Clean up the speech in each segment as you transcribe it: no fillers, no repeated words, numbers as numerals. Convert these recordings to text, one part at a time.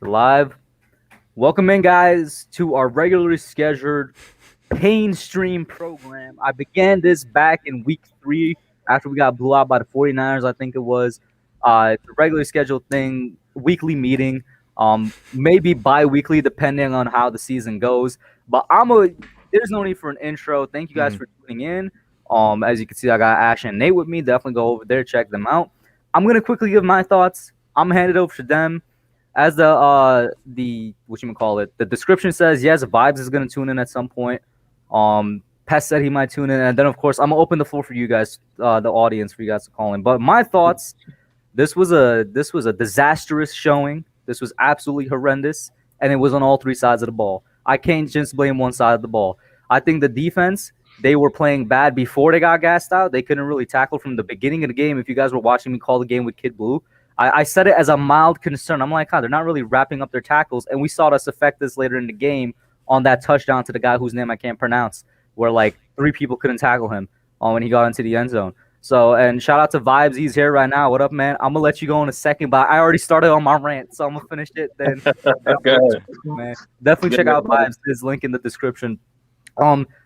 Live. Welcome in, guys, to our regularly scheduled pain stream program. I began this back in week 3 after we got blew out by the 49ers, I think it was. It's a regularly scheduled thing, weekly meeting, maybe bi-weekly depending on how the season goes. But there's no need for an intro. Thank you guys for tuning in. As you can see, I got Ash and Nate with me. Definitely go over there, check them out. I'm gonna quickly give my thoughts. I'm gonna hand it over to them. As the description says, yes, Vibes is gonna tune in at some point. Pest said he might tune in, and then of course I'm gonna open the floor for you guys, the audience, for you guys to call in. But my thoughts: this was a disastrous showing. This was absolutely horrendous, and it was on all three sides of the ball. I can't just blame one side of the ball. I think the defense, they were playing bad before they got gassed out. They couldn't really tackle from the beginning of the game. If you guys were watching me call the game with Kid Blue, I said it as a mild concern. I'm like, they're not really wrapping up their tackles. And we saw us affect this later in the game on that touchdown to the guy whose name I can't pronounce, where like 3 people couldn't tackle him when he got into the end zone. So, and shout out to Vibes. He's here right now. What up, man? I'm going to let you go in a second, but I already started on my rant, so I'm going to finish it then. Man. Definitely check out Vibes. His link in the description.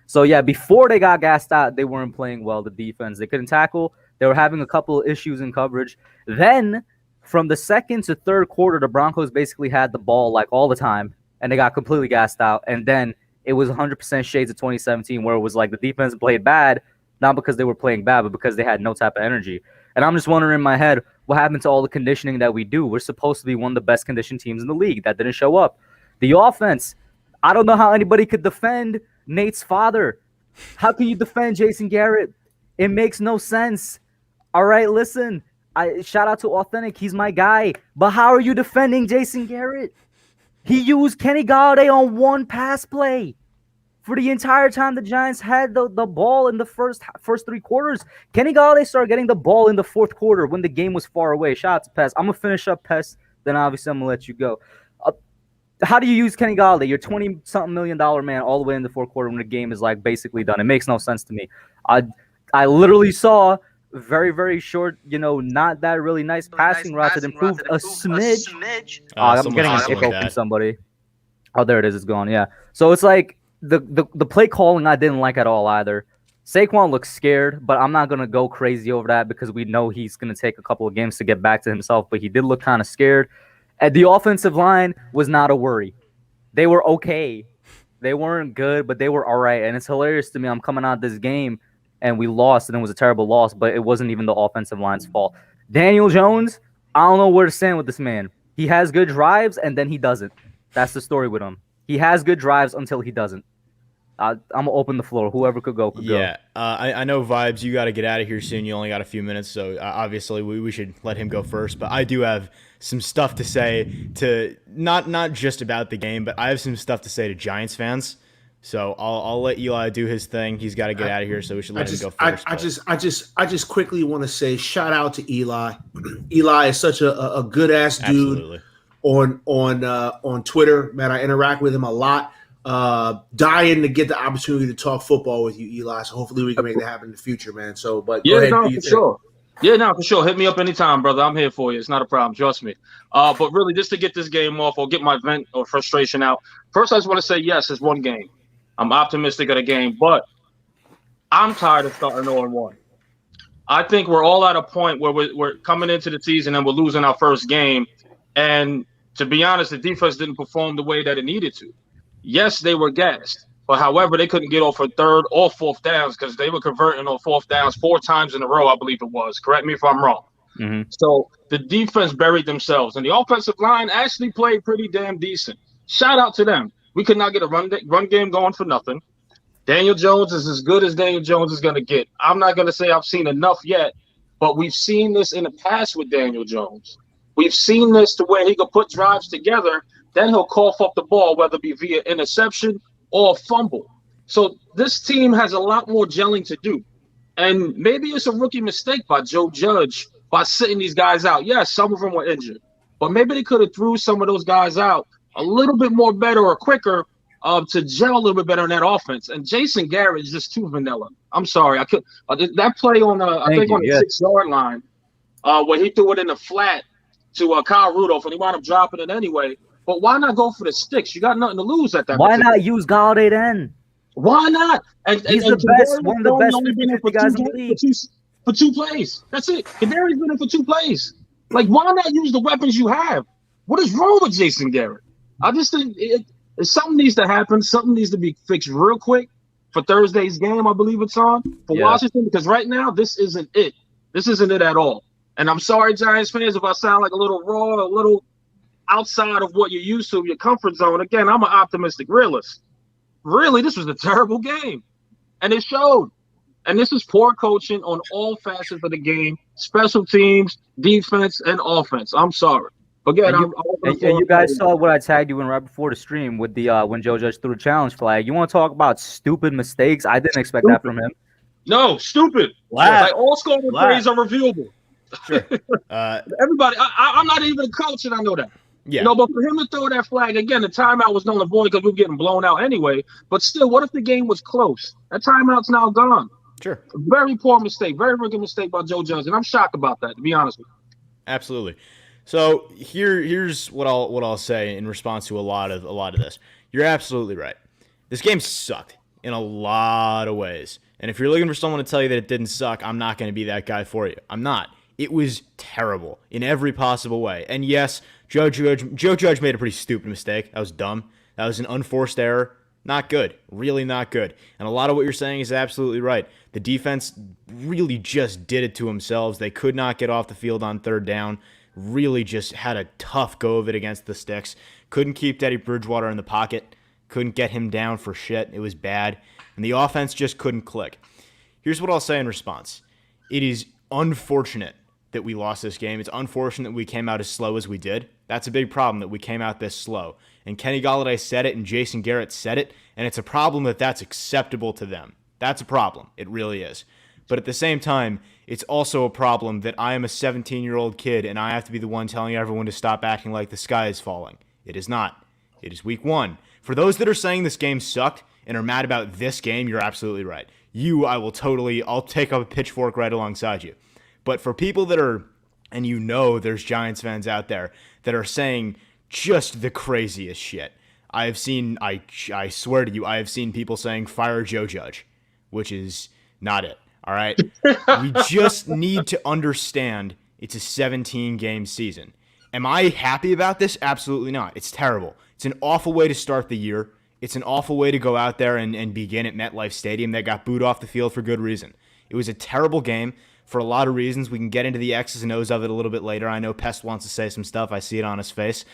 So, yeah, before they got gassed out, they weren't playing well, the defense. They couldn't tackle. They were having a couple of issues in coverage. Then, from the second to third quarter, the Broncos basically had the ball like all the time, and they got completely gassed out. And then it was 100% shades of 2017, where it was like the defense played bad, not because they were playing bad, but because they had no type of energy. And I'm just wondering in my head, what happened to all the conditioning that we do? We're supposed to be one of the best conditioned teams in the league. That didn't show up. The offense, I don't know how anybody could defend Nate's father. How can you defend Jason Garrett? It makes no sense. All right, listen. Shout out to Authentic. He's my guy. But how are you defending Jason Garrett? He used Kenny Golladay on one pass play for the entire time the Giants had the ball in the first 3 quarters. Kenny Golladay started getting the ball in the fourth quarter when the game was far away. Shout out to Pest. I'm going to finish up Pest, then obviously I'm going to let you go. How do you use Kenny Golladay? You're $20-something million man all the way in the fourth quarter when the game is like basically done. It makes no sense to me. I literally saw very, very short, not that really nice passing route that improved a smidge. I'm getting an echo from somebody. Oh, there it is. It's gone. Yeah. So it's like the play calling I didn't like at all either. Saquon looks scared, but I'm not going to go crazy over that because we know he's going to take a couple of games to get back to himself, but he did look kind of scared. And the offensive line was not a worry. They were okay. They weren't good, but they were all right. And it's hilarious to me. I'm coming out this game and we lost, and it was a terrible loss, but it wasn't even the offensive line's fault. Daniel Jones, I don't know where to stand with this man. He has good drives, and then he doesn't. That's the story with him. He has good drives until he doesn't. I'm going to open the floor. Whoever could go, could go. Yeah, I know, Vibes, you got to get out of here soon. You only got a few minutes, so obviously we should let him go first. But I do have some stuff to say to not just about the game, but I have some stuff to say to Giants fans. So I'll let Eli do his thing. He's got to get out of here, so we should let him go first. I just quickly want to say shout out to Eli. Eli is such a good ass dude. Absolutely. On Twitter, man. I interact with him a lot. Dying to get the opportunity to talk football with you, Eli. So hopefully we can make that happen in the future, man. So, but yeah, no, for sure. Yeah, no, for sure. Hit me up anytime, brother. I'm here for you. It's not a problem. Trust me. But really, just to get this game off or get my vent or frustration out. First, I just want to say, yes, it's one game. I'm optimistic of the game, but I'm tired of starting 0-1. I think we're all at a point where we're coming into the season and we're losing our first game. And to be honest, the defense didn't perform the way that it needed to. Yes, they were gassed, but however, they couldn't get off for third or fourth downs because they were converting on fourth downs 4 times in a row, I believe it was. Correct me if I'm wrong. Mm-hmm. So the defense buried themselves, and the offensive line actually played pretty damn decent. Shout out to them. We could not get a run game going for nothing. Daniel Jones is as good as Daniel Jones is going to get. I'm not going to say I've seen enough yet, but we've seen this in the past with Daniel Jones. We've seen this to where he could put drives together, then he'll cough up the ball, whether it be via interception or fumble. So this team has a lot more gelling to do. And maybe it's a rookie mistake by Joe Judge by sitting these guys out. Yes, some of them were injured, but maybe they could have threw some of those guys out a little bit more better or quicker to gel a little bit better in that offense. And Jason Garrett is just too vanilla. I'm sorry. I could that play on the 6-yard line where he threw it in the flat to Kyle Rudolph and he wound up dropping it anyway. But why not go for the sticks? You got nothing to lose at that. Why not use Galladay then? Why not? He's the best, one of the best 50-50 guys in the league. For two plays. That's it. Kadarius's been in for 2 plays. Like, why not use the weapons you have? What is wrong with Jason Garrett? I just think something needs to happen. Something needs to be fixed real quick for Thursday's game. I believe it's on for Washington, because right now this isn't it. This isn't it at all. And I'm sorry, Giants fans, if I sound like a little raw, a little outside of what you're used to, your comfort zone. Again, I'm an optimistic realist. Really, this was a terrible game, and it showed. And this is poor coaching on all facets of the game: special teams, defense, and offense. I'm sorry. Again, and you guys saw what I tagged you in right before the stream with the when Joe Judge threw a challenge flag. You want to talk about stupid mistakes? I didn't expect that from him. No, stupid. Like, all scoring plays are reviewable. Sure. Everybody, I'm not even a coach, and I know that. Yeah. But for him to throw that flag, again, the timeout was null and void because we were getting blown out anyway. But still, what if the game was close? That timeout's now gone. Sure. Very poor mistake. Very rookie mistake by Joe Judge, and I'm shocked about that, to be honest with you. Absolutely. So here's what I'll say in response to a lot of this. You're absolutely right. This game sucked in a lot of ways. And if you're looking for someone to tell you that it didn't suck, I'm not going to be that guy for you. I'm not. It was terrible in every possible way. And yes, Joe Judge made a pretty stupid mistake. That was dumb. That was an unforced error. Not good. Really not good. And a lot of what you're saying is absolutely right. The defense really just did it to themselves. They could not get off the field on 3rd down. Really just had a tough go of it against the sticks. Couldn't keep Teddy Bridgewater in the pocket. Couldn't get him down for shit. It was bad. And the offense just couldn't click. Here's what I'll say in response. It is unfortunate that we lost this game. It's unfortunate that we came out as slow as we did. That's a big problem, that we came out this slow. And Kenny Golladay said it, and Jason Garrett said it, and it's a problem that that's acceptable to them. That's a problem. It really is. But at the same time, it's also a problem that I am a 17-year-old kid, and I have to be the one telling everyone to stop acting like the sky is falling. It is not. It is week 1. For those that are saying this game sucked and are mad about this game, you're absolutely right. I'll take up a pitchfork right alongside you. But for people that are, and there's Giants fans out there that are saying just the craziest shit. I swear to you, I have seen people saying fire Joe Judge, which is not it. All right. We just need to understand it's a 17-game season. Am I happy about this? Absolutely not. It's terrible. It's an awful way to start the year. It's an awful way to go out there and begin at MetLife Stadium that got booed off the field for good reason. It was a terrible game for a lot of reasons. We can get into the X's and O's of it a little bit later. I know Pest wants to say some stuff. I see it on his face.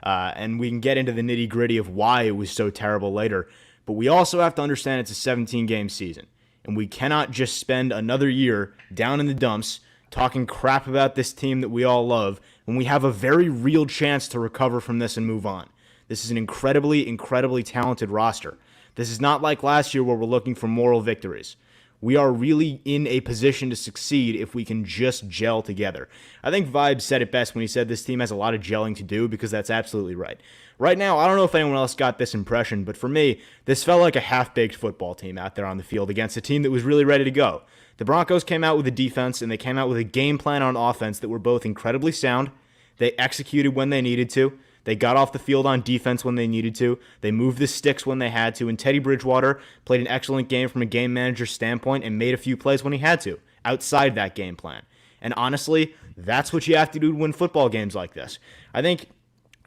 And we can get into the nitty-gritty of why it was so terrible later. But we also have to understand it's a 17-game season. And we cannot just spend another year down in the dumps talking crap about this team that we all love when we have a very real chance to recover from this and move on. This is an incredibly, incredibly talented roster. This is not like last year where we're looking for moral victories. We are really in a position to succeed if we can just gel together. I think Vibes said it best when he said this team has a lot of gelling to do, because that's absolutely right. Right now, I don't know if anyone else got this impression, but for me, this felt like a half-baked football team out there on the field against a team that was really ready to go. The Broncos came out with a defense, and they came out with a game plan on offense that were both incredibly sound. They executed when they needed to. They got off the field on defense when they needed to. They moved the sticks when they had to. And Teddy Bridgewater played an excellent game from a game manager standpoint and made a few plays when he had to, outside that game plan. And honestly, that's what you have to do to win football games like this. I think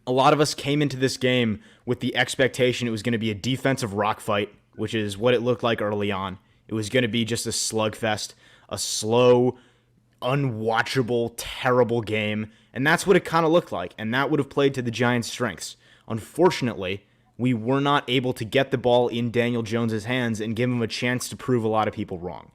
a lot of us came into this game with the expectation it was going to be a defensive rock fight, which is what it looked like early on. It was going to be just a slugfest, a slow, unwatchable, terrible game. And that's what it kind of looked like, and that would have played to the Giants' strengths. Unfortunately, we were not able to get the ball in Daniel Jones' hands and give him a chance to prove a lot of people wrong.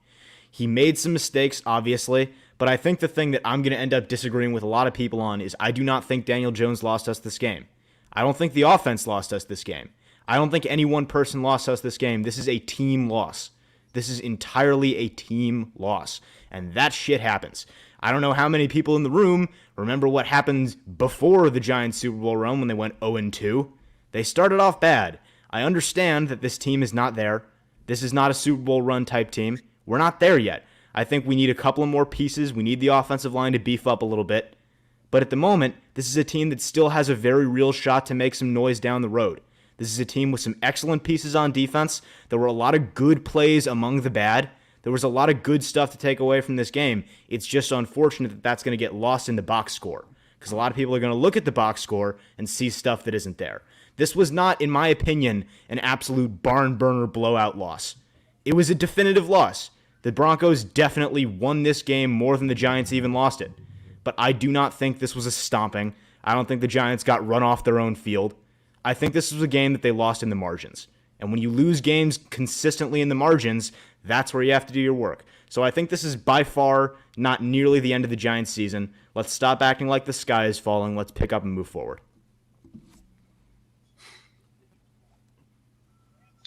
He made some mistakes, obviously, but I think the thing that I'm going to end up disagreeing with a lot of people on is I do not think Daniel Jones lost us this game. I don't think the offense lost us this game. I don't think any one person lost us this game. This is a team loss. This is entirely a team loss, and that shit happens. I don't know how many people in the room remember what happened before the Giants Super Bowl run when they went 0-2. They started off bad. I understand that this team is not there. This is not a Super Bowl run type team. We're not there yet. I think we need a couple of more pieces. We need the offensive line to beef up a little bit. But at the moment, this is a team that still has a very real shot to make some noise down the road. This is a team with some excellent pieces on defense. There were a lot of good plays among the bad. There was a lot of good stuff to take away from this game. It's just unfortunate that that's going to get lost in the box score, because a lot of people are going to look at the box score and see stuff that isn't there. This was not, in my opinion, an absolute barn burner blowout loss. It was a definitive loss. The Broncos definitely won this game more than the Giants even lost it. But I do not think this was a stomping. I don't think the Giants got run off their own field. I think this was a game that they lost in the margins. And when you lose games consistently in the margins, that's where you have to do your work. So I think this is by far not nearly the end of the Giants season. Let's stop acting like the sky is falling. Let's pick up and move forward.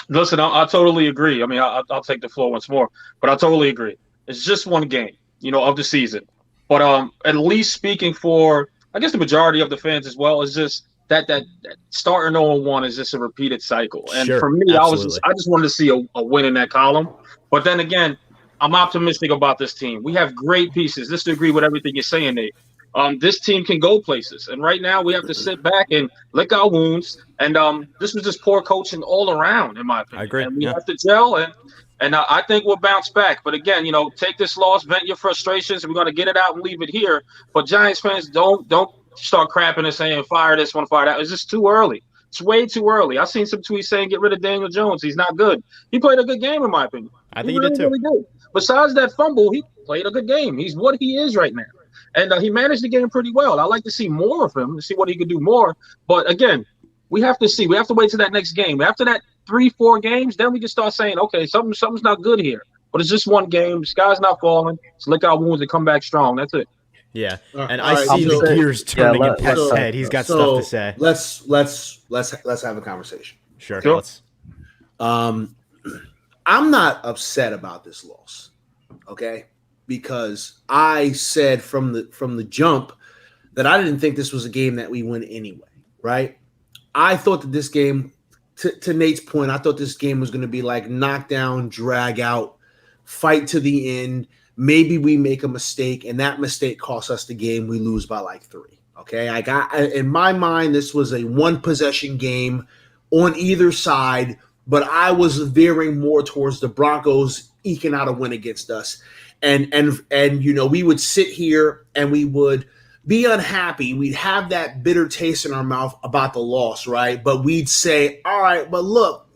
Listen, I totally agree. I mean, I'll take the floor once more, but I totally agree. It's just one game, of the season. But at least speaking for, I guess, the majority of the fans as well, is just that starting 0-1 is just a repeated cycle. And sure, for me, absolutely. I just wanted to see a win in that column. But then again, I'm optimistic about this team. We have great pieces. Just to agree with everything you're saying, Nate. This team can go places. And right now we have to sit back and lick our wounds. And this was just poor coaching all around, in my opinion. I agree. And we have to gel, and I think we'll bounce back. But again, take this loss, vent your frustrations, and we're going to get it out and leave it here. But Giants fans, don't start crapping and saying, fire this one, fire that. It's just too early. It's way too early. I've seen some tweets saying, get rid of Daniel Jones. He's not good. He played a good game, in my opinion. I think he did too. Really did. Besides that fumble, he played a good game. He's what he is right now. And he managed the game pretty well. I like to see more of him, to see what he could do more. But again, we have to see. We have to wait till that next game. After that 3-4 games, then we can start saying, okay, something's not good here. But it's just one game. The sky's not falling. Let's lick our wounds and come back strong. That's it. Yeah, and I see the gears turning in Pet's so- head. He's got stuff to say. Let's have a conversation. Sure. Let's. I'm not upset about this loss, okay? Because I said from the jump that I didn't think this was a game that we win anyway, right? I thought that this game, to Nate's point, I thought this game was going to be like knockdown, drag out, fight to the end. Maybe we make a mistake, and that mistake costs us the game. We lose by like 3. Okay, in my mind, this was a one-possession game on either side, but I was veering more towards the Broncos eking out a win against us. And we would sit here and we would be unhappy. We'd have that bitter taste in our mouth about the loss, right? But we'd say, all right, but look,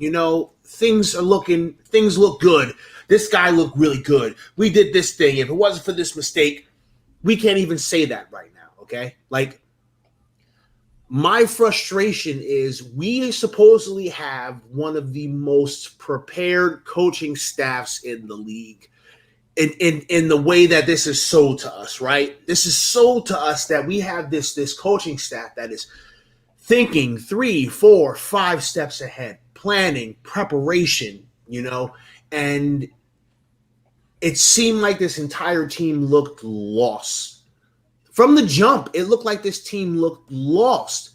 things look good. This guy looked really good. We did this thing. If it wasn't for this mistake, we can't even say that right now, okay? Like, my frustration is we supposedly have one of the most prepared coaching staffs in the league in the way that this is sold to us, right? This is sold to us that we have this coaching staff that is thinking 3, 4, 5 steps ahead, planning, preparation, and it seemed like this entire team looked lost. From the jump, it looked like this team looked lost.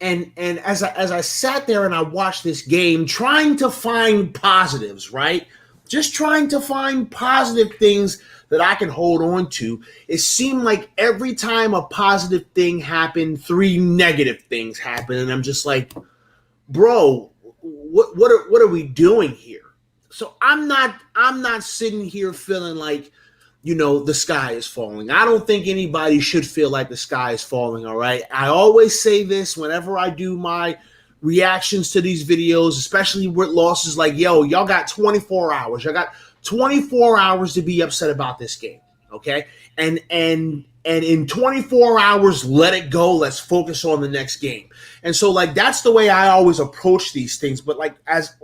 And as I sat there and I watched this game, trying to find positives, right? Just trying to find positive things that I can hold on to. It seemed like every time a positive thing happened, 3 negative things happened. And I'm just like, bro, what are we doing here? So I'm not sitting here feeling like, the sky is falling. I don't think anybody should feel like the sky is falling, all right? I always say this whenever I do my reactions to these videos, especially with losses, like, y'all got 24 hours. Y'all got 24 hours to be upset about this game, okay? And in 24 hours, let it go. Let's focus on the next game. And so, like, that's the way I always approach these things. But, like, as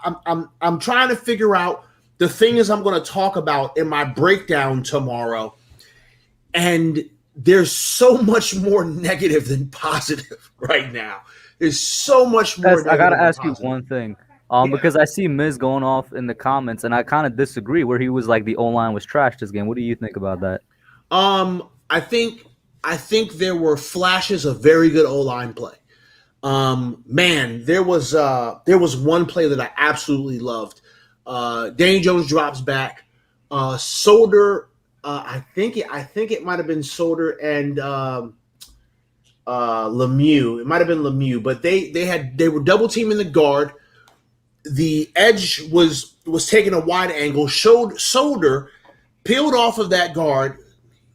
I'm trying to figure out the things I'm going to talk about in my breakdown tomorrow, and there's so much more negative than positive right now. There's so much more. I gotta ask you one thing, because I see Miz going off in the comments, and I kind of disagree. Where he was like the O-line was trash this game. What do you think about that? I think there were flashes of very good O-line play. Man, there was one play that I absolutely loved. Daniel Jones drops back. Solder, I think it might have been Solder and Lemieux. It might have been Lemieux, but they were double teaming the guard. The edge was taking a wide angle. Shoulder peeled off of that guard,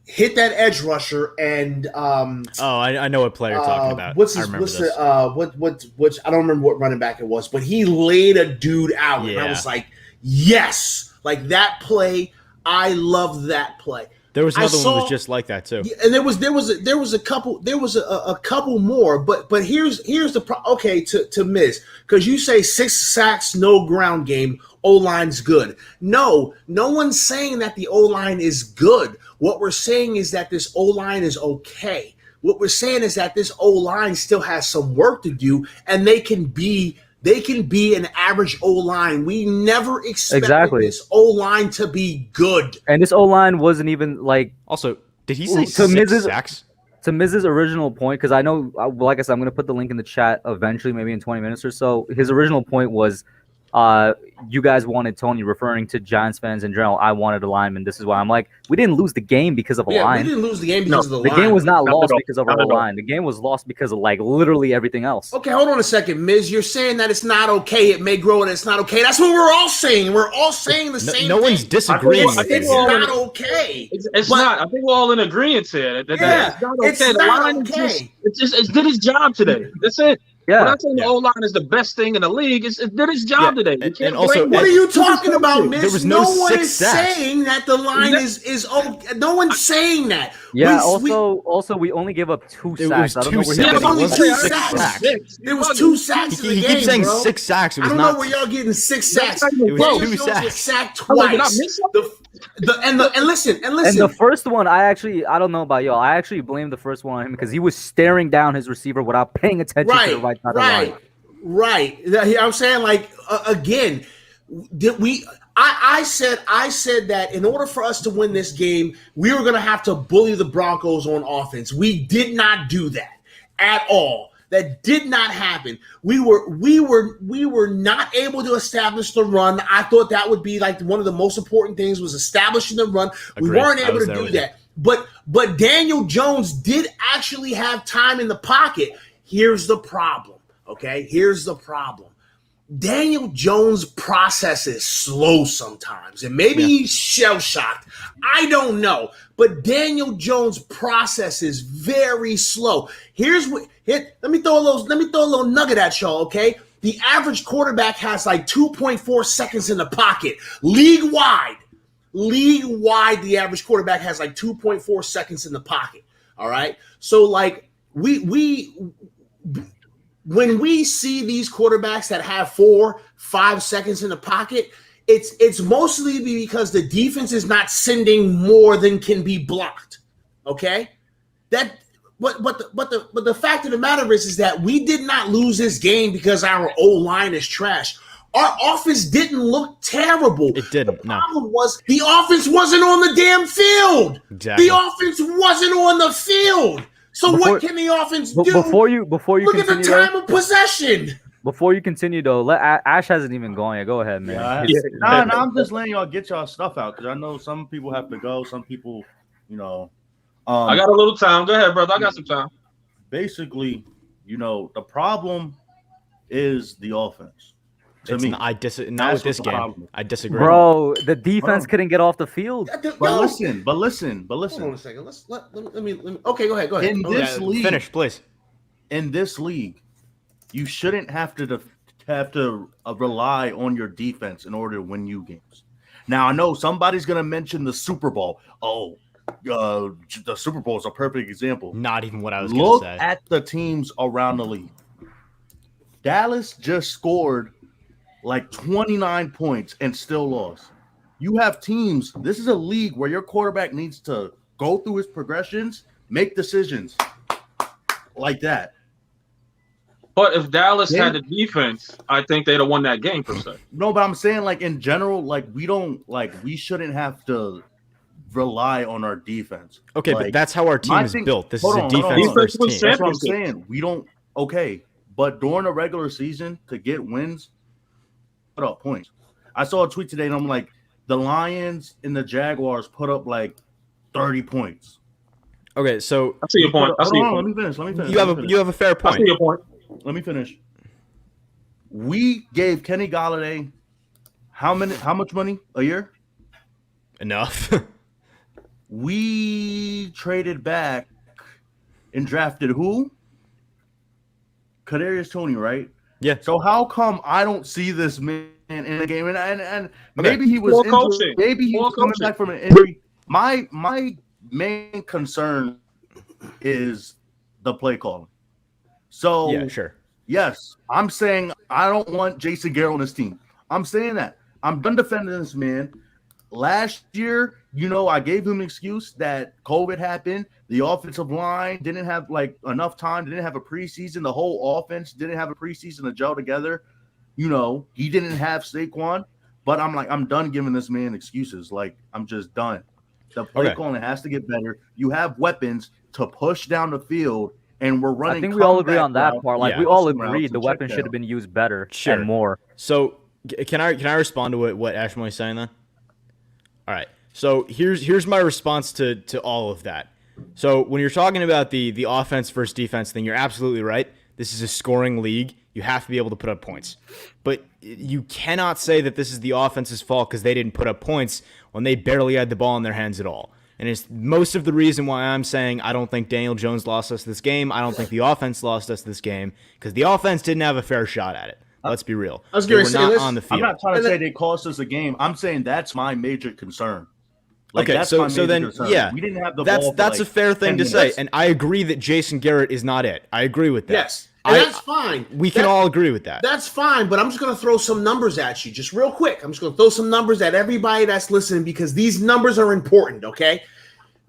hit that edge rusher, and I know what player you're talking about. What's I his? remember What's this. the I don't remember what running back it was, but he laid a dude out, and I was like, yes, like that play. I loved that play. There was another one that was just like that too. And there was a couple more, but here's the okay to Miz, because you say 6 sacks, no ground game, O-line's good. No one's saying that the O-line is good. What we're saying is that this O-line is okay. What we're saying is that this O-line still has some work to do, and they can be an average O-line. We never expected this O-line to be good. And this O-line wasn't even like. Also, did he say 6 sacks? To Miz's original point, because I know, like I said, I'm going to put the link in the chat eventually, maybe in 20 minutes or so. His original point was, you guys wanted Tony, referring to Giants fans in general. I wanted a lineman. This is why I'm like, we didn't lose the game because of a line. We didn't lose the game because of the line. The game was not lost because of our line. The game was lost because of like literally everything else. Okay, hold on a second, Miz. You're saying that it's not okay. It may grow and it's not okay. That's what we're all saying. We're all saying the same thing. No one's disagreeing. It's not okay. It's not. I think we're all in agreement here. It's not okay. It's not okay. It did his job today. That's it. Yeah. We're not saying the O-line is the best thing in the league. It did its job today. And also, what are you talking about, Miz? There was no one 6 is sacks. saying that the line is okay. No one's saying that. Yeah. Also, we only gave up 2 sacks. I don't know where There was only 2 sacks. There was 2 sacks in the game. He keeps saying bro. 6 sacks. It was I don't not. know where y'all getting 6 sacks. It was 2 sacks. Sacked twice. And listen. And the first one, I don't know about y'all. I actually blame the first one on him because he was staring down his receiver without paying attention to the right side of the line. Right. I'm saying, like, again, I said that in order for us to win this game, we were going to have to bully the Broncos on offense. We did not do that at all. That did not happen. We were not able to establish the run. I thought that would be like one of the most important things was establishing the run. Agreed. We weren't able to do that. But Daniel Jones did actually have time in the pocket. Here's the problem. Okay, here's the problem. Daniel Jones' process is slow sometimes, and maybe he's shell-shocked. I don't know, but Daniel Jones' process is very slow. Let me throw a little nugget at y'all. Okay, the average quarterback has like 2.4 seconds in the pocket, league wide. The average quarterback has like 2.4 seconds in the pocket. All right, so like when we see these quarterbacks that have 4-5 seconds in the pocket, it's mostly because the defense is not sending more than can be blocked. Okay, but the fact of the matter is that we did not lose this game because our O-line is trash. Our offense didn't look terrible. It didn't. The problem was the offense wasn't on the damn field. Exactly. The offense wasn't on the field. So what can the offense do? Before you look at the time of possession. Before you continue, though, Ash hasn't even gone yet. Go ahead, man. No, I'm just letting y'all get y'all stuff out because I know some people have to go. Some people, I got a little time. Go ahead, brother. I got some time. Basically, the problem is the offense. Not with this game. Problem. I disagree. Bro, the defense couldn't get off the field. But listen. Hold on a second. Let me. Okay, go ahead. In this league, finish, please. In this league, you shouldn't have to rely on your defense in order to win you games. Now, I know somebody's gonna mention the Super Bowl. The Super Bowl is a perfect example. Not even what I was going to say. Look at the teams around the league. Dallas just scored like 29 points and still lost. You have teams. This is a league where your quarterback needs to go through his progressions, make decisions like that. But if Dallas had the defense, I think they'd have won that game per se. No, but I'm saying like in general, like we shouldn't have to rely on our defense. Okay, but that's how our team is built. This is a defense first team. That's what I'm saying. We don't. Okay, but during a regular season to get wins, put up points. I saw a tweet today, and I'm like, the Lions and the Jaguars put up like 30 points. Okay, so I see your point. I see your Let point. me finish. Let me finish. you have a fair I see point. your point. Let me finish. We gave Kenny Galladay how much money a year? Enough. We traded back and drafted who? Kadarius Toney, right? Yeah. So how come I don't see this man in the game? And maybe he was Poor injured. coaching. Maybe he Poor was coming coaching. back from an injury. My main concern is the play calling. So Yeah, sure. yes, I'm saying I don't want Jason Garrett on this team. I'm saying that. I'm done defending this man. Last year, I gave him an excuse that COVID happened. The offensive line didn't have enough time, didn't have a preseason. The whole offense didn't have a preseason to gel together. He didn't have Saquon. But I'm done giving this man excuses. I'm just done. The play calling has to get better. You have weapons to push down the field, and we're running. I think we all agree on that routes, part. Like Yeah. we all crossing agreed routes, the and weapon check should have down. been used better Sure. and more. So can I respond to what Ashmoy's saying then? All right. So here's my response to all of that. So when you're talking about the offense versus defense thing, you're absolutely right. This is a scoring league. You have to be able to put up points. But you cannot say that this is the offense's fault because they didn't put up points when they barely had the ball in their hands at all. And it's most of the reason why I'm saying I don't think Daniel Jones lost us this game. I don't think the offense lost us this game because the offense didn't have a fair shot at it. Let's be real. I was They gonna were say, not let's- on the I'm field. not trying to say they cost us a game. I'm saying that's my major concern. Okay, that's so my major then, concern. yeah, we didn't have the ball. that's for a fair thing 10 to say, minutes. and I agree that Jason Garrett is not it. I agree with that. Yes, and that's fine. We can all agree with that. That's fine, but I'm just going to throw some numbers at you just real quick. I'm just going to throw some numbers at everybody that's listening because these numbers are important, okay?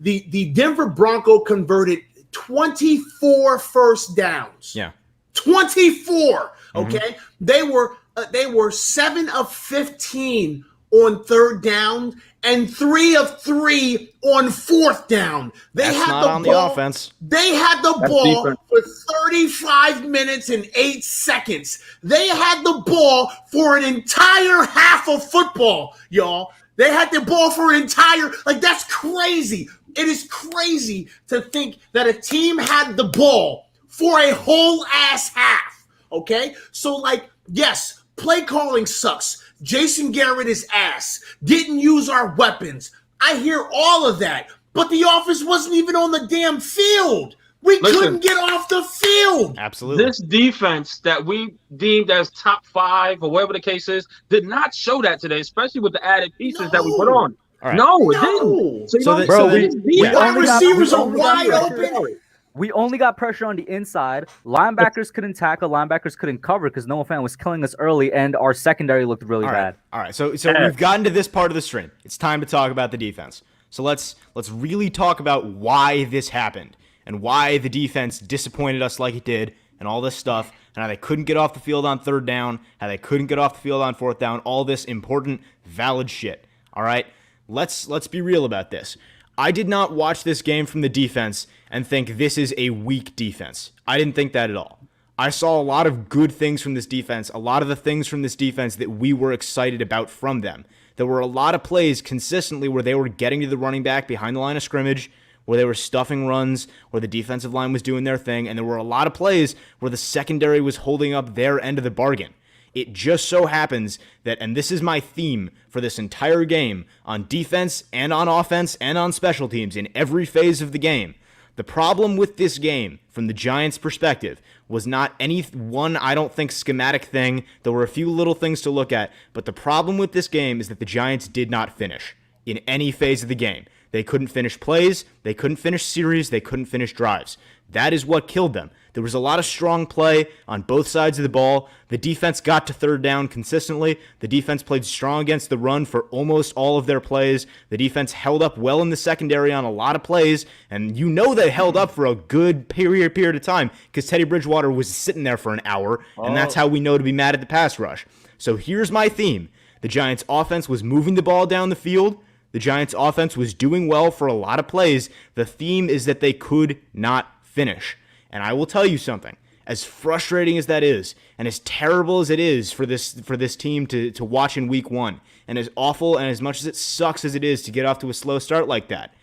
The Denver Bronco converted 24 first downs. Yeah. 24, okay? They were 7 of 15 on third down and 3 of 3 on fourth down. That's had not the on ball, the offense. They had the That's ball defense. for 35 minutes and 8 seconds. They had the ball for an entire half of football, y'all. They had the ball for an entire, that's crazy. It is crazy to think that a team had the ball for a whole ass half, okay? So, yes, play calling sucks. Jason Garrett is ass. Didn't use our weapons. I hear all of that. But the offense wasn't even on the damn field. We couldn't get off the field. Absolutely. This defense that we deemed as top 5 or whatever the case is did not show that today, especially with the added pieces that we put on. All right. No, it No. didn't. So, So Bro, this defense- Wide receivers are only got wide pressure. open. We only got pressure on the inside. Linebackers couldn't tackle. Linebackers couldn't cover because Noah Fan was killing us early, and our secondary looked really All right. bad. All right. So we've gotten to this part of the stream. It's time to talk about the defense. So let's really talk about why this happened and why the defense disappointed us like it did and all this stuff and how they couldn't get off the field on third down, how they couldn't get off the field on fourth down, all this important, valid shit. All right? Let's be real about this. I did not watch this game from the defense and think this is a weak defense. I didn't think that at all. I saw a lot of good things from this defense, a lot of the things from this defense that we were excited about from them. There were a lot of plays consistently where they were getting to the running back behind the line of scrimmage, where they were stuffing runs, where the defensive line was doing their thing, and there were a lot of plays where the secondary was holding up their end of the bargain. It just so happens that, and this is my theme for this entire game, on defense and on offense and on special teams in every phase of the game, the problem with this game, from the Giants' perspective, was not any one, I don't think, schematic thing. There were a few little things to look at, but the problem with this game is that the Giants did not finish in any phase of the game. They couldn't finish plays, they couldn't finish series, they couldn't finish drives. That is what killed them. There was a lot of strong play on both sides of the ball. The defense got to third down consistently. The defense played strong against the run for almost all of their plays. The defense held up well in the secondary on a lot of plays, and you know they held up for a good period of time because Teddy Bridgewater was sitting there for an hour, and that's how we know to be mad at the pass rush. So here's my theme. The Giants' offense was moving the ball down the field. The Giants' offense was doing well for a lot of plays. The theme is that they could not finish. And I will tell you something. As frustrating as that is, and as terrible as it is for this team to watch in week 1, and as awful and as much as it sucks as it is to get off to a slow start like that,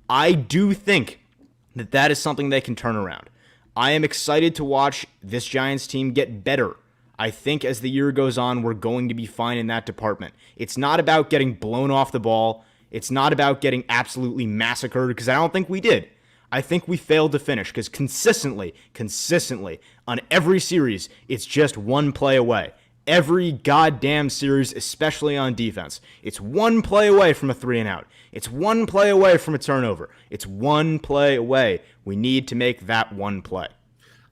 I do think that is something they can turn around. I am excited to watch this Giants team get better. I think as the year goes on, we're going to be fine in that department. It's not about getting blown off the ball. It's not about getting absolutely massacred, because I don't think we did. I think we failed to finish, because consistently, on every series, it's just one play away. Every goddamn series, especially on defense. It's one play away from a 3-and-out. It's one play away from a turnover. It's one play away. We need to make that one play.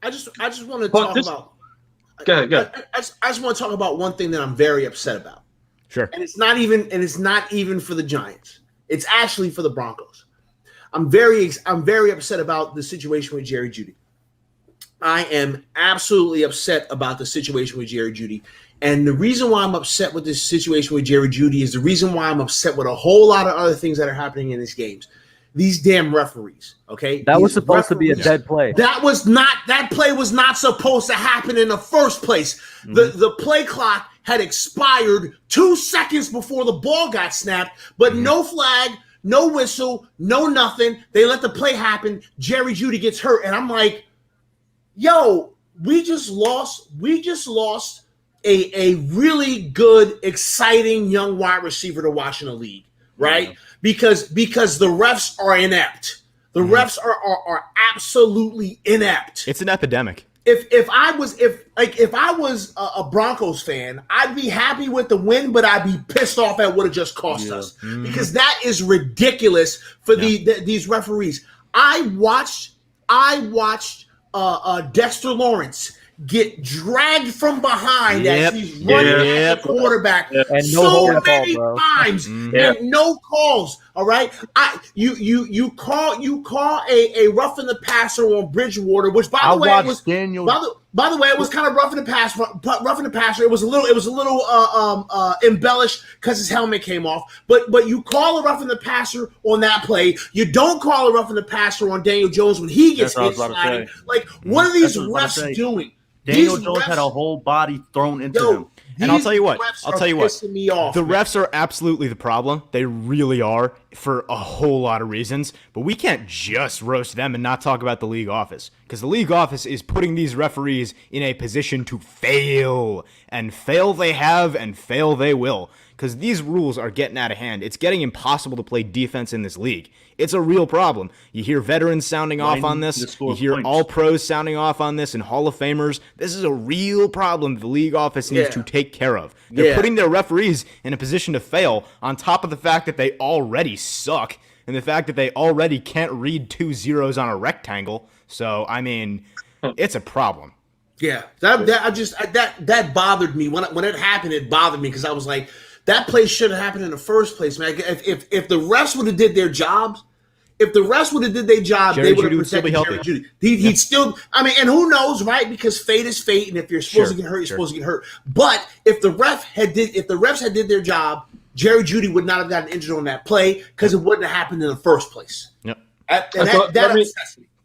I just want to talk about. Go ahead. I just want to talk about one thing that I'm very upset about. Sure. And it's not even for the Giants. It's actually for the Broncos. I'm very upset about the situation with Jerry Jeudy. I am absolutely upset about the situation with Jerry Jeudy. And the reason why I'm upset with this situation with Jerry Jeudy is the reason why I'm upset with a whole lot of other things that are happening in these games. These damn referees, okay? That was supposed to be a dead play. That play was not supposed to happen in the first place. Mm-hmm. The play clock had expired 2 seconds before the ball got snapped, but no flag, no whistle, no nothing. They let the play happen. Jerry Jeudy gets hurt, and I'm like, yo, we just lost a really good, exciting young wide receiver to watch in the league, right? Yeah. Because the refs are inept. The refs are absolutely inept. It's an epidemic. If I was a Broncos fan, I'd be happy with the win, but I'd be pissed off at what it just cost us, because that is ridiculous for these referees. I watched Dexter Lawrence get dragged from behind as he's running at the quarterback so many times and no calls. All right, you call a roughing the passer on Bridgewater, which by the way it was kind of roughing the passer. It was a little embellished because his helmet came off. But you call a roughing the passer on that play. You don't call a roughing the passer on Daniel Jones when he gets hit sliding. Like, what are these refs doing? Daniel Jones had a whole body thrown into him. And I'll tell you what. The refs are absolutely the problem. They really are, for a whole lot of reasons. But we can't just roast them and not talk about the league office, because the league office is putting these referees in a position to fail. And fail they have, and fail they will. Because these rules are getting out of hand. It's getting impossible to play defense in this league. It's a real problem. You hear veterans sounding off on this. You hear all pros sounding off on this, and Hall of Famers. This is a real problem the league office needs to take care of. They're putting their referees in a position to fail, on top of the fact that they already suck, and the fact that they already can't read 2 zeros on a rectangle. So, I mean, it's a problem. Yeah, that bothered me. When it happened, it bothered me, because I was like, that play should have happened in the first place, man. If the refs would have did their jobs, they would have protected Jerry Jeudy. He'd still, I mean, and who knows, right? Because fate is fate, and if you're supposed to get hurt, you're supposed to get hurt. But if the refs had did their job, Jerry Jeudy would not have gotten injured on that play, because it wouldn't have happened in the first place. Yep.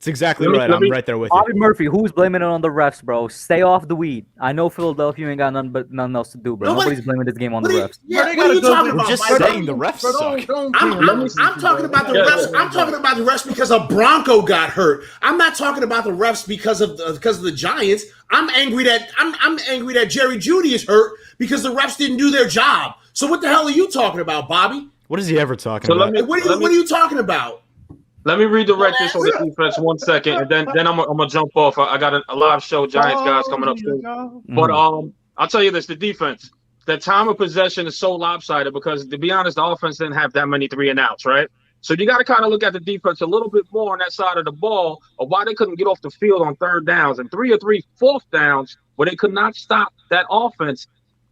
That's exactly right. I'm right there with you. Bobby Murphy, who's blaming it on the refs, bro? Stay off the weed. I know Philadelphia ain't got nothing else to do, bro. Nobody's blaming this game on the refs. Yeah, what are you talking about? We're just saying the refs suck. I'm talking about the refs. I'm talking about the refs because a Bronco got hurt. I'm not talking about the refs because of the Giants. I'm angry that Jerry Jeudy is hurt because the refs didn't do their job. So what the hell are you talking about, Bobby? What is he ever talking about? What are you talking about? Let me redirect this on the defense 1 second, and then I'm gonna jump off. I got a live show, Giants guys, coming up soon. But I'll tell you this: the defense, the time of possession is so lopsided because, to be honest, the offense didn't have that many 3-and-outs, right? So you got to kind of look at the defense a little bit more on that side of the ball of why they couldn't get off the field on 3rd downs and 3 or 3 4th downs where they could not stop that offense.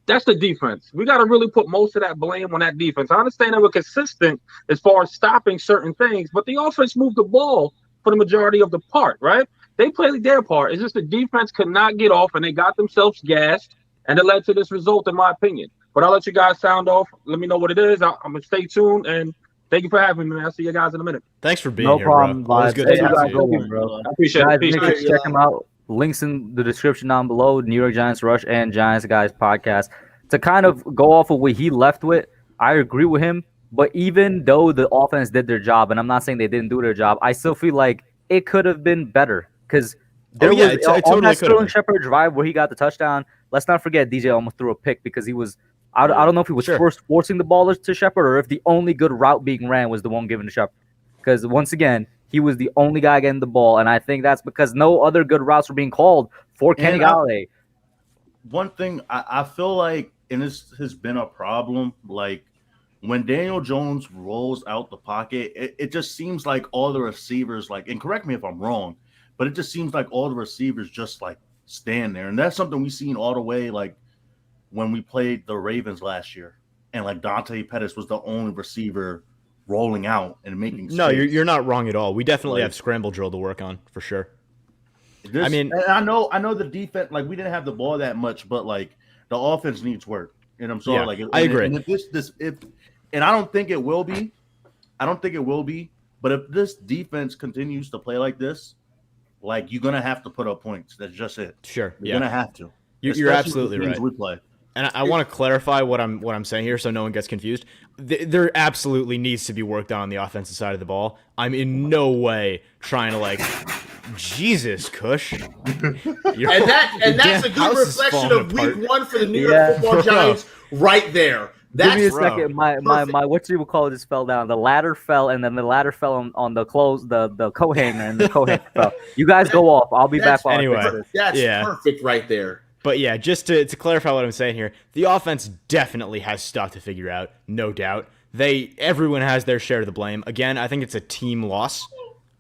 That's the defense. We got to really put most of that blame on that defense. I understand they were consistent as far as stopping certain things, but the offense moved the ball for the majority of the part, right? They played their part. It's just the defense could not get off, and they got themselves gassed, and it led to this result, in my opinion. But I'll let you guys sound off. Let me know what it is. I'm going to stay tuned, and thank you for having me, man. I'll see you guys in a minute. Thanks for being here, problem, bro. Always good to talk to you. Bro. I appreciate guys, it. make sure to check them out. Links in the description down below. New York Giants Rush and Giants Guys podcast. To kind of go off of what he left with, I agree with him. But even though the offense did their job, and I'm not saying they didn't do their job, I still feel like it could have been better because there yeah, was it on totally that could have Sterling been. Shepard drive where he got the touchdown. Let's not forget DJ almost threw a pick because he was. I don't know if he was Sure. first forcing the ball to Shepard or if the only good route being ran was the one given to Shepard. Because once again, he was the only guy getting the ball, and I think that's because no other good routes were being called for Kenny Galladay. One thing I feel like, and this has been a problem, like when Daniel Jones rolls out the pocket, it just seems like all the receivers, like, and correct me if I'm wrong, but it just seems like all the receivers just like stand there. And that's something we've seen all the way, like when we played the Ravens last year. And like Dante Pettis was the only receiver rolling out and making No, space. you're not wrong at all. We definitely have scramble drill to work on for sure. I mean, I know the defense, like we didn't have the ball that much, but like the offense needs work. And I'm sorry, like I agree. And and I don't think it will be. But if this defense continues to play like this, like you're gonna have to put up points. That's just it. Sure, you're gonna have to. You're absolutely right. We play. And I want to clarify what I'm saying here so no one gets confused. There absolutely needs to be work done on the offensive side of the ball. I'm in no way trying to like Jesus, Kush. And that's a good reflection of week 1 for the New York Football Giants right there. Give me a second. My what you would call it just fell down. The ladder fell, and then the ladder fell on the clothes, the coat hanger, and the coat hanger fell. You guys go off. I'll be back. Anyway, that's perfect right there. But yeah, just to clarify what I'm saying here, the offense definitely has stuff to figure out, no doubt. Everyone has their share of the blame. Again, I think it's a team loss.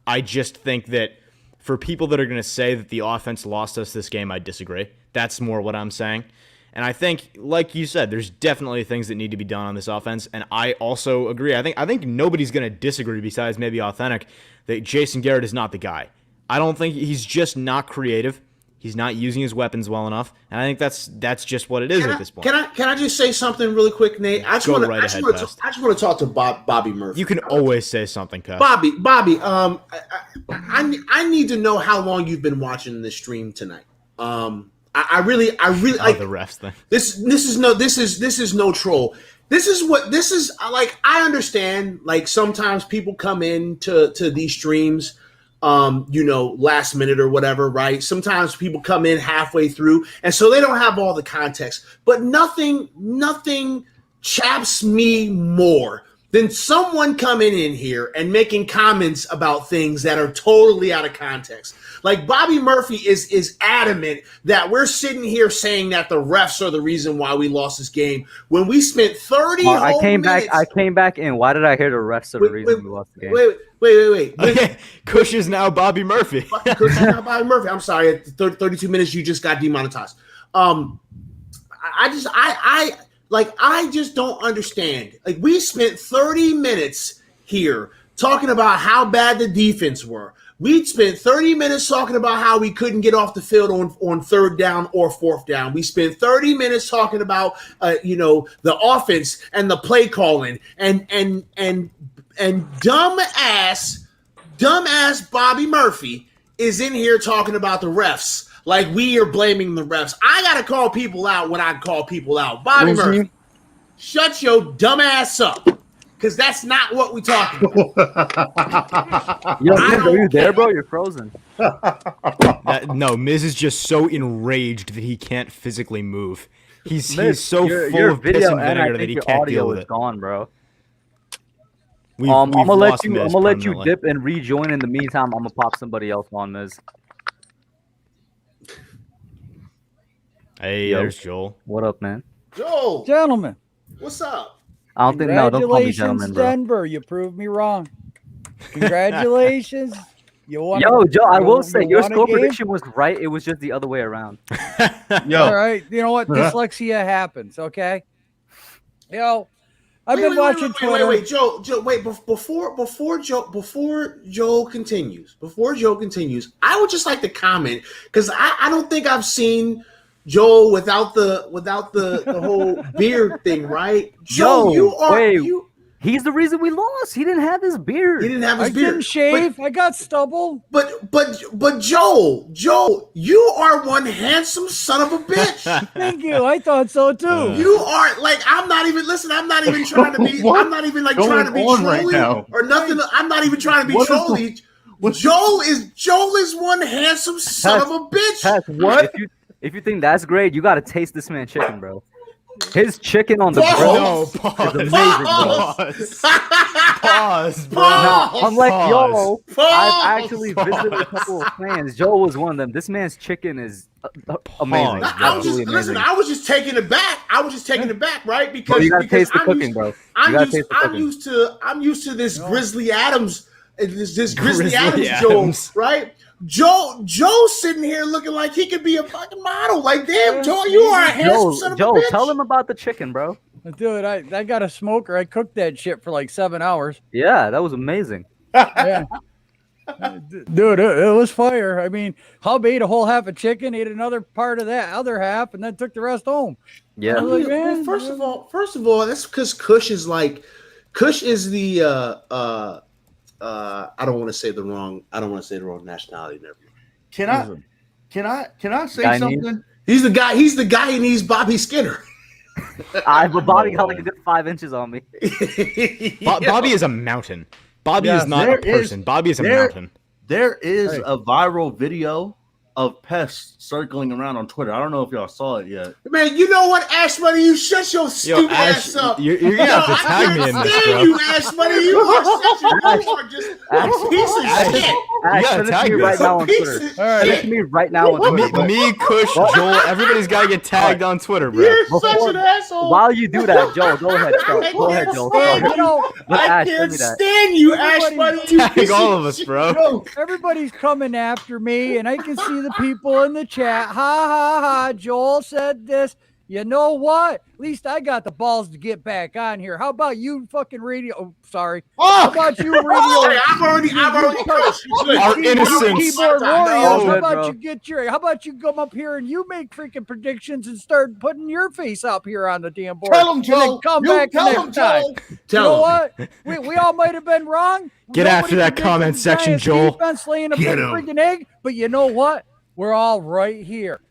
I just think that for people that are going to say that the offense lost us this game, I disagree. That's more what I'm saying. And I think, like you said, there's definitely things that need to be done on this offense, and I also agree. I think nobody's going to disagree besides maybe Authentic that Jason Garrett is not the guy. I don't think he's just not creative. He's not using his weapons well enough, and I think that's just what it is at this point. Can I just say something really quick, Nate? I just want to talk to Bobby Murphy. You can always say something, Cuff. Bobby. I need to know how long you've been watching this stream tonight. I really like the refs thing. This is no troll. This is like, I understand, like sometimes people come in to these streams last minute or whatever, right? Sometimes people come in halfway through, and so they don't have all the context. But nothing chaps me more than someone coming in here and making comments about things that are totally out of context. Like Bobby Murphy is adamant that we're sitting here saying that the refs are the reason why we lost this game when we spent 30 I came minutes. back in. Why did I hear the refs are the reason we lost the game? Wait. Okay. Kush is now Bobby Murphy. Kush is now Bobby Murphy. I'm sorry. At 32 minutes, you just got demonetized. I just don't understand. Like, we spent 30 minutes here talking about how bad the defense were. We spent 30 minutes talking about how we couldn't get off the field on third down or fourth down. We spent 30 minutes talking about the offense and the play calling and dumbass Bobby Murphy is in here talking about the refs like we are blaming the refs. I gotta call people out when I call people out. Bobby Murphy, shut your dumb ass up, because that's not what we talking about. Yo, Miz, are you there, bro? You're frozen. No, Miz is just so enraged that he can't physically move. He's so your full of piss and and I vinegar that think he your can't audio deal with is it. gone, bro. I'm gonna let you dip and rejoin. In the meantime, I'm gonna pop somebody else on, Miz. Hey, there's Joel. What up, man? Joel, Gentlemen, what's up? I don't think don't call me congratulations, gentlemen, bro. Denver. You proved me wrong. Congratulations. Yo, Joe, I will say your won a score game? prediction was right. It was just the other way around. All right. You know what? Dyslexia happens, okay? I've been watching Twitter. Wait, Joe, wait, before Joe continues, I would just like to comment, because I don't think I've seen Joel without the whole beard thing, right? Joe, he's the reason we lost. He didn't have his beard. He didn't have his I beard. didn't shave. I got stubble. But Joel, you are one handsome son of a bitch. Thank you. I thought so too. You are, like, I'm not even trying to be I'm not even like trying to be trolly right or nothing. I'm not even trying to be trolly. Joel is one handsome son of a bitch. Tess, what? If you think that's great, you got to taste this man chicken, bro. His chicken on the grill No, is pause. amazing, bro. Pause, bro. Now, unlike Pause. y'all, I've actually visited a couple of clans. Joel was one of them. This man's chicken is amazing. Pause, I was just Absolutely listen. amazing. I was just taking it back. Right? Because Bro, you gotta because taste the cooking, bro. You gotta taste the cooking. I'm used to this Grizzly Adams, this Grizzly Grizzly Adams Adams. Joe, right? Joe's sitting here looking like he could be a fucking model. Like, damn, Joe, you are a handsome son of a Joel, bitch. tell him about the chicken, bro. Dude, I got a smoker. I cooked that shit for like 7 hours. Yeah, that was amazing. Yeah. Dude, it was fire. I mean, Hub ate a whole half of chicken, ate another part of that other half, and then took the rest home. Yeah. I was like, Well, man, first of all, that's because Kush is the I don't want to say the wrong nationality. Never mind. Can I say Guyanese? something? He's the guy who needs Bobby Skinner. But Bobby got like a good 5 inches on me. Bobby is a mountain. Bobby is not a person. Bobby is a mountain. There is a viral video of pests circling around on Twitter. I don't know if y'all saw it yet. Man, you know what, Ash Money? You shut your stupid ass up. You're gonna have to tag me in this, bro. You, Ash Money. You are just a piece of shit. Ash, gotta send it to tag me me. right now on Piece Twitter. of All right. Send it shit. to me right now on Twitter. Me, Kush, Joel, everybody's gotta get tagged on Twitter, bro. You're such an asshole. While you do that, Joel, go ahead. Go ahead, Joel. you know, Let I Ash send can't me that. stand you, Ash Everybody Money. You Tag piece all of of us, shit. bro. everybody's coming after me, and I can see the people in the chat. Ha ha ha! Joel said this. You know what? At least I got the balls to get back on here. How about you, fucking radio? Oh, sorry. How about you, radio? Hey, I've already cursed. You good. Our You innocence. Keyboard No, warriors. good, How about bro. you get your? How about you come up here and you make freaking predictions and start putting your face up here on the damn board? Tell him, And then Joe. come You back tell him, next time. Joe. You know what? We all might have been wrong. Get after that predicted comment the section, Giants Joel. defense laying a big Get 'em. freaking egg, but you know what? We're all right here.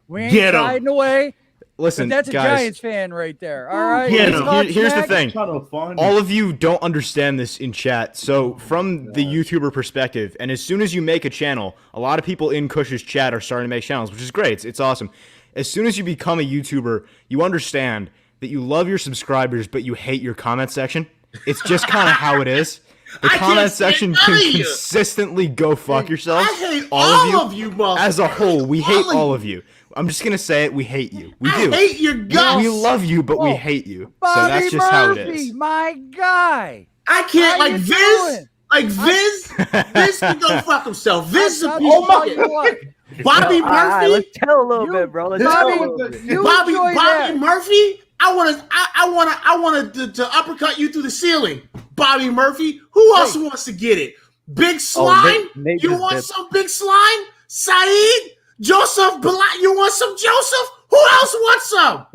We ain't Get 'em. hiding away. Listen, But that's a guys. Giants fan right there. All right. Get Let's 'em. talk Here's the next. thing. Kind of fun. All of you don't understand this in chat. So from the YouTuber perspective, and as soon as you make a channel, a lot of people in Kush's chat are starting to make channels, which is great. It's awesome. As soon as you become a YouTuber, you understand that you love your subscribers, but you hate your comment section. It's just kind of how it is. The I can't comment stand section none can of you. consistently go fuck yourselves. I hate all all of you, motherfuckers. As a whole, we hate All of all you. of you. I'm just gonna say it. We hate you. We do. I hate your guts. We love you, but we Whoa. hate you. So Bobby that's just how it Murphy, is. my guy. I can't How like you Viz. doing? Like Viz can go fuck himself. Viz, I'll oh tell you my, what. Bobby All right, Murphy. let's tell a little You- bit, bro. Let's Bobby, tell a little bit. you Bobby enjoy that. Murphy. I want to uppercut you through the ceiling, Bobby Murphy. Who else wants to get it? Big Slime. Nate You just want dipped. some Big Slime? Saeed, Joseph, you want some Joseph? Who else wants some?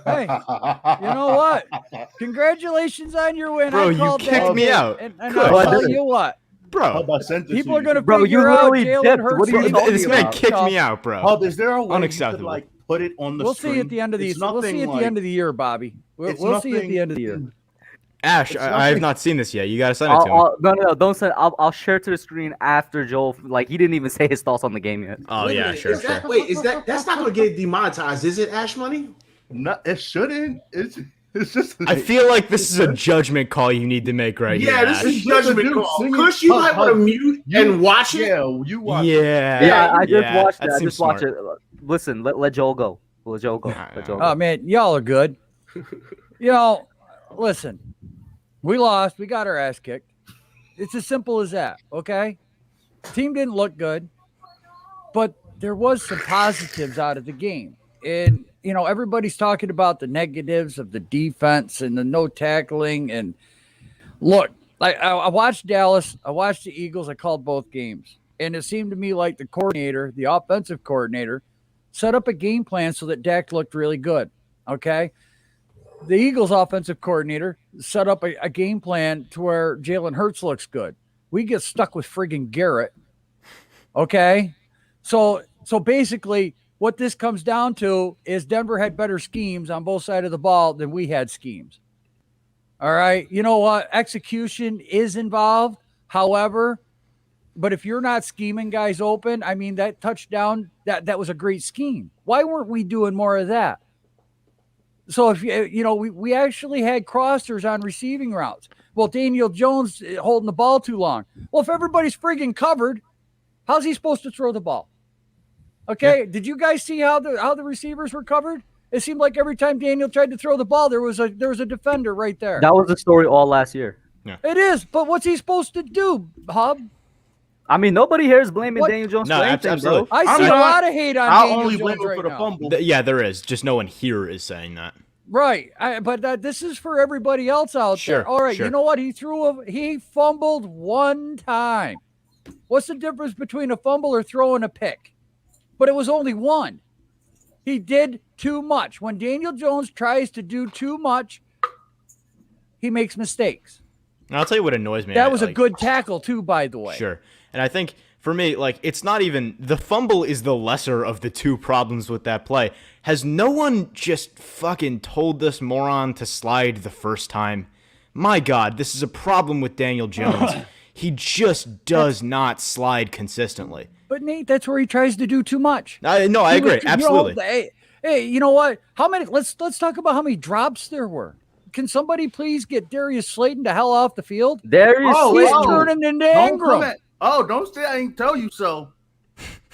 Hey, you know what? Congratulations on your win. Bro, I you called kicked that me game. out. And Good. I'll Well, I tell did. you what. Bro, Hub, I sent this People are to going to Bro, you figure out literally Jalen dipped. Hurts. What are you is talking this gonna man be kicked tough. me out, bro. Hub, is there a way you could Unacceptable. like put it on the We'll screen? see at the end of the It's We'll see nothing at the like- end of the year, Bobby. We'll it's see at nothing- the end of the year. Ash, It's I have nothing- not seen this yet. You gotta send it to me. No, don't send. I'll share it to the screen after Joel. Like he didn't even say his thoughts on the game yet. Oh Wait a yeah, minute, sure, is sure. that, wait, is that's not going to get demonetized, is it, Ash Money? No, it shouldn't. It's just. I feel like this is a judgment call you need to make right Yeah, here. this Ash. is It's just a judgment dude call. singing- Kush, you might Hub, want to mute and watch it. Yeah, you watch. Yeah, Yeah, I just watched that it. I seems just watched smart. it. Listen, let Joel go. Let Joel go. Nah, Let Joel nah. go. Oh man, y'all are good. You know, listen, we lost. We got our ass kicked. It's as simple as that. Okay, team didn't look good, but there was some positives out of the game. And you know, everybody's talking about the negatives of the defense and the no tackling. And look, like I watched Dallas, I watched the Eagles. I called both games, and it seemed to me like the coordinator, the offensive coordinator, set up a game plan so that Dak looked really good. Okay. The Eagles offensive coordinator set up a game plan to where Jalen Hurts looks good. We get stuck with friggin' Garrett. Okay. So basically what this comes down to is Denver had better schemes on both sides of the ball than we had schemes. All right. You know what? Execution is involved. However, But if you're not scheming guys open, I mean, that touchdown, that was a great scheme. Why weren't we doing more of that? So if we actually had crossers on receiving routes. Well, Daniel Jones holding the ball too long. Well, if everybody's friggin' covered, how's he supposed to throw the ball? Okay, yeah. Did you guys see how the receivers were covered? It seemed like every time Daniel tried to throw the ball, there was a defender right there. That was the story all last year. Yeah. It is, but what's he supposed to do, Hub? I mean, nobody here is blaming Daniel Jones for anything, bro. I see a lot of hate on Daniel Jones right for the now. fumble. Yeah, there is. Just no one here is saying that. Right, but this is for everybody else out there. All right, you know what? He fumbled one time. What's the difference between a fumble or throwing a pick? But it was only one. He did too much. When Daniel Jones tries to do too much, he makes mistakes. And I'll tell you what annoys me. That was a good tackle too, by the way. Sure. And I think for me, it's not even the fumble is the lesser of the two problems with that play. Has no one just fucking told this moron to slide the first time? My God, this is a problem with Daniel Jones. He just does not slide consistently. But Nate, that's where he tries to do too much. No, I agree. Absolutely. Hey, you know what? How many? Let's talk about how many drops there were. Can somebody please get Darius Slayton the hell off the field? Darius Slayton turning into Ingram. Don't say I ain't tell you so.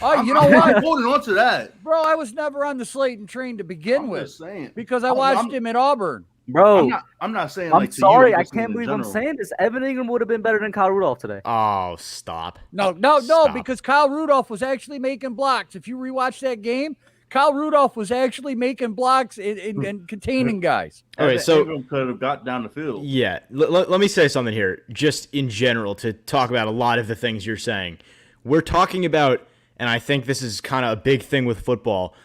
Oh, you know what? I'm holding on to that. Bro, I was never on the Slayton train to begin with. Just saying. Because I watched him at Auburn. Bro, I'm not saying I'm sorry. I can't believe I'm saying this. Evan Ingram would have been better than Kyle Rudolph today. Oh, stop. No, because Kyle Rudolph was actually making blocks. If you rewatch that game, Kyle Rudolph was actually making blocks and containing guys. All right, so Ingram could have got down the field. Yeah, let me say something here, just in general, to talk about a lot of the things you're saying. We're talking about, and I think this is kind of a big thing with football.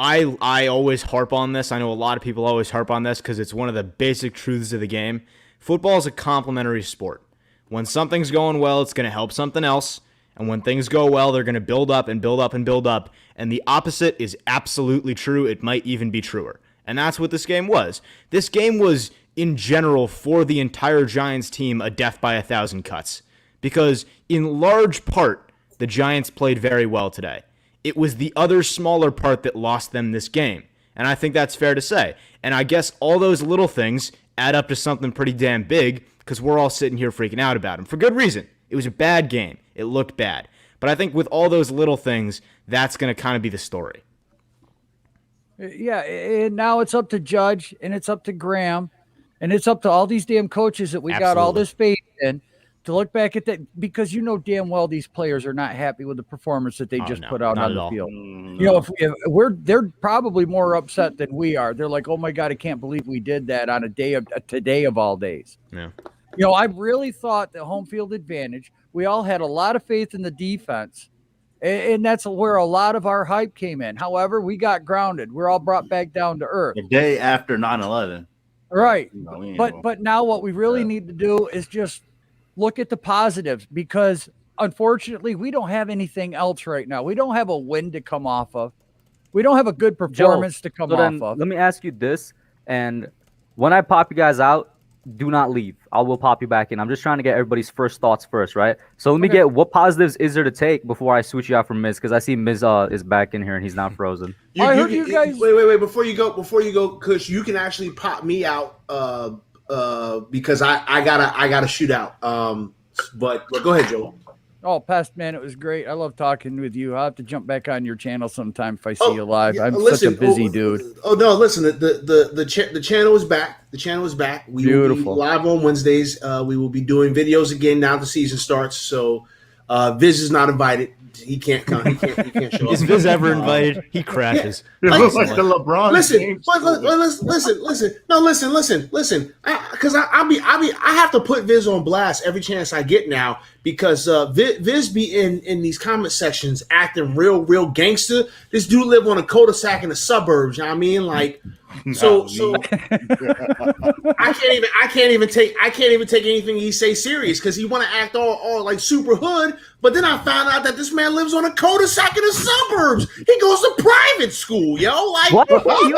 I always harp on this. I know a lot of people always harp on this because it's one of the basic truths of the game. Football is a complementary sport. When something's going well, it's going to help something else. And when things go well, they're going to build up and build up and build up. And the opposite is absolutely true. It might even be truer. And that's what this game was. This game was, in general, for the entire Giants team, a death by 1,000 cuts. Because in large part, the Giants played very well today. It was the other smaller part that lost them this game. And I think that's fair to say. And I guess all those little things add up to something pretty damn big because we're all sitting here freaking out about them. For good reason. It was a bad game. It looked bad. But I think with all those little things, that's going to kind of be the story. Yeah, and now it's up to Judge, and it's up to Graham, and it's up to all these damn coaches that we got all this faith in to look back at that, because you know damn well these players are not happy with the performance that they just put out on the field. You know, if they're probably more upset than we are. They're like, oh my God, I can't believe we did that on today of all days. Yeah. You know, I really thought the home field advantage, we all had a lot of faith in the defense, and that's where a lot of our hype came in. However, we got grounded. We're all brought back down to earth. The day after 9/11. Right. But now what we really need to do is just look at the positives, because unfortunately we don't have anything else right now. We don't have a win to come off of. We don't have a good performance to come off of. Let me ask you this, and when I pop you guys out, do not leave. I will pop you back in. I'm just trying to get everybody's first thoughts first, right? So let me get what positives is there to take before I switch you out from Miz, because I see Miz is back in here and he's not frozen. I heard you guys. Wait. Before you go, Kush, you can actually pop me out because I gotta shoot out. But go ahead, Joel. Oh, Pest Man, it was great. I love talking with you. I'll have to jump back on your channel sometime if I see you live. I'm such a busy dude. Oh no, listen, the channel is back. The channel is back. We will be live on Wednesdays. We will be doing videos again now the season starts. So Viz is not invited. He can't come. He can't show up. Is Viz ever invited? He crashes. It looks like the LeBron. Listen. Because I have to put Viz on blast every chance I get now, because Viz be in these comment sections acting real gangster. This dude live on a cul-de-sac in the suburbs. You know what I mean? Like, so I can't even take anything he say serious, because he want to act all like super hood. But then I found out that this man lives on a cul-de-sac in the suburbs. He goes to private school, yo. Like What? what?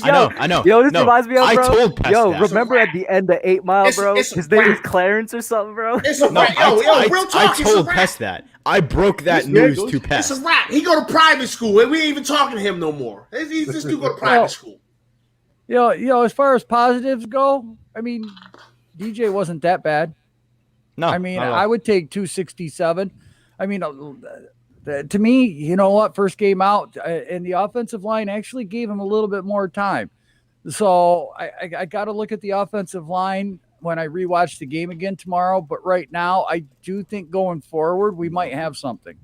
I know. Yo, this No, reminds me of, I bro. told Pest Yo, that. remember at the end of 8 Mile, It's- bro? it's a His name is rap. Clarence or something, bro. It's a No, rap. Yo, real talk. I it's a told rap. Pest that. I broke that Yeah, news go- to It's Pest. a rap. He go to private school, and we ain't even talking to him no more. He's this dude go to private Well, school. As far as positives go, I mean, DJ wasn't that bad. No, I mean, not at all. I would take 267. I mean, to me, you know what? First game out, and the offensive line actually gave him a little bit more time. So I got to look at the offensive line when I rewatch the game again tomorrow. But right now, I do think going forward, we might have something.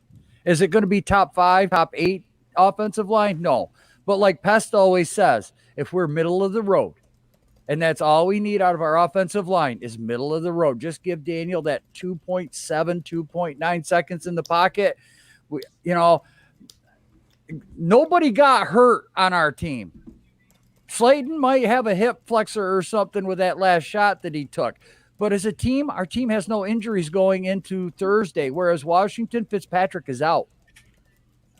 Is it going to be top 5, top 8 offensive line? No. But like Pest always says, if we're middle of the road, and that's all we need out of our offensive line is middle of the road. Just give Daniel that 2.7, 2.9 seconds in the pocket. Nobody got hurt on our team. Slayton might have a hip flexor or something with that last shot that he took. But as a team, our team has no injuries going into Thursday, whereas Washington, Fitzpatrick is out.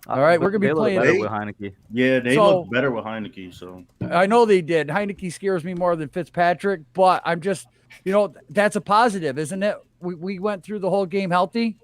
All right, we're going to be They look playing. better with Heineke. Yeah, they So- look better with Heineke. So I know they did. Heineke scares me more than Fitzpatrick, but I'm just, that's a positive, isn't it? We went through the whole game healthy.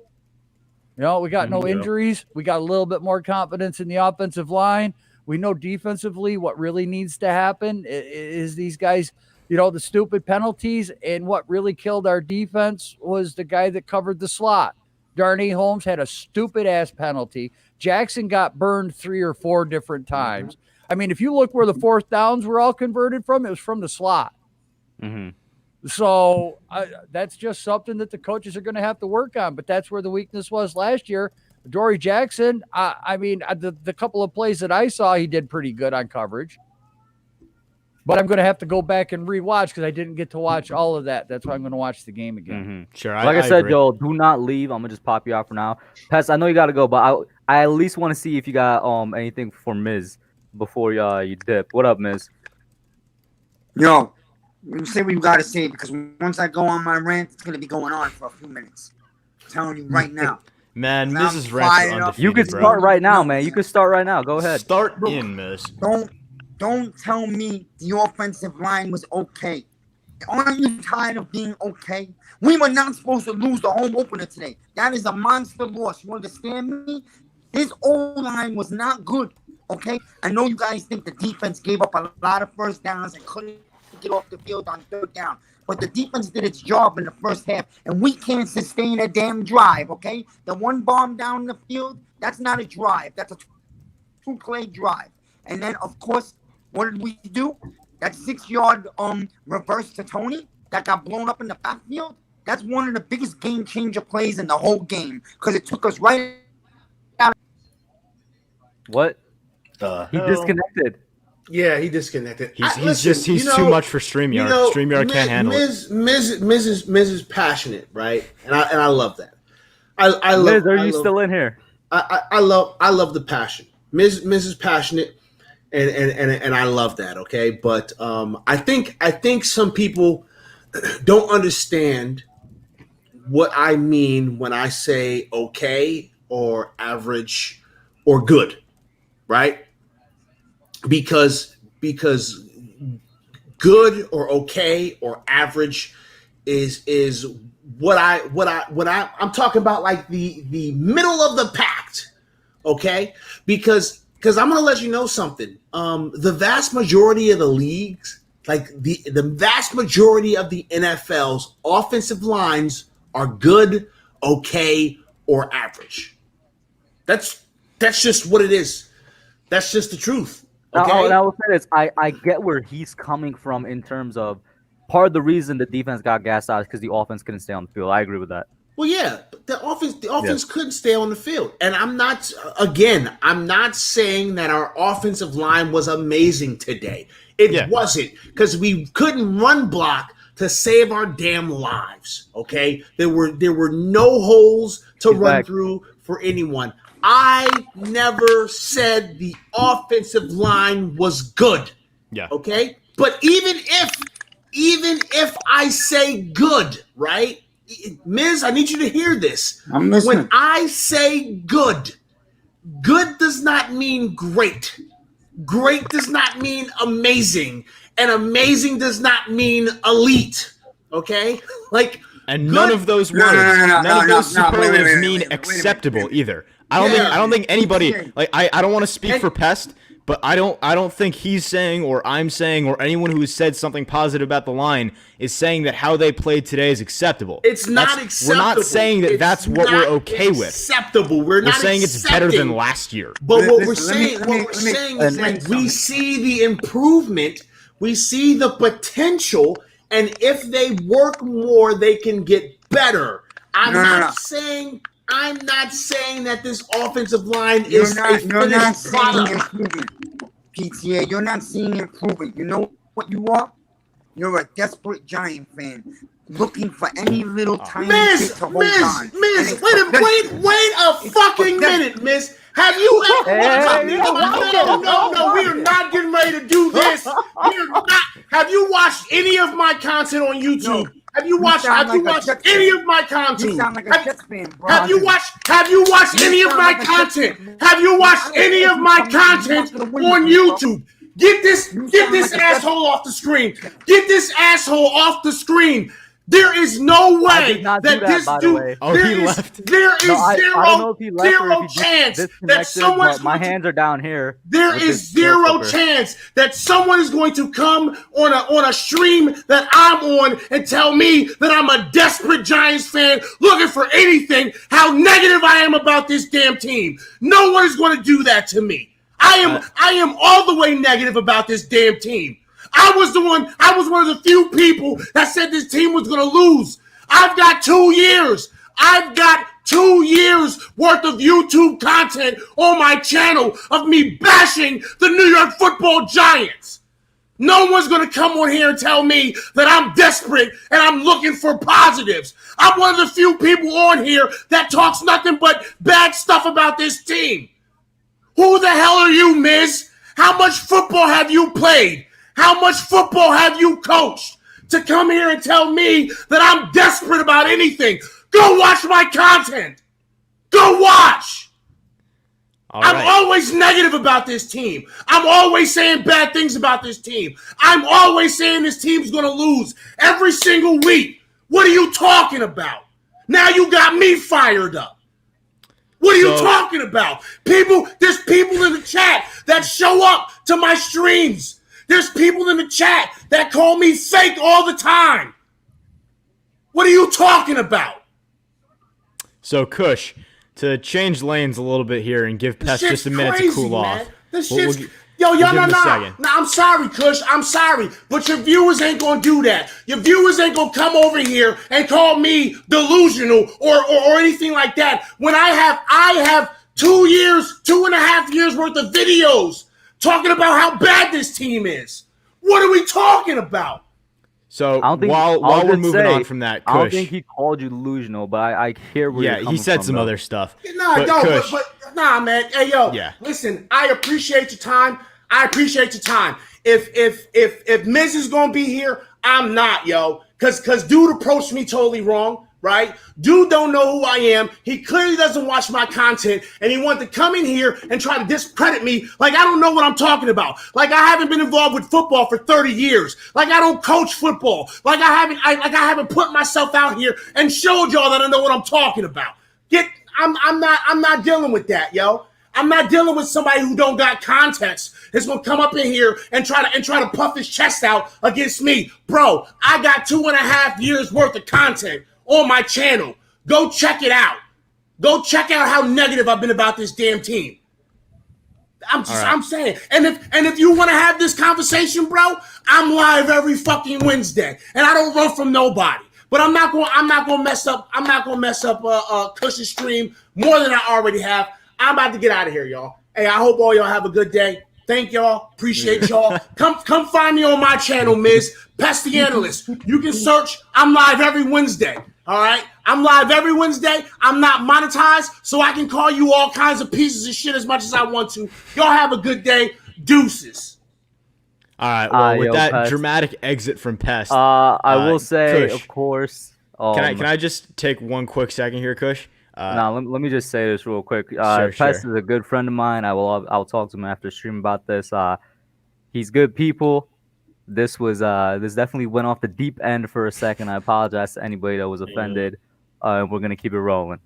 We got no Yeah. injuries. We got a little bit more confidence in the offensive line. We know defensively what really needs to happen is these guys, the stupid penalties. And what really killed our defense was the guy that covered the slot. Darnay Holmes had a stupid ass penalty. Jackson got burned 3 or 4 different times. I mean, if you look where the fourth downs were all converted from, it was from the slot. Mm-hmm. So that's just something that the coaches are going to have to work on. But that's where the weakness was last year. Dory Jackson, the couple of plays that I saw, he did pretty good on coverage. But I'm going to have to go back and rewatch because I didn't get to watch all of that. That's why I'm going to watch the game again. Mm-hmm. Sure. Like I said, agree. Joel, do not leave. I'm gonna just pop you out for now. Pest, I know you gotta go, but I at least want to see if you got anything for Miz before you dip. What up, Miz? Yo, you say what you gotta say because once I go on my rant, it's gonna be going on for a few minutes. I'm telling you right now. Man, I'm Mrs. Rants fired are up. undefeated, You could bro. start right now, man. You could start right now. Go ahead. Start in, Miss. Don't tell me the offensive line was okay. Aren't you tired of being okay? We were not supposed to lose the home opener today. That is a monster loss. You understand me? His O-line was not good, okay? I know you guys think the defense gave up a lot of first downs and couldn't get off the field on third down. But the defense did its job in the first half, and we can't sustain a damn drive, okay? The one bomb down the field, that's not a drive. That's a two-play drive. And then, of course, what did we do? That 6-yard reverse to Tony that got blown up in the backfield, that's one of the biggest game-changer plays in the whole game because it took us right out. What? the He hell? disconnected. Yeah, he disconnected. He's too much for StreamYard. StreamYard can't handle it. Miz is passionate, right? And I love that. I love. Miz, are I you love, still in here? I love the passion. Miz is passionate, and I love that. Okay, but I think some people don't understand what I mean when I say okay or average or good, right? Because good or okay or average is what I'm talking about, like the middle of the pack, okay? Because I'm gonna let you know something. The vast majority of the leagues, like the vast majority of the NFL's offensive lines are good, okay, or average. That's just what it is. That's just the truth. Okay. I will say this. I get where he's coming from in terms of part of the reason the defense got gassed out is because the offense couldn't stay on the field. I agree with that. Well, yeah, but the offense couldn't stay on the field. And I'm not saying that our offensive line was amazing today. It wasn't, because we couldn't run block to save our damn lives. Okay, there were no holes to run through for anyone. I never said the offensive line was good. Yeah. Okay? But even if I say good, right? Miz, I need you to hear this. I'm listening. When I say good does not mean great. Great does not mean amazing. And amazing does not mean elite. Okay? Like, And good- none of those words, none of those superlatives mean acceptable either. I don't think anybody, like, I don't want to speak for Pest, but I don't think he's saying, or I'm saying, or anyone who has said something positive about the line is saying that how they played today is acceptable. It's not acceptable. We're not saying that that's what we're okay with. Acceptable. We're saying it's better than last year. But what we're Listen, saying is that we see the improvement, we see the potential, and if they work more, they can get better. I'm not saying that this offensive line is a finished product. PTA, you're not seeing improvement. You know what you are? You're a desperate Giant fan looking for any little tiny bit to hold on. Miz, wait a fucking minute, Miz. Have you ever No, we are not getting ready to do this. We are not. Have you watched any of my content on YouTube? No. Have you watched any of my content? You sound like a Jets fan, bro. Have you watched any of my content? Have you watched any of my content on YouTube? Get this asshole off the screen. Get this asshole off the screen. There is no way that this dude. There is zero chance that someone's. My hands are down here. There is zero chance that someone is going to come on a stream that I'm on and tell me that I'm a desperate Giants fan looking for anything, how negative I am about this damn team. No one is going to do that to me. I am all the way negative about this damn team. I was one of the few people that said this team was going to lose. I've got 2 years. I've got 2 years worth of YouTube content on my channel of me bashing the New York Football Giants. No one's going to come on here and tell me that I'm desperate and I'm looking for positives. I'm one of the few people on here that talks nothing but bad stuff about this team. Who the hell are you, Miz? How much football have you played? How much football have you coached to come here and tell me that I'm desperate about anything? Go watch my content. Go watch. I'm always negative about this team. I'm always saying bad things about this team. I'm always saying this team's going to lose every single week. What are you talking about? Now you got me fired up. What are you talking about? There's people in the chat that show up to my streams. There's people in the chat that call me fake all the time. What are you talking about? So, Kush, to change lanes a little bit here and give Pest just a minute to cool off. I'm sorry, Kush. I'm sorry. But your viewers ain't going to do that. Your viewers ain't going to come over here and call me delusional or anything like that. When I have 2.5 years worth of videos talking about how bad this team is. What are we talking about? So while we're moving on from that, Kush, I don't think he called you delusional, but I hear where you're coming from. He said some other stuff. Nah, man. Hey, yo, listen, I appreciate your time. If Miz is gonna be here, I'm not, yo. Cause dude approached me totally wrong, right? Dude don't know who I am. He clearly doesn't watch my content, and he wanted to come in here and try to discredit me like I don't know what I'm talking about. Like I haven't been involved with football for 30 years. Like I don't coach football. Like I haven't put myself out here and showed y'all that I know what I'm talking about. I'm not dealing with that, yo. I'm not dealing with somebody who don't got context. Is gonna come up in here and try to puff his chest out against me, bro. I got 2.5 years worth of content on my channel. Go check it out. Go check out how negative I've been about this damn team. I'm saying, and if you want to have this conversation, bro, I'm live every fucking Wednesday, and I don't run from nobody. But I'm not gonna mess up Cush's stream more than I already have. I'm about to get out of here, y'all. Hey, I hope all y'all have a good day. Thank y'all. Appreciate y'all. Come find me on my channel, Miz. Pest the Analyst. You can search. I'm live every Wednesday. All right? I'm live every Wednesday. I'm not monetized, so I can call you all kinds of pieces of shit as much as I want to. Y'all have a good day. Deuces. All right. Well, with that Pest. Dramatic exit from Pest. I will say, Kush. Of course, Can I just take one quick second here, Kush? Let me just say this real quick. Sure. Pest is a good friend of mine. I'll talk to him after stream about this. He's good people. This definitely went off the deep end for a second. I apologize to anybody that was offended. We're gonna keep it rolling.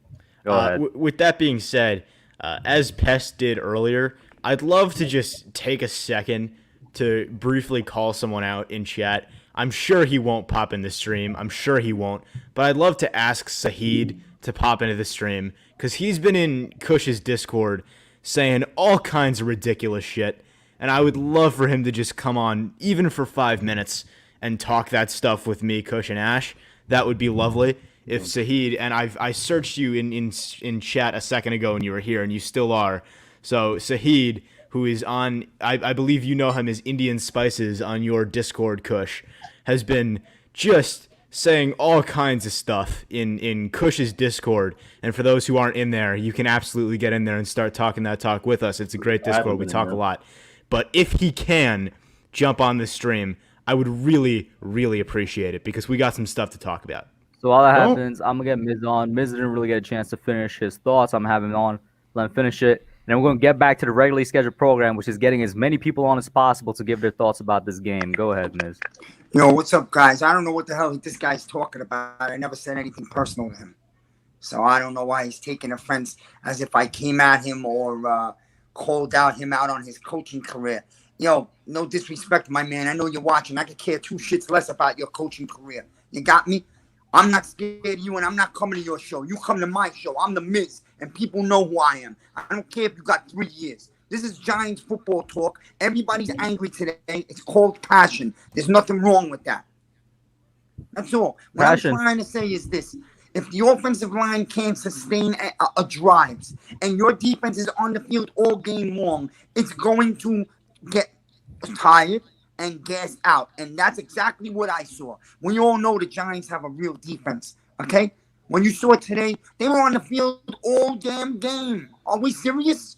Go ahead. With that being said, as Pest did earlier, I'd love to just take a second to briefly call someone out in chat. I'm sure he won't pop in the stream. I'm sure he won't. But I'd love to ask Sahid to pop into the stream because he's been in Kush's Discord saying all kinds of ridiculous shit. And I would love for him to just come on, even for 5 minutes, and talk that stuff with me, Kush, and Ash. That would be lovely. If Sahid, and I searched you in chat a second ago and you were here, and you still are. So Sahid, who is on, I believe you know him as Indian Spices on your Discord, Kush, has been just saying all kinds of stuff in Kush's Discord. And for those who aren't in there, you can absolutely get in there and start talking that talk with us. It's a great Discord. We talk a lot. But if he can jump on the stream, I would really, really appreciate it because we got some stuff to talk about. So all that happens, I'm going to get Miz on. Miz didn't really get a chance to finish his thoughts. I'm having him on, let him finish it. And then we're going to get back to the regularly scheduled program, which is getting as many people on as possible to give their thoughts about this game. Go ahead, Miz. Yo, what's up, guys? I don't know what the hell this guy's talking about. I never said anything personal to him. So I don't know why he's taking offense as if I came at him or called him out on his coaching career. Yo, no disrespect, my man. I know you're watching. I could care two shits less about your coaching career. You got me? I'm not scared of you, and I'm not coming to your show. You come to my show. I'm the Miz, and people know who I am. I don't care if you got 3 years. This is Giants football talk. Everybody's angry today. It's called passion. There's nothing wrong with that. That's all. What I'm trying to say is this. If the offensive line can't sustain a drives and your defense is on the field all game long, it's going to get tired and gas out. And that's exactly what I saw. We all know the Giants have a real defense, okay? When you saw it today, they were on the field all damn game. Are we serious?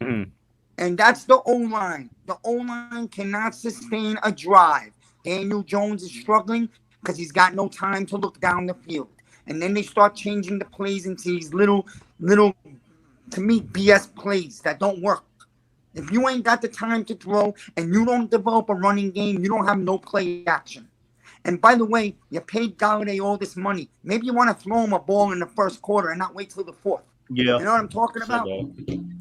Mm-hmm. And that's the O-line. The O-line cannot sustain a drive. Daniel Jones is struggling because he's got no time to look down the field. And then they start changing the plays into these little, to me, BS plays that don't work. If you ain't got the time to throw and you don't develop a running game, you don't have no play action. And by the way, you paid Galladay all this money. Maybe you want to throw him a ball in the first quarter and not wait till the fourth. Yeah. You know what I'm talking about?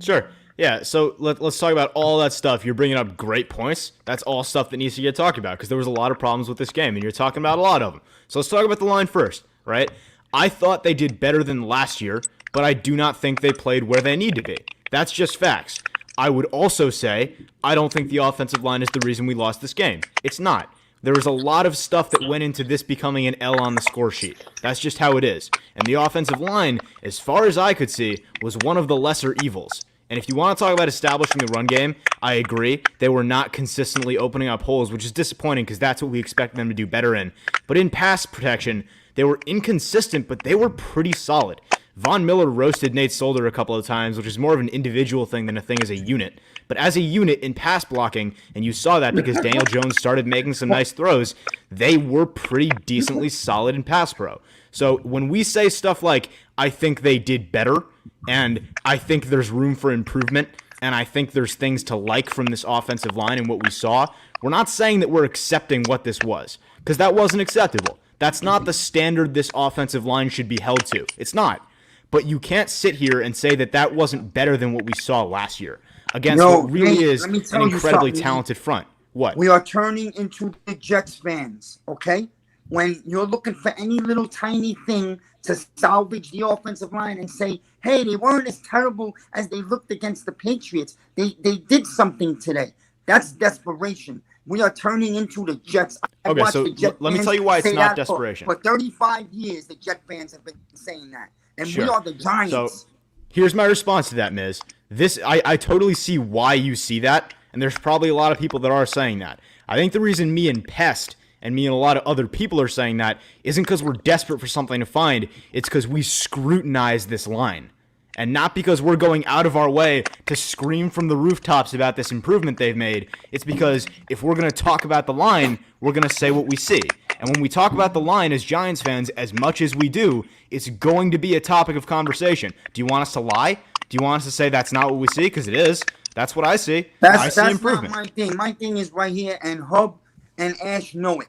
Sure. Yeah, so let's talk about all that stuff. You're bringing up great points. That's all stuff that needs to get talked about because there was a lot of problems with this game, and you're talking about a lot of them. So let's talk about the line first, right? I thought they did better than last year, but I do not think they played where they need to be. That's just facts. I would also say I don't think the offensive line is the reason we lost this game. It's not. There was a lot of stuff that went into this becoming an L on the score sheet. That's just how it is. And the offensive line, as far as I could see, was one of the lesser evils. And if you want to talk about establishing the run game, I agree. They were not consistently opening up holes, which is disappointing because that's what we expect them to do better in. But in pass protection, they were inconsistent, but they were pretty solid. Von Miller roasted Nate Solder a couple of times, which is more of an individual thing than a thing as a unit. But as a unit in pass blocking, and you saw that because Daniel Jones started making some nice throws, they were pretty decently solid in pass pro. So when we say stuff like, I think they did better, and I think there's room for improvement, and I think there's things to like from this offensive line and what we saw, we're not saying that we're accepting what this was, because that wasn't acceptable. That's not the standard this offensive line should be held to. It's not. But you can't sit here and say that that wasn't better than what we saw last year against what really is an incredibly talented front. What? We are turning into the Jets fans, okay? When you're looking for any little tiny thing to salvage the offensive line and say, hey, they weren't as terrible as they looked against the Patriots. They did something today. That's desperation. We are turning into the Jets. Okay, so let me tell you why it's not desperation. For 35 years, the Jet fans have been saying that. And sure. We are the Giants. So here's my response to that, Miz. I totally see why you see that, and there's probably a lot of people that are saying that. I think the reason me and Pest and me and a lot of other people are saying that isn't because we're desperate for something to find. It's because we scrutinize this line. And not because we're going out of our way to scream from the rooftops about this improvement they've made. It's because if we're going to talk about the line, we're going to say what we see. And when we talk about the line as Giants fans, as much as we do, it's going to be a topic of conversation. Do you want us to lie? Do you want us to say that's not what we see? Because it is. That's what I see. I see improvement. Not my thing. My thing is right here, and Hub and Ash know it.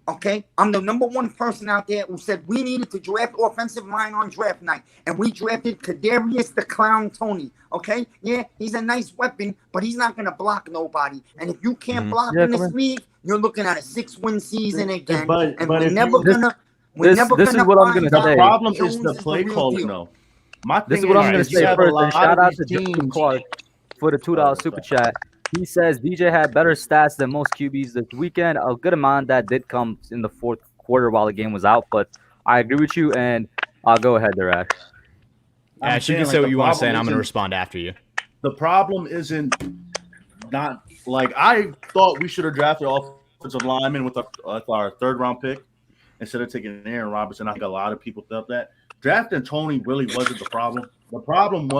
Okay, I'm the number one person out there who said we needed to draft offensive line on draft night, and we drafted Kadarius the Clown Tony. Okay, yeah, he's a nice weapon, but he's not gonna block nobody. And if you can't block in this league, you're looking at a 6-win season again. But we're never gonna. This is what I'm gonna say. The problem is the play calling, though. This is what I'm gonna say first. And shout out to Jim Clark for the $2 super chat. He says DJ had better stats than most QBs this weekend. A good amount of that did come in the fourth quarter while the game was out, but I agree with you, and I'll go ahead there, Ash. Ash, you can say what you want to say, and I'm going to respond after you. The problem isn't not like I thought we should have drafted offensive lineman with our third-round pick instead of taking Aaron Robinson. I think a lot of people thought that. Drafting Tony really wasn't the problem. The problem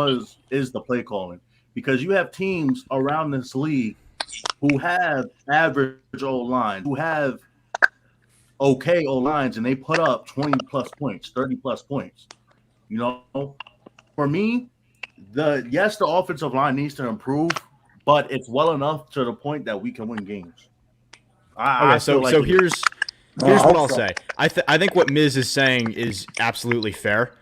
is the play calling. Because you have teams around this league who have average O-line, who have okay O-lines, and they put up 20-plus points, 30-plus points. You know, for me, the offensive line needs to improve, but it's well enough to the point that we can win games. So here's what I'll say. I think what Miz is saying is absolutely fair.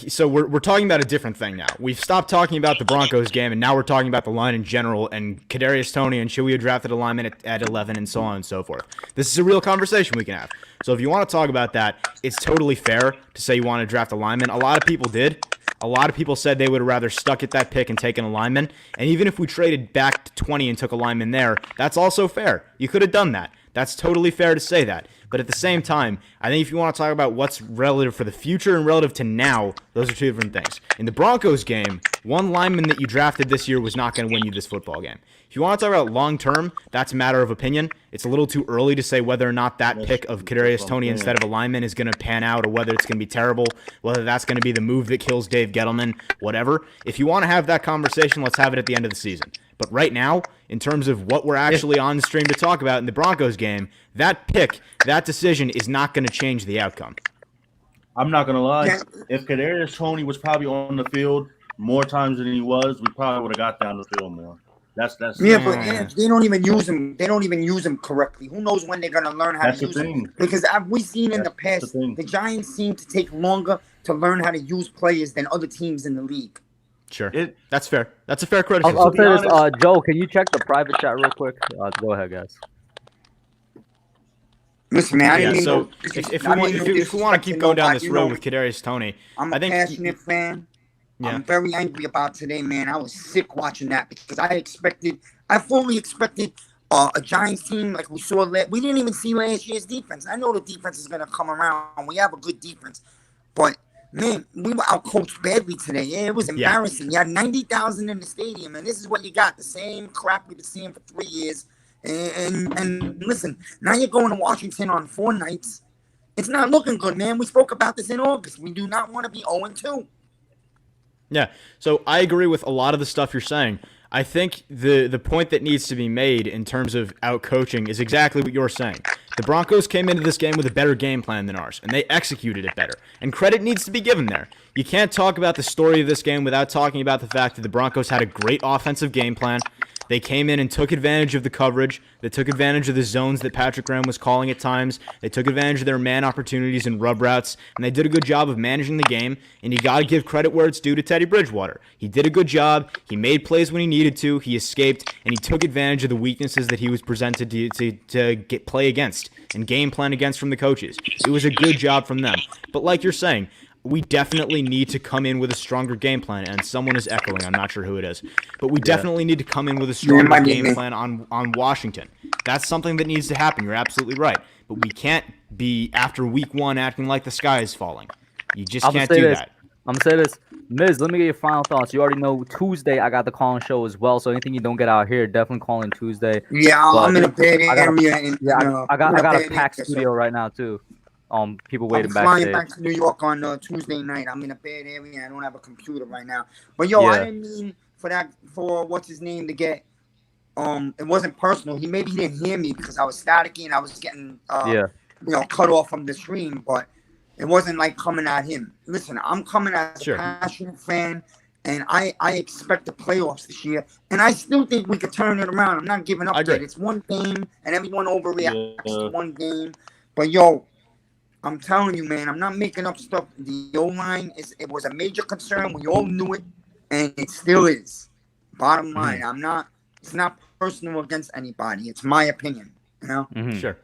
So we're talking about a different thing now. We've stopped talking about the Broncos game, and now we're talking about the line in general, and Kadarius Toney, and should we have drafted a lineman at 11, and so on and so forth. This is a real conversation we can have. So if you want to talk about that, it's totally fair to say you want to draft a lineman. A lot of people did. A lot of people said they would have rather stuck at that pick and taken a lineman. And even if we traded back to 20 and took a lineman there, that's also fair. You could have done that. That's totally fair to say that. But at the same time, I think if you want to talk about what's relative for the future and relative to now, those are two different things. In the Broncos game, one lineman that you drafted this year was not going to win you this football game. If you want to talk about long-term, that's a matter of opinion. It's a little too early to say whether or not that pick of Kadarius Toney instead of a lineman is going to pan out, or whether it's going to be terrible, whether that's going to be the move that kills Dave Gettleman, whatever. If you want to have that conversation, let's have it at the end of the season. But right now, in terms of what we're actually on stream to talk about in the Broncos game, that pick, that decision is not going to change the outcome. I'm not going to lie. If Kadarius Toney was probably on the field more times than he was, we probably would have got down the field more. That's but they don't even use him. They don't even use him correctly. Who knows when they're going to learn how to use him? Because we've seen in the past, the Giants seem to take longer to learn how to use players than other teams in the league. Sure, that's fair. That's a fair criticism. I'll say this, Joe. Can you check the private chat real quick? Go ahead, guys. Listen, man. If we want to keep going down this road with Kadarius Toney, I'm a passionate fan. Yeah. I'm very angry about today, man. I was sick watching that because I fully expected a Giants team like we saw. We didn't even see last year's defense. I know the defense is going to come around. We have a good defense, but. Man, we were outcoached badly today. Yeah, it was embarrassing. You had 90,000 in the stadium, and this is what you got. The same crap we've been seeing for 3 years. And listen, now you're going to Washington on 4 nights. It's not looking good, man. We spoke about this in August. We do not want to be 0-2. Yeah, so I agree with a lot of the stuff you're saying. I think the point that needs to be made in terms of out-coaching is exactly what you're saying. The Broncos came into this game with a better game plan than ours, and they executed it better. And credit needs to be given there. You can't talk about the story of this game without talking about the fact that the Broncos had a great offensive game plan. They came in and took advantage of the coverage. They took advantage of the zones that Patrick Graham was calling at times. They took advantage of their man opportunities and rub routes, and they did a good job of managing the game. And you got to give credit where it's due to Teddy Bridgewater. He did a good job. He made plays when he needed to. He escaped, and he took advantage of the weaknesses that he was presented to get play against and game plan against from the coaches. It was a good job from them. But like you're saying, we definitely need to come in with a stronger game plan, and someone is echoing. I'm not sure who it is. But we definitely need to come in with a stronger game plan on Washington. That's something that needs to happen. You're absolutely right. But we can't be, after week 1, acting like the sky is falling. You just can't do that. I'm going to say this. Miz, let me get your final thoughts. You already know Tuesday I got the call-in show as well, so anything you don't get out here, definitely call in Tuesday. Yeah, I'm in a bad area. I got a packed studio right now, too. People waiting backstage. I'm flying back to New York on Tuesday night. I'm in a bad area. I don't have a computer right now. But I didn't mean for what's his name to get. It wasn't personal. Maybe he didn't hear me because I was staticky and I was getting cut off from the stream, but it wasn't like coming at him. Listen, I'm coming as a passionate fan, and I expect the playoffs this year, and I still think we could turn it around. I'm not giving up yet. It's one game, and everyone overreacts to one game. But I'm telling you, man, I'm not making up stuff. The O-line it was a major concern. We all knew it, and it still is. Bottom line, it's not personal against anybody. It's my opinion, Sure.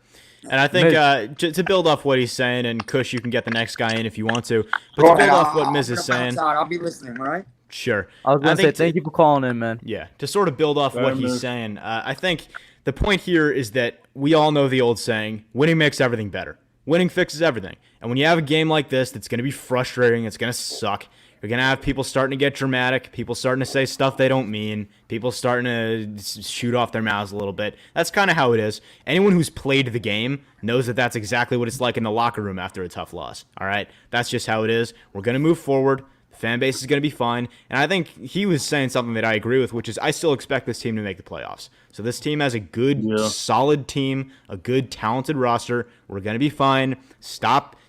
And I think to build off what he's saying, and Kush, you can get the next guy in if you want to. But to build off what Miz is saying, I'll be listening. All right. Sure. I was going to say thank you for calling in, man. Yeah. To sort of build off what he's saying, I think the point here is that we all know the old saying: winning makes everything better. Winning fixes everything. And when you have a game like this that's going to be frustrating, it's going to suck. You're going to have people starting to get dramatic, people starting to say stuff they don't mean, people starting to shoot off their mouths a little bit. That's kind of how it is. Anyone who's played the game knows that that's exactly what it's like in the locker room after a tough loss. All right? That's just how it is. We're going to move forward. The fan base is going to be fine. And I think he was saying something that I agree with, which is I still expect this team to make the playoffs. So this team has a good, solid team, a good, talented roster. We're going to be fine.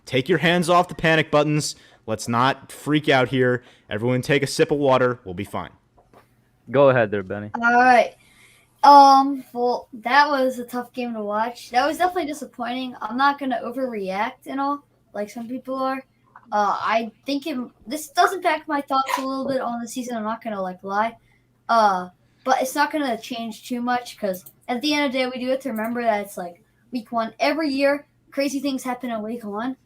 Take your hands off the panic buttons. Let's not freak out here. Everyone take a sip of water. We'll be fine. Go ahead there, Benny. All right. Well, that was a tough game to watch. That was definitely disappointing. I'm not going to overreact and all, like some people are. I think this does impact my thoughts a little bit on the season. I'm not going to, lie. But it's not going to change too much because at the end of the day, we do have to remember that it's, week one. Every year, crazy things happen in week one.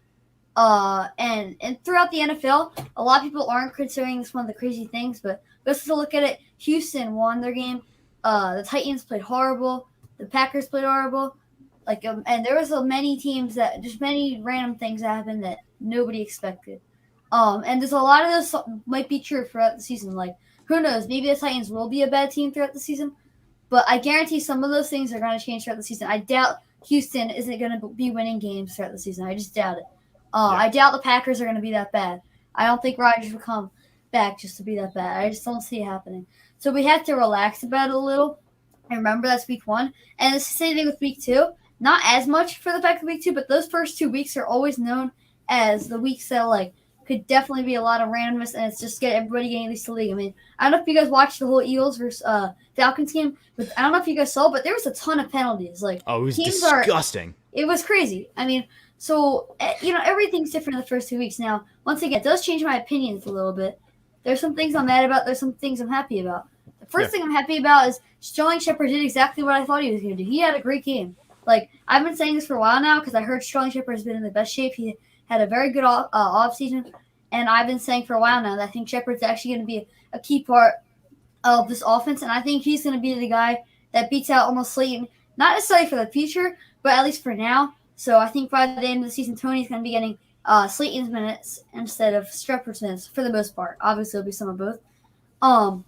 And throughout the NFL, a lot of people aren't considering this one of the crazy things, but let's just look at it. Houston won their game. The Titans played horrible. The Packers played horrible. And there was many teams that just many random things that happened that nobody expected. And there's a lot of this might be true throughout the season. Who knows? Maybe the Titans will be a bad team throughout the season, but I guarantee some of those things are going to change throughout the season. I doubt Houston isn't going to be winning games throughout the season. I just doubt it. I doubt the Packers are going to be that bad. I don't think Rodgers will come back just to be that bad. I just don't see it happening. So we have to relax about it a little and remember that's week one. And it's the same thing with week two. Not as much for the fact of week two, but those first 2 weeks are always known as the weeks that could definitely be a lot of randomness, and it's just everybody getting used to the league. I mean, I don't know if you guys watched the whole Eagles versus Falcons game, but I don't know if you guys saw, but there was a ton of penalties. It was disgusting. It was crazy. I mean, so, everything's different in the first 2 weeks. Now, once again, it does change my opinions a little bit. There's some things I'm mad about. There's some things I'm happy about. The first thing I'm happy about is Sterling Shepard did exactly what I thought he was going to do. He had a great game. I've been saying this for a while now because I heard Sterling Shepard has been in the best shape. He had a very good offseason, and I've been saying for a while now that I think Shepard's actually going to be a key part of this offense, and I think he's going to be the guy that beats out almost Slayton, not necessarily for the future, but at least for now. So I think by the end of the season, Tony's going to be getting Slayton's minutes instead of Shepard's minutes for the most part. Obviously, it'll be some of both. Something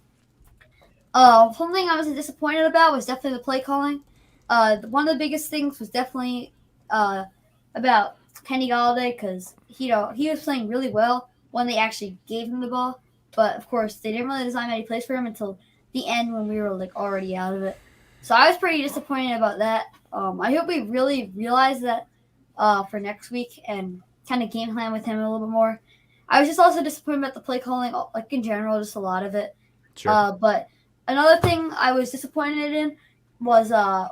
I was disappointed about was definitely the play calling. One of the biggest things was definitely about Kenny Galladay because he was playing really well when they actually gave him the ball, but of course they didn't really design any plays for him until the end when we were already out of it. So I was pretty disappointed about that. I hope we really realize that for next week and kind of game plan with him a little bit more. I was just also disappointed about the play calling, in general, just a lot of it. Sure. But another thing I was disappointed in was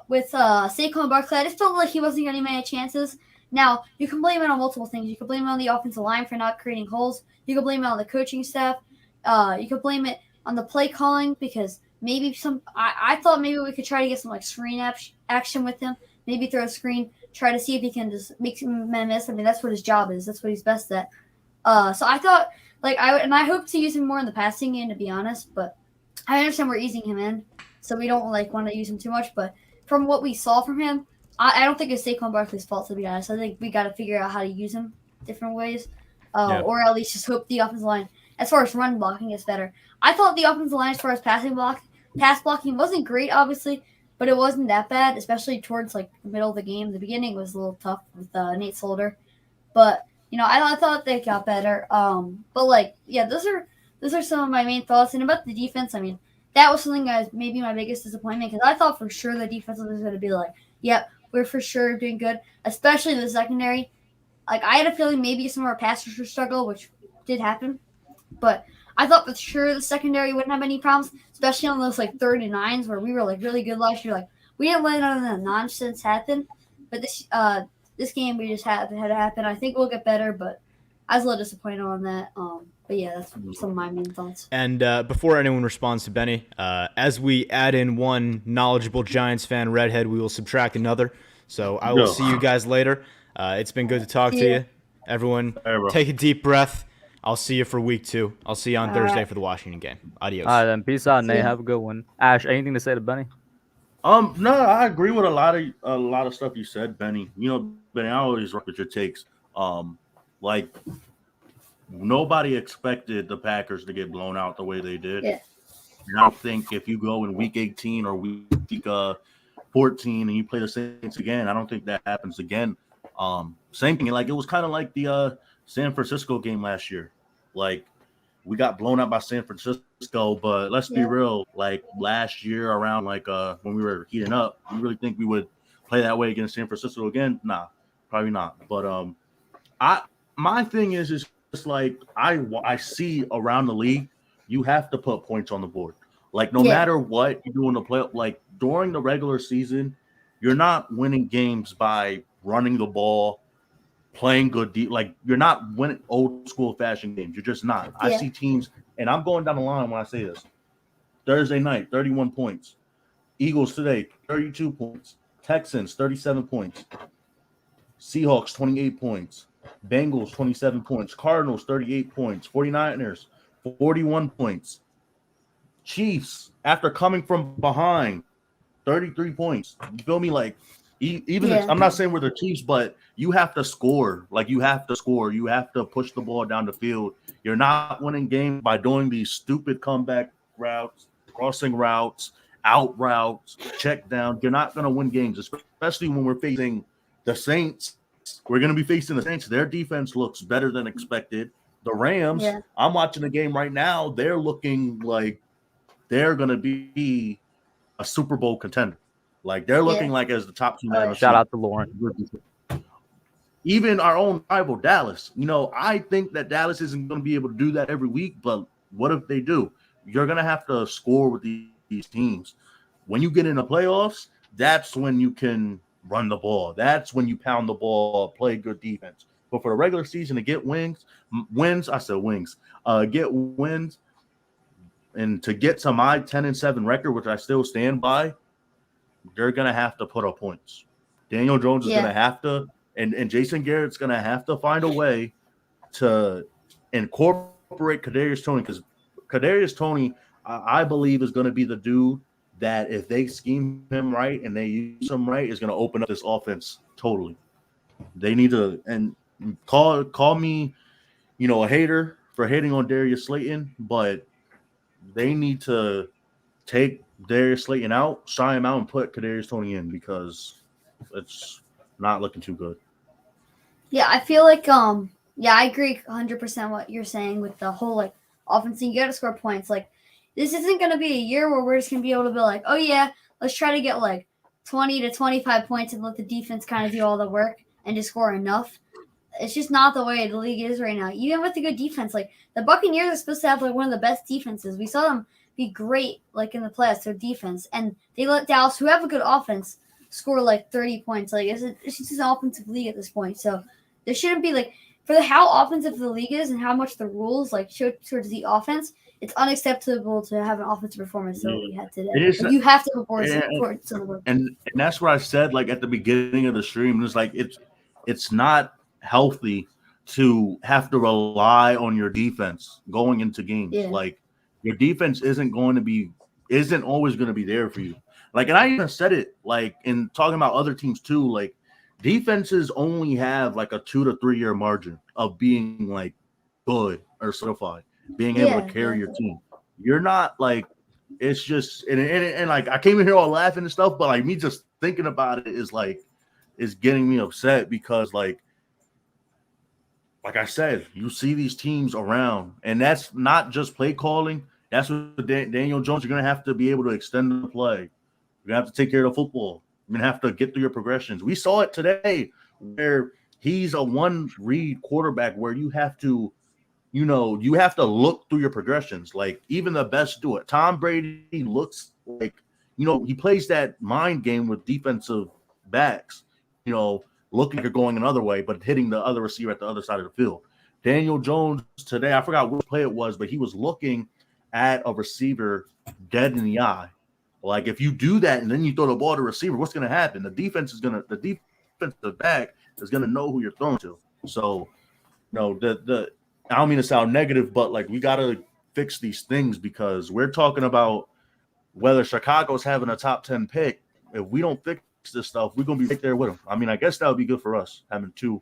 with Saquon Barkley. I just felt like he wasn't getting many chances. Now, you can blame it on multiple things. You can blame it on the offensive line for not creating holes. You can blame it on the coaching staff. You can blame it on the play calling because maybe I thought maybe we could try to get some screen action with him. Maybe throw a screen, try to see if he can just make him miss. I mean, that's what his job is. That's what he's best at. So I thought I hope to use him more in the passing game, to be honest. But I understand we're easing him in, so we don't want to use him too much. But from what we saw from him, I don't think it's Saquon Barkley's fault, to be honest. I think we got to figure out how to use him different ways, or at least just hope the offensive line, as far as run blocking, is better. I thought the offensive line, as far as pass blocking, wasn't great, obviously, but it wasn't that bad, especially towards the middle of the game. The beginning was a little tough with Nate Solder, but I thought they got better. But those are some of my main thoughts. And about the defense, I mean, that was something that was maybe my biggest disappointment because I thought for sure the defense was going to be yep, we're for sure doing good, especially the secondary. Like I had a feeling maybe some of our passers would struggle, which did happen, but I thought for sure the secondary wouldn't have any problems, especially on those like 39s where we were like really good last year. Like we didn't let none of that nonsense happen, but this game we just had to happen. I think we'll get better, but I was a little disappointed on that. But yeah, that's some of my main thoughts. And before anyone responds to Benny, as we add in one knowledgeable Giants fan redhead, we will subtract another. So I will see you guys later. It's been good to talk to you. Everyone, take a deep breath. I'll see you for week 2. I'll see you on Thursday for the Washington game. Adios. All right, then. Peace out, Nate. Have a good one. Ash, anything to say to Benny? No, I agree with a lot of stuff you said, Benny. You know, Benny, I always rock with your takes. Like nobody expected the Packers to get blown out the way they did. Yeah. And I think if you go in week 18 or week 14 and you play the Saints again, I don't think that happens again. Same thing. Like it was kind of like the San Francisco game last year. Like we got blown out by San Francisco, but let's be real. Like last year around like when we were heating up, you really think we would play that way against San Francisco again? Nah, probably not. But my thing is just like I see around the league, you have to put points on the board. Like no matter what you do in the playoff, like during the regular season, you're not winning games by running the ball, playing good deep. Like you're not winning old school fashion games. You're just not. I see teams, and I'm going down the line when I say this. Thursday night, 31 points. Eagles today, 32 points. Texans, 37 points. Seahawks, 28 points. Bengals, 27 points. Cardinals, 38 points. 49ers, 41 points. Chiefs, after coming from behind, 33 points. You feel me? Like, even I'm not saying we're the Chiefs, but you have to score. Like, you have to score. You have to push the ball down the field. You're not winning games by doing these stupid comeback routes, crossing routes, out routes, check down. You're not going to win games, especially when we're facing the Saints. We're going to be facing the Saints. Their defense looks better than expected. The Rams, I'm watching the game right now. They're looking like they're going to be a Super Bowl contender. Like they're looking like as the top team. Shout out to Lauren. Even our own rival Dallas. You know, I think that Dallas isn't going to be able to do that every week, but what if they do? You're going to have to score with these teams. When you get in the playoffs, that's when you can run the ball. That's when you pound the ball, play good defense. But for the regular season to get wins, get wins, and to get to my 10-7 record, which I still stand by, they're going to have to put up points. Daniel Jones is going to have to, and Jason Garrett's going to have to find a way to incorporate Kadarius Toney, because Kadarius Toney, I believe, is going to be the dude that if they scheme him right and they use him right, is going to open up this offense totally. They need to, and call me, a hater for hating on Darius Slayton, but they need to take Darius Slayton out, sign him out, and put Kadarius Toney in, because it's not looking too good. Yeah, I feel like I agree 100% what you're saying with the whole like offense. You got to score points. Like this isn't going to be a year where we're just going to be able to be like, oh yeah, let's try to get like 20 to 25 points and let the defense kind of do all the work and just score enough. It's just not the way the league is right now. Even with the good defense, like the Buccaneers are supposed to have like one of the best defenses. We saw them be great like in the playoffs, their defense, and they let Dallas, who have a good offense, score like 30 points. Like it's just an offensive league at this point. So there shouldn't be like for how offensive the league is and how much the rules like show towards the offense. It's unacceptable to have an offensive performance that we had today. You have to report to the work. And that's what I said like at the beginning of the stream. It's like it's not healthy to have to rely on your defense going into games. Like your defense isn't always going to be there for you. Like, and I even said it like in talking about other teams too. Like defenses only have like a 2 to 3 year margin of being like good or certified, being able to carry your team. You're not like, it's just, and like I came in here all laughing and stuff, but like me just thinking about it is getting me upset, because like I said, you see these teams around, and that's not just play calling. That's what Daniel Jones, you're going to have to be able to extend the play. You're going to have to take care of the football. You're gonna have to get through your progressions. We saw it today where he's a one-read quarterback where you have to look through your progressions. Like even the best do it. Tom Brady looks like, he plays that mind game with defensive backs, looking like you're going another way, but hitting the other receiver at the other side of the field. Daniel Jones today, I forgot which play it was, but he was looking at a receiver dead in the eye. Like if you do that and then you throw the ball to receiver, what's going to happen? The defensive back is going to know who you're throwing to. So, I don't mean to sound negative, but like we got to fix these things because we're talking about whether Chicago's having a top 10 pick. If we don't fix this stuff, we're going to be right there with them. I mean, I guess that would be good for us having two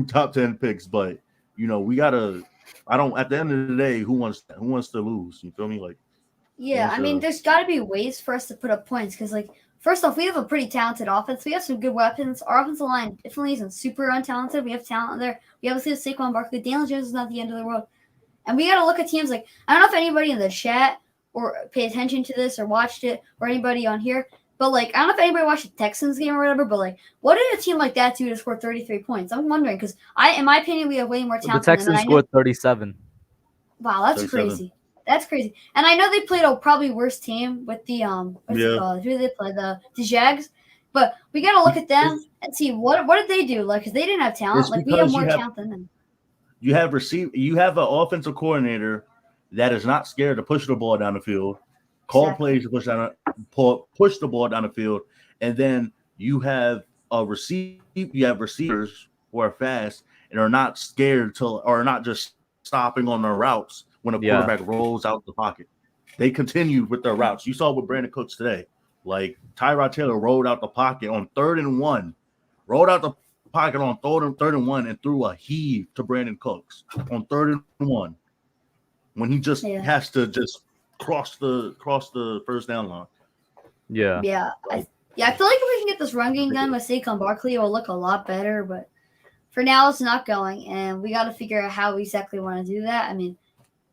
top 10 picks, but we got to, at the end of the day, who wants to lose? You feel me? Like, yeah, I mean, there's got to be ways for us to put up points because, like, first off, we have a pretty talented offense. We have some good weapons. Our offensive line definitely isn't super untalented. We have talent there. We obviously have Saquon Barkley. Daniel Jones is not the end of the world. And we got to look at teams like, I don't know if anybody in the chat or pay attention to this or watched it or anybody on here, but, like, I don't know if anybody watched the Texans game or whatever, but, like, what did a team like that do to score 33 points? I'm wondering because, in my opinion, we have way more talent. The Texans scored 37. Wow, that's 37. Crazy. That's crazy. And I know they played a probably worse team with the what's it called? Who did they play? The Jags. But we got to look at them and see what did they do? Like, because they didn't have talent. Like, we have more talent than them. You have an offensive coordinator that is not scared to push the ball down the field, call plays to push the ball down the field, and then you have receivers who are fast and are not scared or not just stopping on their routes when a quarterback rolls out the pocket. They continued with their routes. You saw with Brandon Cooks today. Like Tyrod Taylor rolled out the pocket on 3rd and 1, rolled out the pocket on 3rd and 1 and threw a heave to Brandon Cooks on 3rd and 1 when he just has to just cross the first down line. Yeah. I feel like if we can get this run game done with Saquon Barkley, it will look a lot better. But for now, it's not going, and we got to figure out how we exactly want to do that. I mean,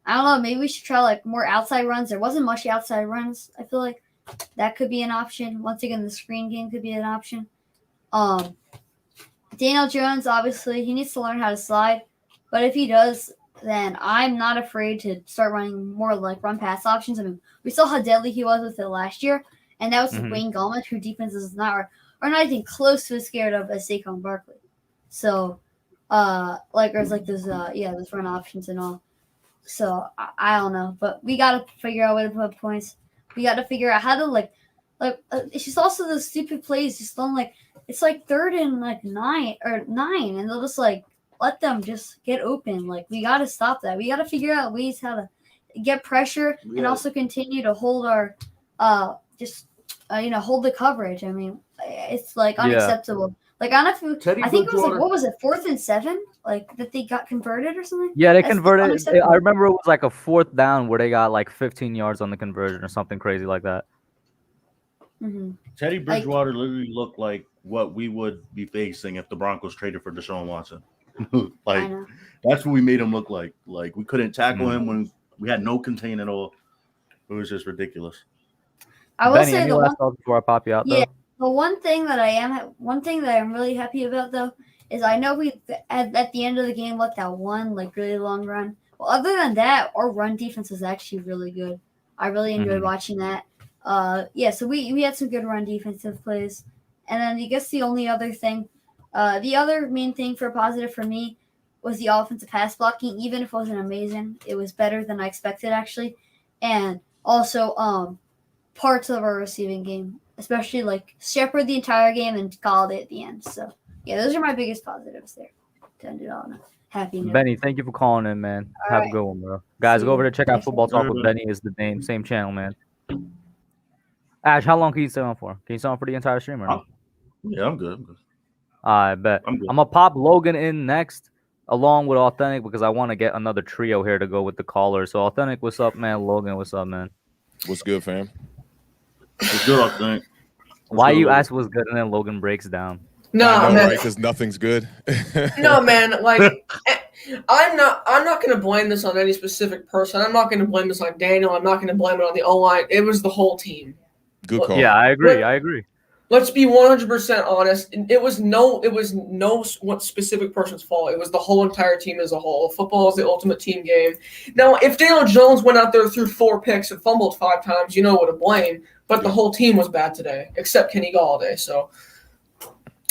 I don't know. Maybe we should try like more outside runs. There wasn't much outside runs. I feel like that could be an option. Once again, the screen game could be an option. Daniel Jones, obviously, he needs to learn how to slide. But if he does, then I'm not afraid to start running more like run pass options. I mean, we saw how deadly he was with it last year, and that was with Wayne Gallman, who defenses are not even close to as scared of as Saquon Barkley. So, there's like this run options and all. So I don't know, but we got to figure out a way to put points. We got to figure out how to it's just also those stupid plays. Just don't it's like 3rd and 9, and they'll just let them just get open. Like we got to stop that. We got to figure out ways how to get pressure and also continue to hold our hold the coverage. I mean, it's unacceptable. Like I don't know if I think it was what was it, 4th and 7? Like that they got converted or something? Yeah, they converted. I remember it was like a 4th down where they got like 15 yards on the conversion or something crazy like that. Mm-hmm. Teddy Bridgewater literally looked like what we would be facing if the Broncos traded for Deshaun Watson. That's what we made him look like. Like we couldn't tackle him when we had no contain at all. It was just ridiculous. I will say the last thought before I pop you out though. The one thing that I'm really happy about though is I know we at the end of the game let that one really long run. Well, other than that, our run defense was actually really good. I really enjoyed watching that. So we had some good run defensive plays, and then I guess the only other thing, the other main thing for positive for me was the offensive pass blocking. Even if it wasn't amazing, it was better than I expected actually, and also parts of our receiving game. Especially Shepard the entire game and Galladay at the end. So yeah, those are my biggest positives there. To end it on a happy note. Benny, thank you for calling in, man. Have a good one, bro. Guys, go over to check out Football Talk with Benny is the name, same channel, man. Ash, how long can you stay on for? Can you stay on for the entire stream or not? Yeah, I'm good. I bet. I'm gonna pop Logan in next, along with Authentic, because I want to get another trio here to go with the caller. So Authentic, what's up, man? Logan, what's up, man? What's good, fam? It's good, I think. Why you ask what's good and then Logan breaks down? No, man, right? Because nothing's good. No, man. I'm not going to blame this on any specific person. I'm not going to blame this on Daniel. I'm not going to blame it on the O-line. It was the whole team. Good call. Yeah, I agree. But- I agree. Let's be 100% honest. It was no one specific person's fault. It was the whole entire team as a whole. Football is the ultimate team game. Now, if Daniel Jones went out there, threw 4 picks and fumbled 5 times, you know what to blame. But the whole team was bad today, except Kenny Galladay. So,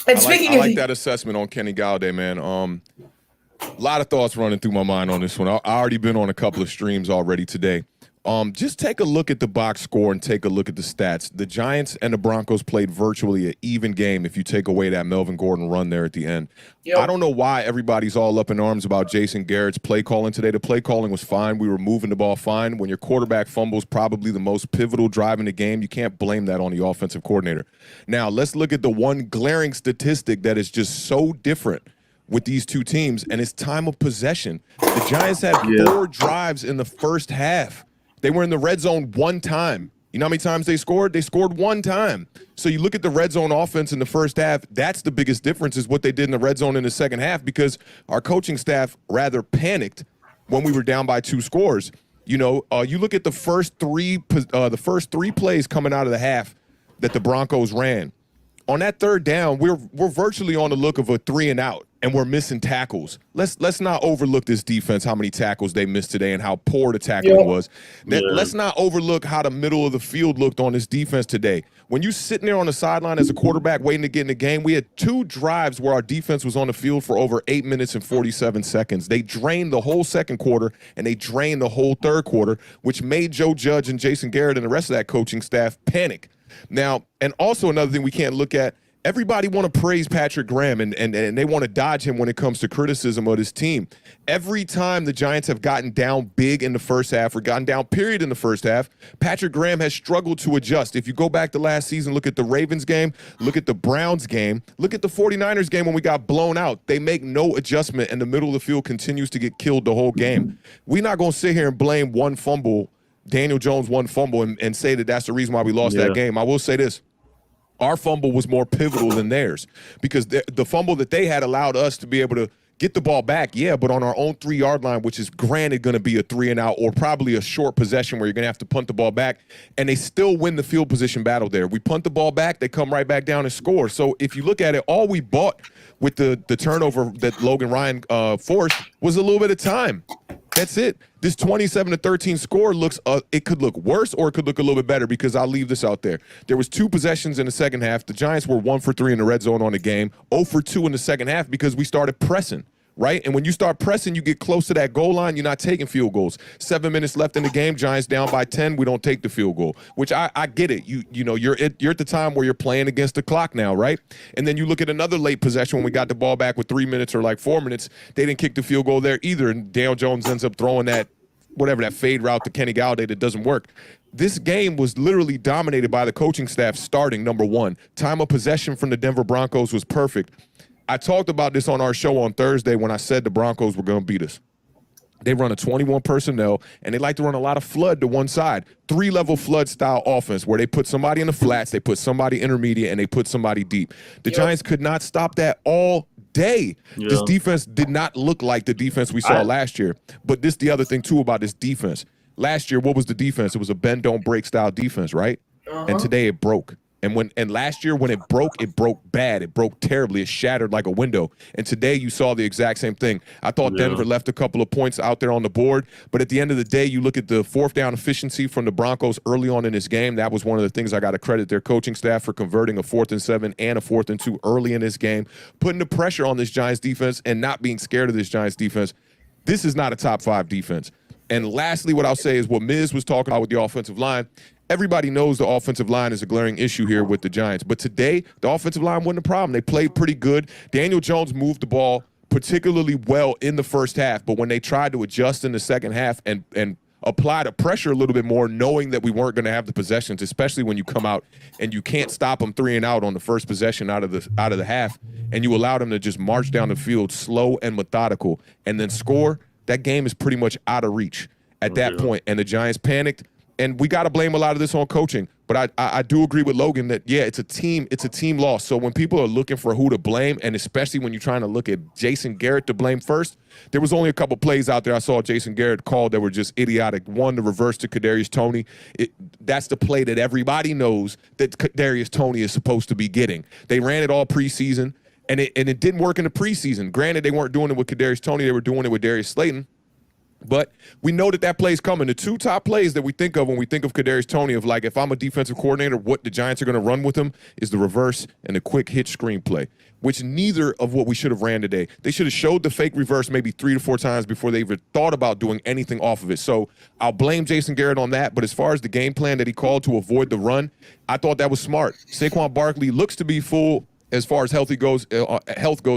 and I like that assessment on Kenny Galladay, man. A lot of thoughts running through my mind on this one. I already been on a couple of streams already today. Just take a look at the box score and take a look at the stats. The Giants and the Broncos played virtually an even game if you take away that Melvin Gordon run there at the end. Yep. I don't know why everybody's all up in arms about Jason Garrett's play calling today. The play calling was fine. We were moving the ball fine. When your quarterback fumbles probably the most pivotal drive in the game, you can't blame that on the offensive coordinator. Now, let's look at the one glaring statistic that is just so different with these two teams, and it's time of possession. The Giants had 4 drives in the first half. They were in the red zone 1 time. You know how many times they scored? They scored 1 time. So you look at the red zone offense in the first half, that's the biggest difference is what they did in the red zone in the second half because our coaching staff rather panicked when we were down by 2 scores. You know, you look at the first 3 plays coming out of the half that the Broncos ran. On that third down, we're virtually on the look of a 3 and out, and we're missing tackles. Let's not overlook this defense, how many tackles they missed today and how poor the tackling was. Let's not overlook how the middle of the field looked on this defense today. When you sitting there on the sideline as a quarterback waiting to get in the game, we had 2 drives where our defense was on the field for over 8 minutes and 47 seconds. They drained the whole second quarter, and they drained the whole third quarter, which made Joe Judge and Jason Garrett and the rest of that coaching staff panic. Now, and also another thing we can't look at, everybody want to praise Patrick Graham and they want to dodge him when it comes to criticism of his team. Every time the Giants have gotten down big in the first half or gotten down period in the first half, Patrick Graham has struggled to adjust. If you go back to last season, look at the Ravens game, look at the Browns game, look at the 49ers game when we got blown out. They make no adjustment and the middle of the field continues to get killed the whole game. We're not going to sit here and blame one fumble, Daniel Jones one fumble, and say that that's the reason why we lost that game. I will say this. Our fumble was more pivotal than theirs because the fumble that they had allowed us to be able to get the ball back, but on our own 3-yard line, which is granted going to be a 3 and out or probably a short possession where you're going to have to punt the ball back, and they still win the field position battle there. We punt the ball back, they come right back down and score. So if you look at it, all we bought with the turnover that Logan Ryan forced was a little bit of time. That's it. This 27-13 score looks, it could look worse or it could look a little bit better because I'll leave this out there. There was 2 possessions in the second half. The Giants were 1 for 3 in the red zone on the game, 0 for 2 in the second half because we started pressing. Right? And when you start pressing, you get close to that goal line, you're not taking field goals. 7 minutes left in the game, Giants down by 10, we don't take the field goal, which I get it. You know, you're at the time where you're playing against the clock now, right? And then you look at another late possession when we got the ball back with 3 minutes or like 4 minutes, they didn't kick the field goal there either, and Daniel Jones ends up throwing that fade route to Kenny Galladay that doesn't work. This game was literally dominated by the coaching staff starting, number 1. Time of possession from the Denver Broncos was perfect. I talked about this on our show on Thursday when I said the Broncos were going to beat us. They run a 21 personnel, and they like to run a lot of flood to one side. 3-level flood style offense where they put somebody in the flats, they put somebody intermediate, and they put somebody deep. The Giants could not stop that all day. This defense did not look like the defense we saw last year. But this the other thing, too, about this defense. Last year, what was the defense? It was a bend-don't-break style defense, right? And today it broke. And last year when it broke bad. It broke terribly. It shattered like a window. And today you saw the exact same thing. I thought Denver left a couple of points out there on the board, but at the end of the day, you look at the 4th down efficiency from the Broncos early on in this game. That was one of the things I got to credit their coaching staff for converting a 4th and 7 and a 4th and 2 early in this game, putting the pressure on this Giants defense and not being scared of this Giants defense. This is not a top 5 defense. And lastly, what I'll say is what Miz was talking about with the offensive line. Everybody knows the offensive line is a glaring issue here with the Giants. But today, the offensive line wasn't a problem. They played pretty good. Daniel Jones moved the ball particularly well in the first half. But when they tried to adjust in the second half and apply the pressure a little bit more, knowing that we weren't going to have the possessions, especially when you come out and you can't stop them 3 and out on the first possession out of the half, and you allow them to just march down the field slow and methodical and then score, that game is pretty much out of reach at that point. And the Giants panicked. And we got to blame a lot of this on coaching. But I do agree with Logan that, yeah, it's a team loss. So when people are looking for who to blame, and especially when you're trying to look at Jason Garrett to blame first, there was only a couple plays out there I saw Jason Garrett called that were just idiotic. One, the reverse to Kadarius Toney. That's the play that everybody knows that Kadarius Toney is supposed to be getting. They ran it all preseason, and it didn't work in the preseason. Granted, they weren't doing it with Kadarius Toney. They were doing it with Darius Slayton. But we know that play's coming. The two top plays that we think of when we think of Kadarius Toney, of like, if I'm a defensive coordinator, what the Giants are going to run with him is the reverse and the quick hitch screen play, which neither of what we should have ran today. They should have showed the fake reverse maybe 3 to 4 times before they even thought about doing anything off of it. So I'll blame Jason Garrett on that. But as far as the game plan that he called to avoid the run, I thought that was smart. Saquon Barkley looks to be full. As far as health goes,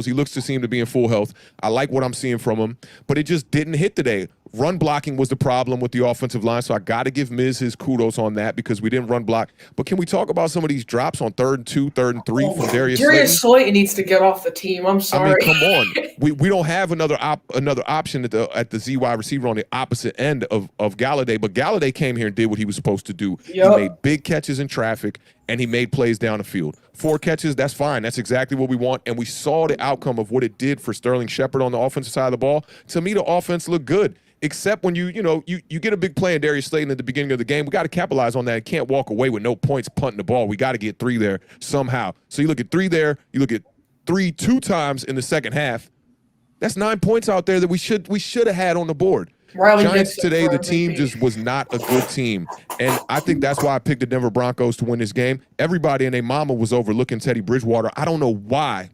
he looks to seem to be in full health. I like what I'm seeing from him, but it just didn't hit today. Run blocking was the problem with the offensive line, so I got to give Miz his kudos on that because we didn't run block. But can we talk about some of these drops on 3rd and 2, 3rd and 3 from Darius Slayton needs to get off the team. I'm sorry. I mean, come on. We don't have another option at the Z wide receiver on the opposite end of Galladay, but Galladay came here and did what he was supposed to do. Yep. He made big catches in traffic, and he made plays down the field. 4 catches, that's fine. That's exactly what we want. And we saw the outcome of what it did for Sterling Shepard on the offensive side of the ball. To me, the offense looked good, except when you get a big play in Darius Slayton at the beginning of the game. We got to capitalize on that. You can't walk away with no points punting the ball. We got to get 3 there somehow. So you look at 3 there. You look at 3 2 times in the second half. That's 9 points out there that we should have had on the board. Giants today, the team just was not a good team. And I think that's why I picked the Denver Broncos to win this game. Everybody and their mama was overlooking Teddy Bridgewater. I don't know why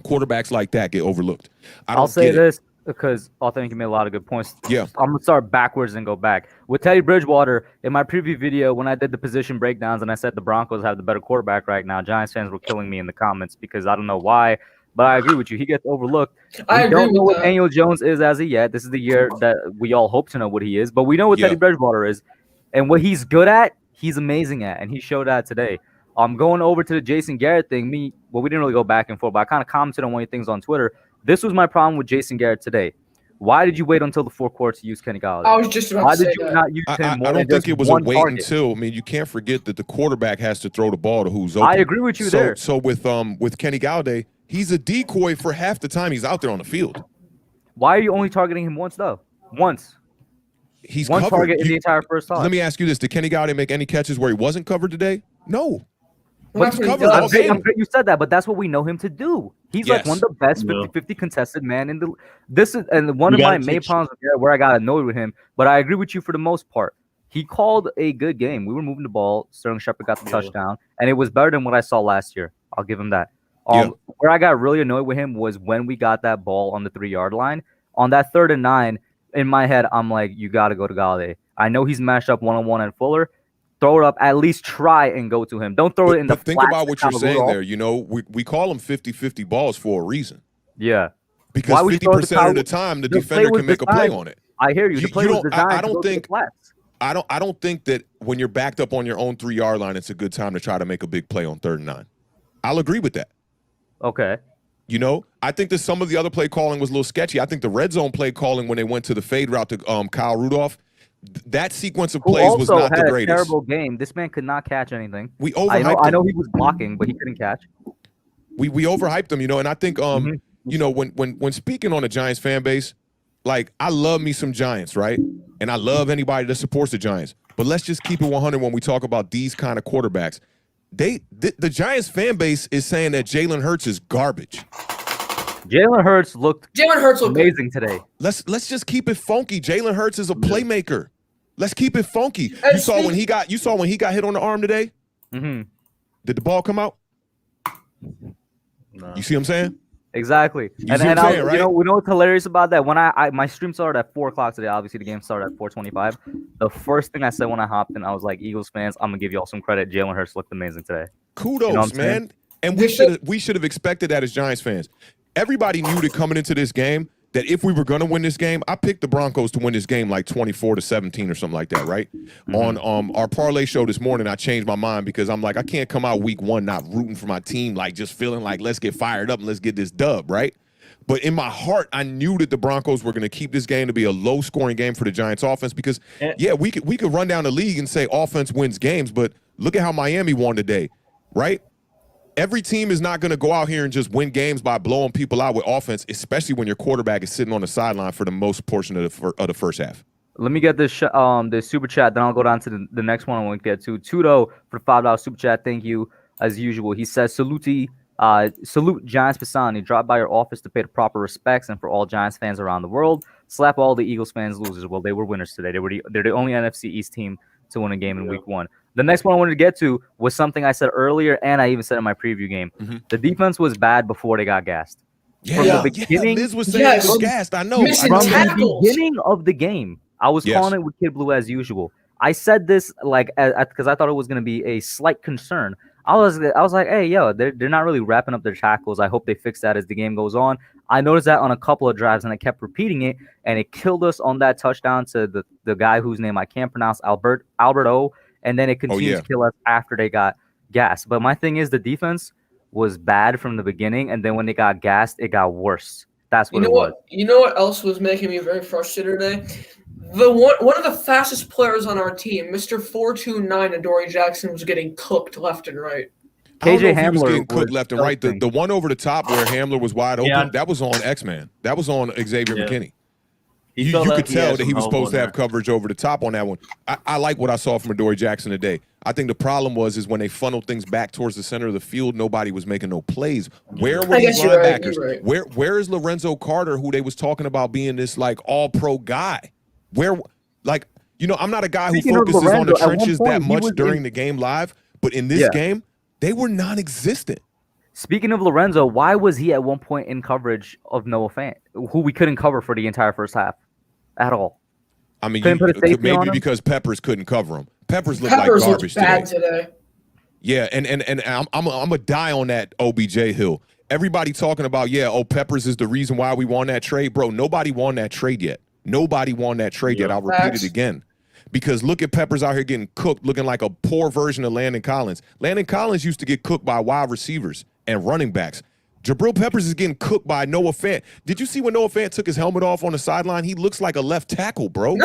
quarterbacks like that get overlooked. I'll say this because I think you made a lot of good points. Yeah. I'm going to start backwards and go back. With Teddy Bridgewater, in my preview video, when I did the position breakdowns and I said the Broncos have the better quarterback right now, Giants fans were killing me in the comments because I don't know why. But I agree with you. He gets overlooked. We don't know what Daniel Jones is as of yet. This is the year that we all hope to know what he is. But we know what Teddy Bridgewater is. And what he's good at, he's amazing at. And he showed that today. Going over to the Jason Garrett thing, we didn't really go back and forth, but I kind of commented on one of the things on Twitter. This was my problem with Jason Garrett today. Why did you wait until the 4th quarter to use Kenny Galladay? I was just about to say that. Why did you not use him more I don't think it was a wait target? until. I mean, you can't forget that the quarterback has to throw the ball to who's open. I agree with you there. So with Kenny Galladay, he's a decoy for half the time he's out there on the field. Why are you only targeting him once, though? Once. He's one covered. target in the entire first half. Let me ask you this. Did Kenny Galladay make any catches where he wasn't covered today? No. Well, But he's covered all game. I'm great you said that, but that's what we know him to do. He's like one of the best 50-50 contested man in the – this is – and one of my main problems where I got annoyed with him, but I agree with you for the most part. He called a good game. We were moving the ball. Sterling Shepard got the touchdown, and it was better than what I saw last year. I'll give him that. Where I got really annoyed with him was when we got that ball on the 3-yard line. On that 3rd and 9, in my head, I'm like, you got to go to Galladay. I know he's matched up one-on-one at Fuller. Throw it up. At least try and go to him. Don't throw it in the But think about what you're saying there. You know, we call them 50-50 balls for a reason. Yeah. Because 50% of the time, the defender can make a play on it. I hear you. The play was designed I don't think that when you're backed up on your own 3-yard line, it's a good time to try to make a big play on 3rd and 9. I'll agree with that. Okay. You know, I think that some of the other play calling was a little sketchy. I think the red zone play calling when they went to the fade route to Kyle Rudolph, that sequence of plays was not the greatest. A terrible game. This man could not catch anything. We overhyped him. I know he was blocking, but he couldn't catch. We overhyped him, you know, and I think you know, when speaking on the Giants fan base, like I love me some Giants, right? And I love anybody that supports the Giants. But let's just keep it 100 when we talk about these kind of quarterbacks. The Giants fan base is saying that Jalen Hurts is garbage. Jalen Hurts looked amazing good today. Let's just keep it funky. Jalen Hurts is a playmaker. Let's keep it funky. You saw when he got hit on the arm today? Mm-hmm. Did the ball come out? No. You see what I'm saying? Exactly. You know what's hilarious about that? When my stream started at 4:00 today, obviously the game started at 4:25. The first thing I said when I hopped in, I was like, Eagles fans, I'm gonna give y'all some credit. Jalen Hurts looked amazing today. Kudos, man. And we should have expected that as Giants fans. Everybody knew that coming into this game that if we were going to win this game, I picked the Broncos to win this game like 24-17 or something like that, right? Mm-hmm. On our parlay show this morning, I changed my mind because I'm like, I can't come out week 1 not rooting for my team, like just feeling like let's get fired up and let's get this dub, right? But in my heart, I knew that the Broncos were going to keep this game to be a low-scoring game for the Giants offense because, we could run down the league and say offense wins games, but Look at how Miami won today, right? Every team is not going to go out here and just win games by blowing people out with offense, especially when your quarterback is sitting on the sideline for the most portion of the first half. Let me get this the super chat, then I'll go down to the next one I want to get to. Tudo for $5 super chat. Thank you as usual. He says, salute Giants Pisani. Drop by your office to pay the proper respects, and for all Giants fans around the world, slap all the Eagles fans losers. Well, they were winners today. They're the only NFC East team to win a game in week 1. The next one I wanted to get to was something I said earlier, and I even said in my preview game. The defense was bad before they got gassed. From the beginning, Liz was saying it was gassed. I know. Missing from the tackles. beginning of the game, I was calling it with Kid Blue as usual. I said this because I thought it was going to be a slight concern. I was like, hey, yo, they're not really wrapping up their tackles. I hope they fix that as the game goes on. I noticed that on a couple of drives, and I kept repeating it, and it killed us on that touchdown to the guy whose name I can't pronounce, Albert O, and then it continued to kill us after they got gassed. But my thing is, the defense was bad from the beginning, and then when they got gassed, it got worse. That's what it was. You know what else was making me very frustrated today? One of the fastest players on our team, Mr. 429 Adoree Jackson, was getting cooked left and right. KJ Hamler was getting was cooked left and right. The one over the top where Hamler was wide open, that was on X-Man. That was on Xavier McKinney. You could tell that he was supposed to have coverage over the top on that one. I like what I saw from Adoree Jackson today. I think the problem is when they funneled things back towards the center of the field, nobody was making no plays. Where were these linebackers? Right. Where is Lorenzo Carter, who they was talking about being this like all-pro guy? Where, like, I'm not a guy who focuses on the trenches that much during the game live, but in this game, they were non-existent. Speaking of Lorenzo, why was he at one point in coverage of Noah Fant, who we couldn't cover for the entire first half at all? I mean, maybe because Peppers couldn't cover him. Peppers looked like garbage today. Yeah, and I'm a die on that OBJ hill. Everybody talking about, Peppers is the reason why we won that trade. Bro, nobody won that trade yet. Nobody won that trade yet. I'll repeat it again. Because look at Peppers out here getting cooked, looking like a poor version of Landon Collins. Landon Collins used to get cooked by wide receivers and running backs. Jabril Peppers is getting cooked by Noah Fant. Did you see when Noah Fant took his helmet off on the sideline? He looks like a left tackle, bro.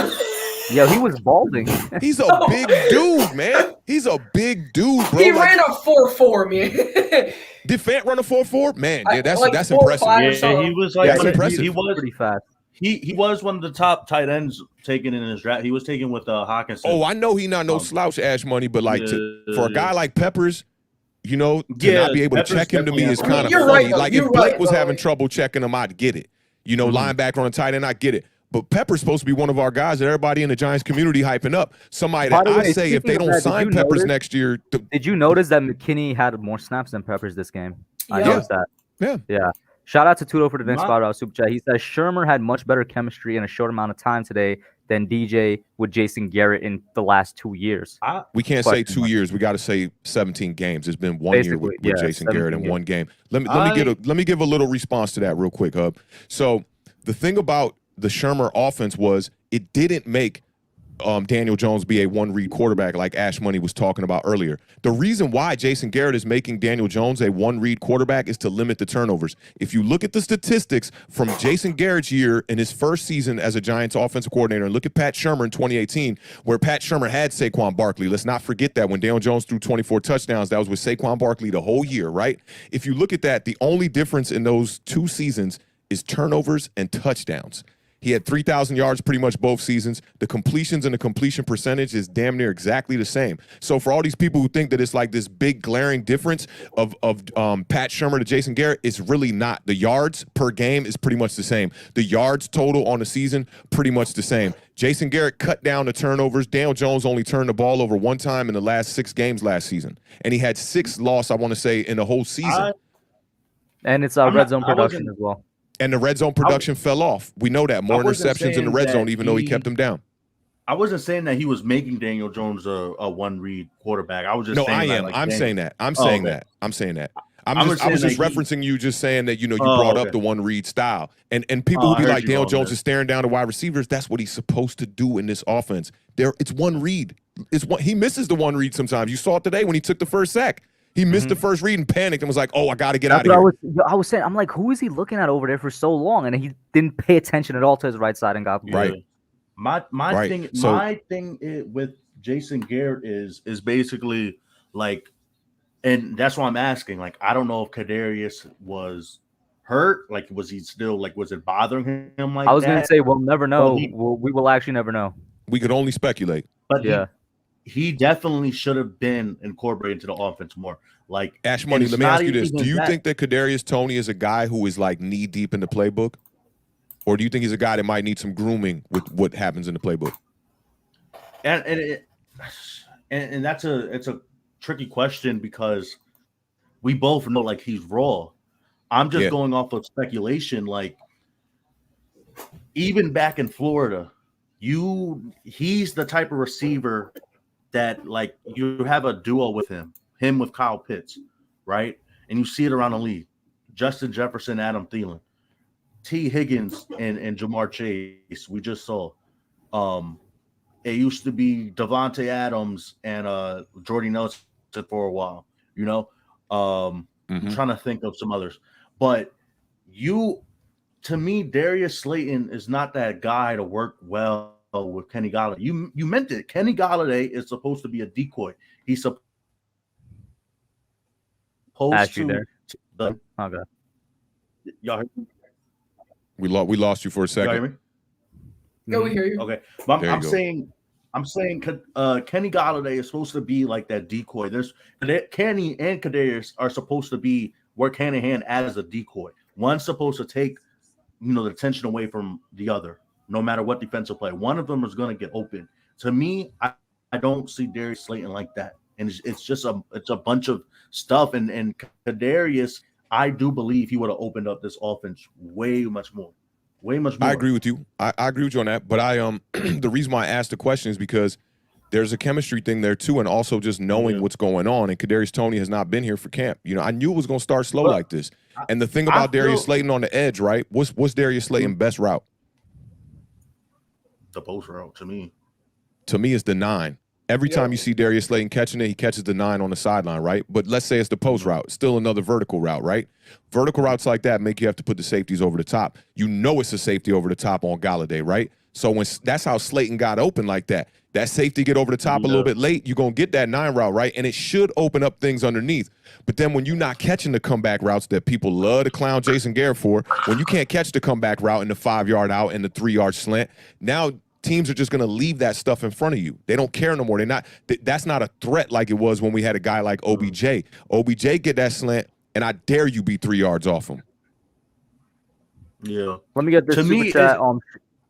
Yo, he was balding. He's a big dude, man. He's a big dude, bro. He ran a 4.4, man. Did Fant run a 4.4? Man, that's impressive. Yeah, he was like that's impressive. He was pretty fast. He was one of the top tight ends taken in his draft. He was taken with Hawkinson. Oh, I know he not no slouch, Ash Money, but like for a guy like Peppers, to not be able to check him to me is kind of funny. Like if Blake was having trouble checking him, I'd get it. Linebacker on a tight end, I get it. But Pepper's supposed to be one of our guys that everybody in the Giants community hyping up. Somebody that I say if they don't sign Peppers next year. Did you notice that McKinney had more snaps than Peppers this game? I noticed that. Yeah. Shout out to Tudo for the Vince $5 super chat. He says Shermer had much better chemistry in a short amount of time today than DJ with Jason Garrett in the last 2 years. We can't say 2 years. We got to say 17 games. It's been 1 year with Jason Garrett in one game. Let me give a little response to that real quick, Hub. So the thing about the Shermer offense was it didn't make Daniel Jones be a one-read quarterback like Ash Money was talking about earlier. The reason why Jason Garrett is making Daniel Jones a one-read quarterback is to limit the turnovers. If you look at the statistics from Jason Garrett's year in his first season as a Giants offensive coordinator and look at Pat Shermer in 2018, where Pat Shermer had Saquon Barkley. Let's not forget that when Daniel Jones threw 24 touchdowns, that was with Saquon Barkley the whole year, right? If you look at that, the only difference in those 2 seasons is turnovers and touchdowns. He had 3,000 yards pretty much both seasons. The completions and the completion percentage is damn near exactly the same. So for all these people who think that it's like this big glaring difference of Pat Shermer to Jason Garrett, it's really not. The yards per game is pretty much the same. The yards total on the season, pretty much the same. Jason Garrett cut down the turnovers. Daniel Jones only turned the ball over 1 time in the last 6 games last season. And he had 6 losses, I want to say, in the whole season. And it's red zone production as well. And the red zone production fell off. We know that. More interceptions in the red zone, even though he kept them down. I wasn't saying that he was making Daniel Jones a one-read quarterback. I was just saying I am. I'm saying that. I'm saying that. I was just referencing you just saying that, you brought up the one-read style. And people who be like, Daniel Jones is staring down the wide receivers, that's what he's supposed to do in this offense. It's one read. He misses the one read sometimes. You saw it today when he took the first sack. He missed the first read and panicked and was like, oh, I got to get out of here. I was saying, I'm like, who is he looking at over there for so long? And he didn't pay attention at all to his right side and got right. My thing with Jason Garrett is basically Like, and that's why I'm asking. Like, I don't know if Kadarius was hurt. Like, was he still like? Was it bothering him like I was that? gonna say we'll never know. He, we will actually never know. We could only speculate. But yeah, he definitely should have been incorporated into the offense more. Like Ash Money, let me ask you this: do you think that Kadarius Toney is a guy who is like knee deep in the playbook, or do you think he's a guy that might need some grooming with what happens in the playbook? And that's a tricky question because we both know like he's raw. I'm just going off of speculation. Like even back in Florida, he's the type of receiver that like you have a duo with him with Kyle Pitts, right? And you see it around the league. Justin Jefferson, Adam Thielen, T. Higgins, and Jamar Chase. We just saw. It used to be Devontae Adams and Jordy Nelson for a while. You know, I'm trying to think of some others, but to me, Darius Slayton is not that guy to work well with Kenny Golladay. You meant it. Kenny Golladay is supposed to be a decoy. He's supposed to. Okay. Y'all hear me? We lost you for a second. Y'all hear me? No, we hear you. Okay, but I'm saying Kenny Golladay is supposed to be like that decoy. There's Kenny and Kadarius are supposed to work hand in hand as a decoy. One's supposed to take the attention away from the other, no matter what defensive play. One of them is going to get open. To me, I don't see Darius Slayton like that, and it's just a bunch of stuff. And Kadarius, I do believe he would have opened up this offense way much more. I agree with you. I agree with you on that. But the reason why I asked the question is because there's a chemistry thing there too, and also just knowing what's going on. And Kadarius Toney has not been here for camp. I knew it was going to start slow like this. And the thing about Darius Slayton on the edge, right? What's Darius Slayton's best route? The post route to me. To me, it's the 9. Every time you see Darius Slayton catching it, he catches the 9 on the sideline, right? But let's say it's the post route, still another vertical route, right? Vertical routes like that make you have to put the safeties over the top. You know it's a safety over the top on Golladay, right? So that's how Slayton got open like that. That safety get over the top a little bit late, you're going to get that 9 route, right? And it should open up things underneath. But then when you're not catching the comeback routes that people love to clown Jason Garrett for, when you can't catch the comeback route and the 5-yard out and the 3-yard slant, now teams are just going to leave that stuff in front of you. They don't care no more. That's not a threat like it was when we had a guy like OBJ. OBJ get that slant, and I dare you be 3 yards off him. Yeah. Let me get this super chat.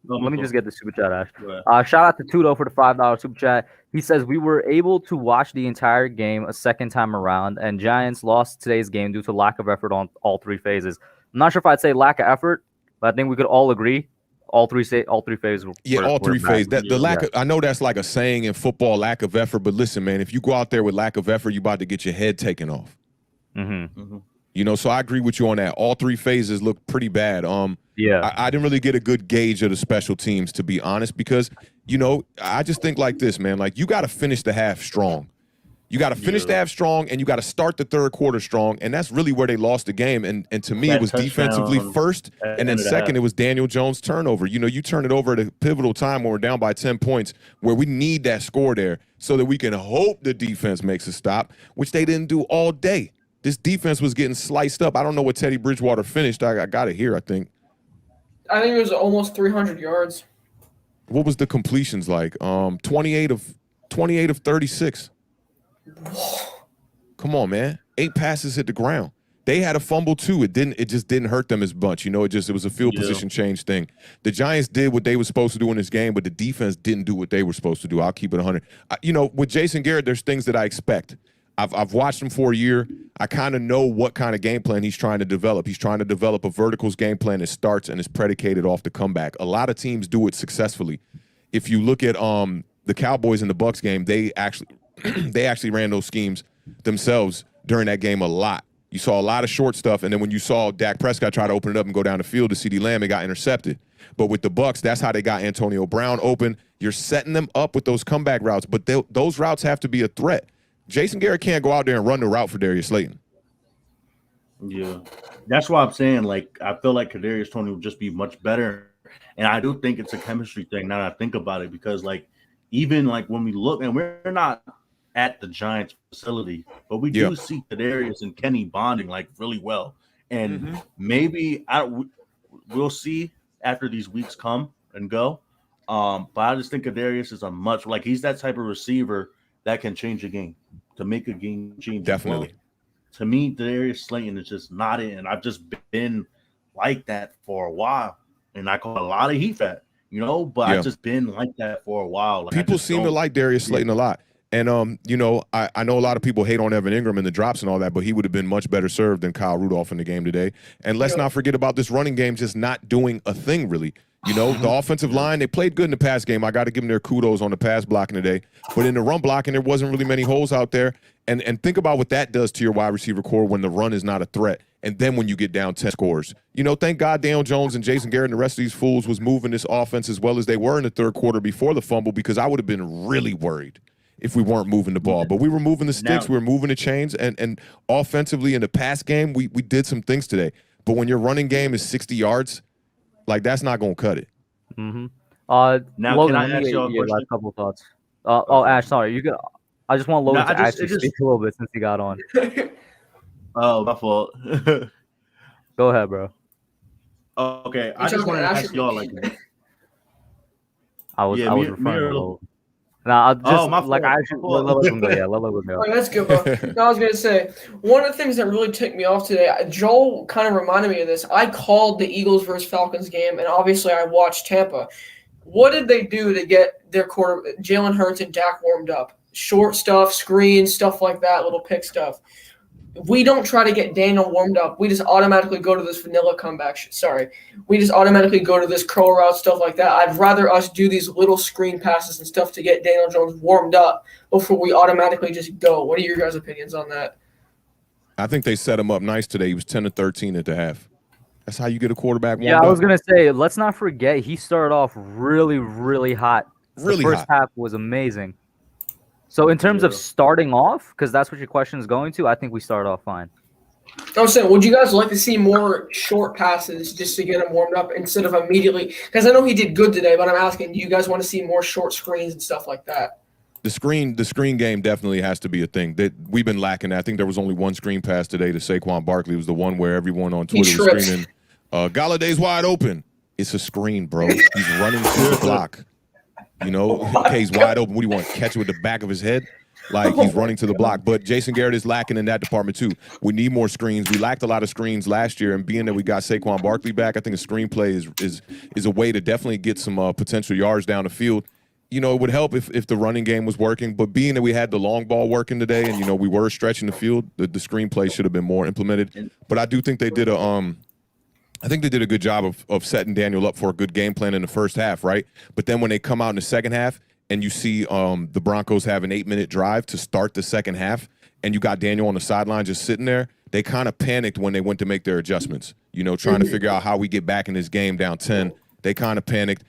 Let me just get the super chat, Ash. Shout out to Tudo for the $5 super chat. He says, we were able to watch the entire game a second time around, and Giants lost today's game due to lack of effort on all 3 phases. I'm not sure if I'd say lack of effort, but I think we could all agree all three phases. All 3 phases. The lack of, I know that's like a saying in football, lack of effort, but listen, man, if you go out there with lack of effort, you're about to get your head taken off. So I agree with you on that. All 3 phases look pretty bad. I didn't really get a good gauge of the special teams, to be honest, because, I just think like this, man. Like, you got to finish the half strong. You got to finish the half strong, and you got to start the third quarter strong, and that's really where they lost the game. And to me, it was defensively first, and then second, it was Daniel Jones' turnover. You turn it over at a pivotal time when we're down by 10 points, where we need that score there so that we can hope the defense makes a stop, which they didn't do all day. This defense was getting sliced up. I don't know what Teddy Bridgewater finished. I got it here, I think. I think it was almost 300 yards. What was the completions like? 28 of 36. Come on, man. 8 passes hit the ground. They had a fumble too. It just didn't hurt them as much. It was a field position change thing. The Giants did what they were supposed to do in this game, but the defense didn't do what they were supposed to do. I'll keep it 100. With Jason Garrett, there's things that I expect. I've watched him for a year. I kind of know what kind of game plan he's trying to develop. He's trying to develop a verticals game plan that starts and is predicated off the comeback. A lot of teams do it successfully. If you look at the Cowboys and the Bucs game, they actually ran those schemes themselves during that game a lot. You saw a lot of short stuff, and then when you saw Dak Prescott try to open it up and go down the field to CeeDee Lamb, it got intercepted. But with the Bucs, that's how they got Antonio Brown open. You're setting them up with those comeback routes, but those routes have to be a threat. Jason Garrett can't go out there and run the route for Darius Slayton. Yeah, that's why I'm saying, like, I feel like Kadarius Toney would just be much better. And I do think it's a chemistry thing now that I think about it, because, like, even, like, when we look, and we're not at the Giants facility, but we Yeah. do see Kadarius and Kenny bonding like really well, and Mm-hmm. maybe we'll see after these weeks come and go. But I just think Kadarius is a much like he's that type of receiver that can change a game, to make a game change. Definitely. To me, Darius Slayton is just not it, and I've just been like that for a while, and I call a lot of heat fat, but Yeah. I've just been like that for a while. Like, People seem to like Darius Slayton a lot. And, I know a lot of people hate on Evan Ingram and the drops and all that, but he would have been much better served than Kyle Rudolph in the game today. And let's not forget about this running game just not doing a thing, really. The offensive line, they played good in the pass game. I got to give them their kudos on the pass blocking today. But in the run blocking, there wasn't really many holes out there. And think about what that does to your wide receiver core when the run is not a threat. And then when you get down 10 scores. Thank God Daniel Jones and Jason Garrett and the rest of these fools was moving this offense as well as they were in the third quarter before the fumble, because I would have been really worried if we weren't moving the ball. But we were moving the sticks, we were moving the chains, and offensively in the pass game, we did some things today. But when your running game is 60 yards, like, that's not going to cut it. Mm-hmm. Now, Logan, can I ask you a question? last couple of thoughts. Ash, sorry. I just want Logan to actually speak a little bit since he got on. Oh, my fault. Go ahead, bro. Okay, I just wanted to ask y'all, like, I was referring to Logan. Nah, I'll just let Logan go. Yeah, let Logan go. All right, that's good, bro. No, I was gonna say one of the things that really ticked me off today. Joel kind of reminded me of this. I called the Eagles versus Falcons game, and obviously I watched Tampa. What did they do to get their Jalen Hurts and Dak warmed up? Short stuff, screens, stuff like that, little pick stuff. We don't try to get Daniel warmed up. We just automatically go to this vanilla comeback. We just automatically go to this curl route, stuff like that. I'd rather us do these little screen passes and stuff to get Daniel Jones warmed up before we automatically just go. What are your guys' opinions on that? I think they set him up nice today. He was 10-13 at the half. That's how you get a quarterback warmed Yeah, up. I was going to say, let's not forget, he started off really, really hot. The first half was amazing. So in terms of starting off, because that's what your question is going to, I think we started off fine. I was saying, would you guys like to see more short passes just to get him warmed up instead of immediately? Because I know he did good today, but I'm asking, do you guys want to see more short screens and stuff like that? The screen game definitely has to be a thing that we've been lacking. I think there was only one screen pass today to Saquon Barkley. It was the one where everyone on Twitter was screaming, "Galladay's wide open." It's a screen, bro. He's running to the block. Okay, he's wide open. What do you want? Catch it with the back of his head? Like, he's running to the block. But Jason Garrett is lacking in that department too. We need more screens. We lacked a lot of screens last year, and being that we got Saquon Barkley back, I think a screenplay is a way to definitely get some potential yards down the field. It would help if the running game was working, but being that we had the long ball working today and, we were stretching the field, the screenplay should have been more implemented. But I do think they did a good job of setting Daniel up for a good game plan in the first half, right? But then when they come out in the second half and you see the Broncos have an 8-minute drive to start the second half and you got Daniel on the sideline just sitting there, they kind of panicked when they went to make their adjustments, trying to figure out how we get back in this game down 10. They kind of panicked.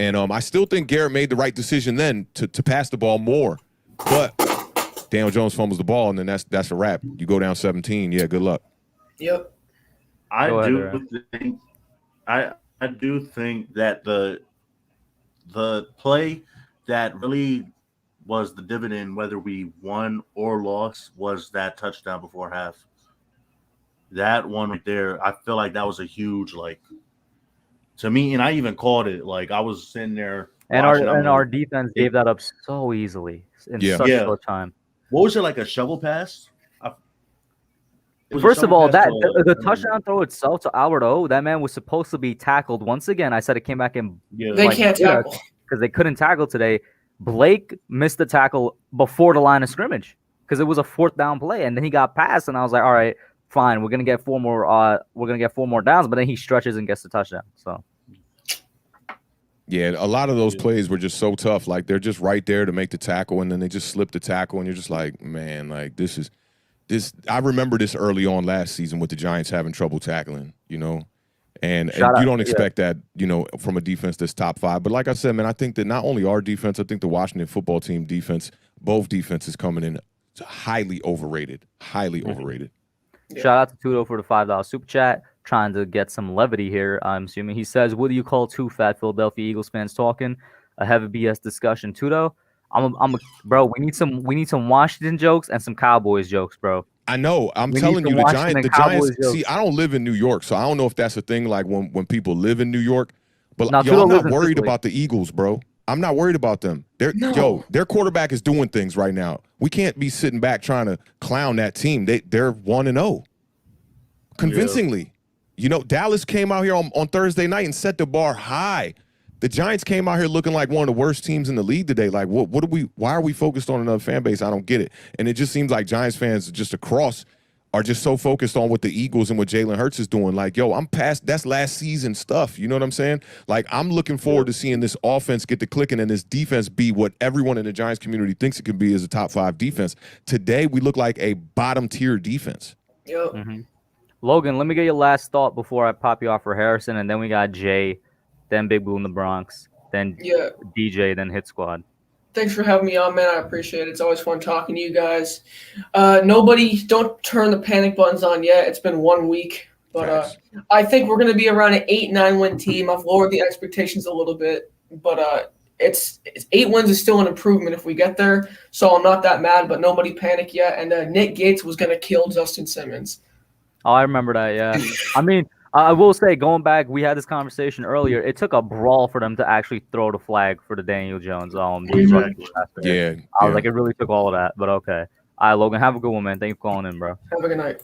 And I still think Garrett made the right decision then to pass the ball more. But Daniel Jones fumbles the ball, and then that's a wrap. You go down 17. Yeah, good luck. Yep. I do think that the play that really was the dividend, whether we won or lost, was that touchdown before half. That one right there, I feel like that was a huge, to me, and I even called it. Like, I was sitting there. And our defense gave that up so easily in such a short time. What was it, like a shovel pass? First of all, the touchdown throw itself to Albert O, that man was supposed to be tackled. Once again, I said it came back in. They can't tackle. Because they couldn't tackle today. Blake missed the tackle before the line of scrimmage because it was a 4th down play, and then he got passed, and I was like, all right, fine, we're gonna get 4 more downs, but then he stretches and gets the touchdown. So yeah, a lot of those plays were just so tough. Like, they're just right there to make the tackle, and then they just slip the tackle, and you're just like, man, like, this. I remember this early on last season with the Giants having trouble tackling, and you don't expect that, from a defense that's top 5. But like I said, man, I think that not only our defense, I think the Washington football team defense, both defenses coming in highly overrated. Yeah. Shout out to Tudo for the $5 super chat, trying to get some levity here, I'm assuming. He says, what do you call 2 fat Philadelphia Eagles fans talking? A heavy BS discussion, Tudo. Bro. We need some Washington jokes and some Cowboys jokes, bro. I know. I'm We need telling some you, the Washington Giants. Cowboys See, jokes. I don't live in New York, so I don't know if that's a thing. Like when people live in New York, but No, yo, Tudo I'm lives not in worried Sicily. about the Eagles, bro. I'm not worried about them. Their quarterback is doing things right now. We can't be sitting back trying to clown that team. They're 1-0 convincingly. You know, Dallas came out here on Thursday night and set the bar high. The Giants came out here looking like one of the worst teams in the league today. Like, why are we focused on another fan base? I don't get it. And it just seems like Giants fans just across are just so focused on what the Eagles and what Jalen Hurts is doing. Like, yo, I'm past that's last season stuff. You know what I'm saying? Like, I'm looking forward to seeing this offense get to clicking and this defense be what everyone in the Giants community thinks it can be as a top 5 defense. Today, we look like a bottom tier defense. Yep. Mm-hmm. Logan, let me get your last thought before I pop you off for Harrison, and then we got Jay, then Big Blue in the Bronx, then DJ, then Hit Squad. Thanks for having me on, man. I appreciate it. It's always fun talking to you guys. Nobody, don't turn the panic buttons on yet. It's been 1 week, but I think we're going to be around an 8-9 win team. I've lowered the expectations a little bit, but it's 8 wins is still an improvement if we get there. So I'm not that mad, but nobody panic yet. And Nick Gates was going to kill Justin Simmons. Oh, I remember that. Yeah, I mean, I will say, going back, we had this conversation earlier. It took a brawl for them to actually throw the flag for the Daniel Jones. Yeah. I was like, it really took all of that, but okay. All right, Logan, have a good one, man. Thank you for calling in, bro. Have a good night.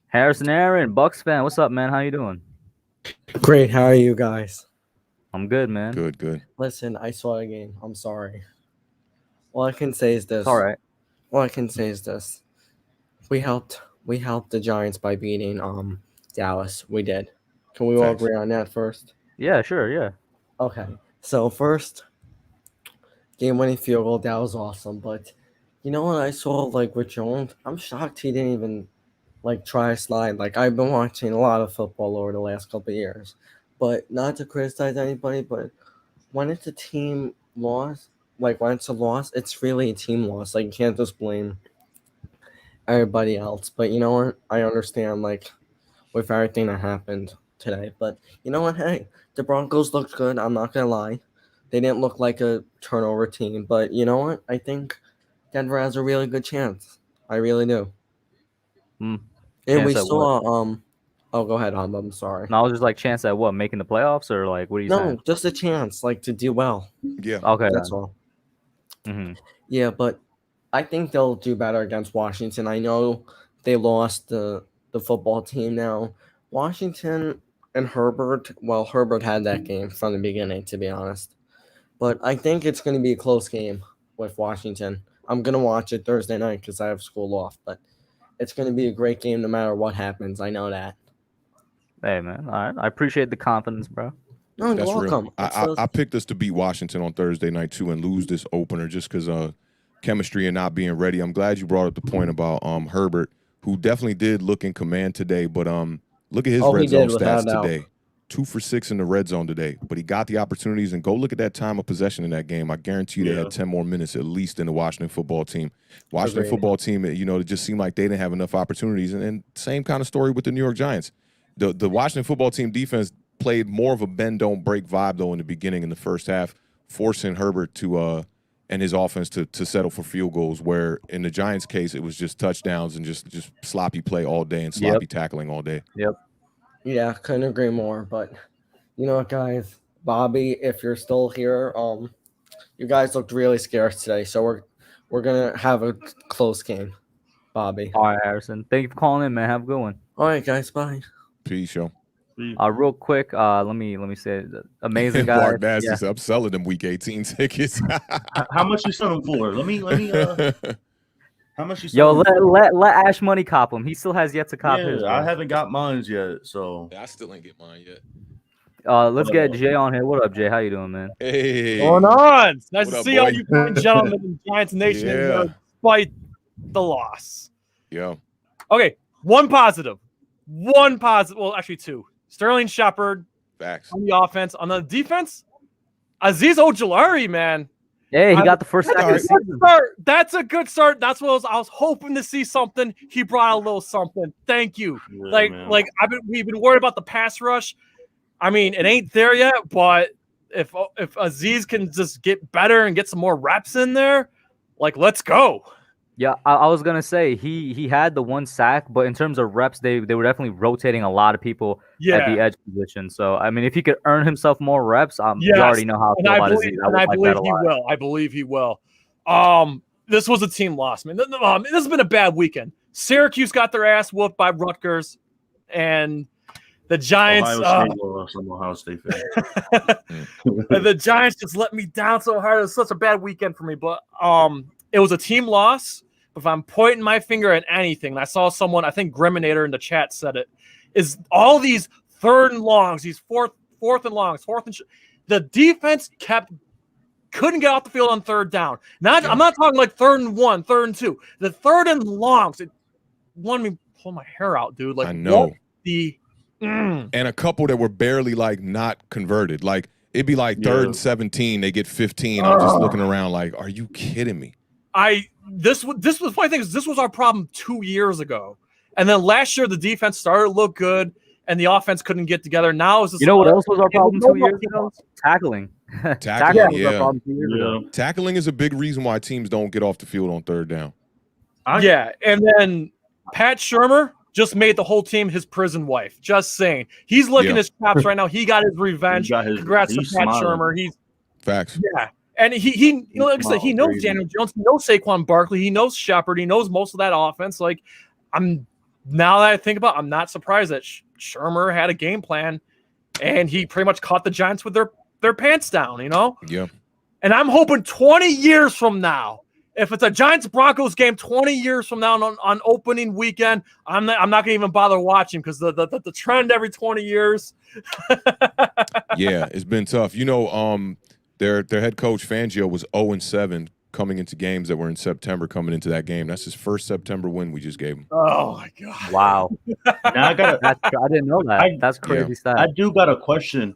Harrison Aaron, Bucks fan, what's up, man? How you doing? Great. How are you guys? I'm good, man. Good. Listen, I saw a game. I'm sorry. All I can say is this. All right. All I can say is this. We helped the Giants by beating Dallas. We did. Can we all agree on that first? Yeah, sure, yeah. Okay. So first, game-winning field goal, that was awesome. But you know what I saw, like, with Jones? I'm shocked he didn't even, like, try a slide. Like, I've been watching a lot of football over the last couple of years. But not to criticize anybody, but when it's a team loss, like, when it's a loss, it's really a team loss. Like, you can't just blame everybody else. But you know what? I understand, like, with everything that happened today. But you know what? Hey, the Broncos looked good. I'm not going to lie. They didn't look like a turnover team. But you know what? I think Denver has a really good chance. I really do. And we saw oh, go ahead, I'm sorry. No, I was just like, chance at what? Making the playoffs, or like, what are you saying? No, just a chance, like, to do well. Yeah. Okay. That's all. Mm-hmm. Yeah, but I think they'll do better against Washington. I know they lost the football team now. Washington and Herbert, well, Herbert had that game from the beginning, to be honest. But I think it's going to be a close game with Washington. I'm going to watch it Thursday night because I have school off, but it's going to be a great game no matter what happens. I know that. Hey, man. All right. I appreciate the confidence, bro. No, That's you're welcome. real. I picked us to beat Washington on Thursday night, too, and lose this opener just because chemistry and not being ready. I'm glad you brought up the point about Herbert, who definitely did look in command today, but look at his red zone stats today. 2 for 6 in the red zone today, but he got the opportunities, and go look at that time of possession in that game. I guarantee you they had 10 more minutes at least in the Washington football team. Washington football team, you know, it just seemed like they didn't have enough opportunities, and same kind of story with the New York Giants. The Washington football team defense played more of a bend don't break vibe though in the beginning in the first half, forcing Herbert to and his offense to settle for field goals, where in the Giants case it was just touchdowns and just sloppy play all day and sloppy tackling all day. Yep. Yeah, couldn't agree more. But you know what, guys, Bobby, if you're still here, you guys looked really scarce today, so we're gonna have a close game, Bobby. All right, Harrison. Thank you for calling in, man. Have a good one. All right, guys. Bye. Peace, yo. Real quick, let me say, amazing guys. Mark Nasty said, I'm selling them week 18 tickets. How much you selling them for? Let me. How much you? Yo, let Ash Money cop him. He still has yet to cop his. I haven't got mine yet, so I still ain't get mine yet. Let's get Jay on here. What up, Jay? How you doing, man? Hey, going on? It's nice What to up, see boy? all you fine gentlemen in Giants Nation despite the loss. Yeah. Okay, one positive. Well, actually two. Sterling Shepard Facts. on the offense. On the defense, Azeez Ojulari, man. Hey, he got the first sack of the season. That's a good start. That's what I was hoping to see something. He brought a little something. Thank you. Yeah, we've been worried about the pass rush. I mean, it ain't there yet, but if Aziz can just get better and get some more reps in there, like let's go. Yeah, I was gonna say he had the 1 sack, but in terms of reps, they were definitely rotating a lot of people at the edge position. So I mean, if he could earn himself more reps, you already know how I feel about Aziz. I believe he will. I believe he will. This was a team loss, man. This has been a bad weekend. Syracuse got their ass whooped by Rutgers, and the Giants. Ohio State lost. I'm Ohio State fan. The Giants just let me down so hard. It was such a bad weekend for me. But it was a team loss. But if I'm pointing my finger at anything, and I saw someone, I think Griminator in the chat said it, is all these 3rd and longs, these fourth and longs, the defense couldn't get off the field on 3rd down. I'm not talking like 3rd and 1, 3rd and 2. The 3rd and longs, it wanted me to pull my hair out, dude. Like, I know. And a couple that were barely like not converted. Like it'd be like 3rd and 17, they get 15. I'm just looking around like, are you kidding me? This was funny thing is this was our problem 2 years ago, and then last year the defense started to look good and the offense couldn't get together. Now is you know what else was our problem 2 years ago? Tackling. Tackling, was our problem 2 years ago. Tackling is a big reason why teams don't get off the field on 3rd down. And then Pat Shurmur just made the whole team his prison wife. Just saying, he's licking his chops right now. He got his revenge. Congrats to Pat Shurmur. He's facts. Yeah. And he like I said, he knows Daniel Jones, he knows Saquon Barkley, he knows Shepard, he knows most of that offense. Like, now that I think about it, I'm not surprised that Shurmur had a game plan, and he pretty much caught the Giants with their pants down, you know? Yeah. And I'm hoping 20 years from now, if it's a Giants Broncos game 20 years from now on opening weekend, I'm not gonna even bother watching because the trend every 20 years. Yeah, it's been tough. You know, their head coach Fangio was 0-7 coming into games that were in September. Coming into that game, that's his first September win we just gave him. Oh my god! Wow. Now I didn't know that. That's crazy stuff. I do got a question.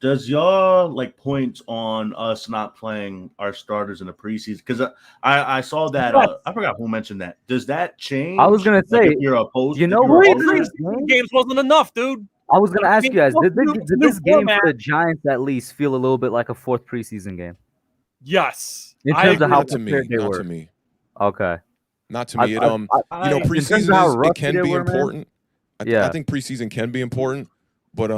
Does y'all like points on us not playing our starters in the preseason? Because I saw that I forgot who mentioned that. Does that change? I was gonna say, if you're opposed. You know, preseason games wasn't enough, dude. I was gonna ask you guys, did this game for the Giants at least feel a little bit like a 4th preseason game? Yes. In terms of how not to me. Not to me. Okay. Not to me. You know, preseason it can be important. I think preseason can be important. But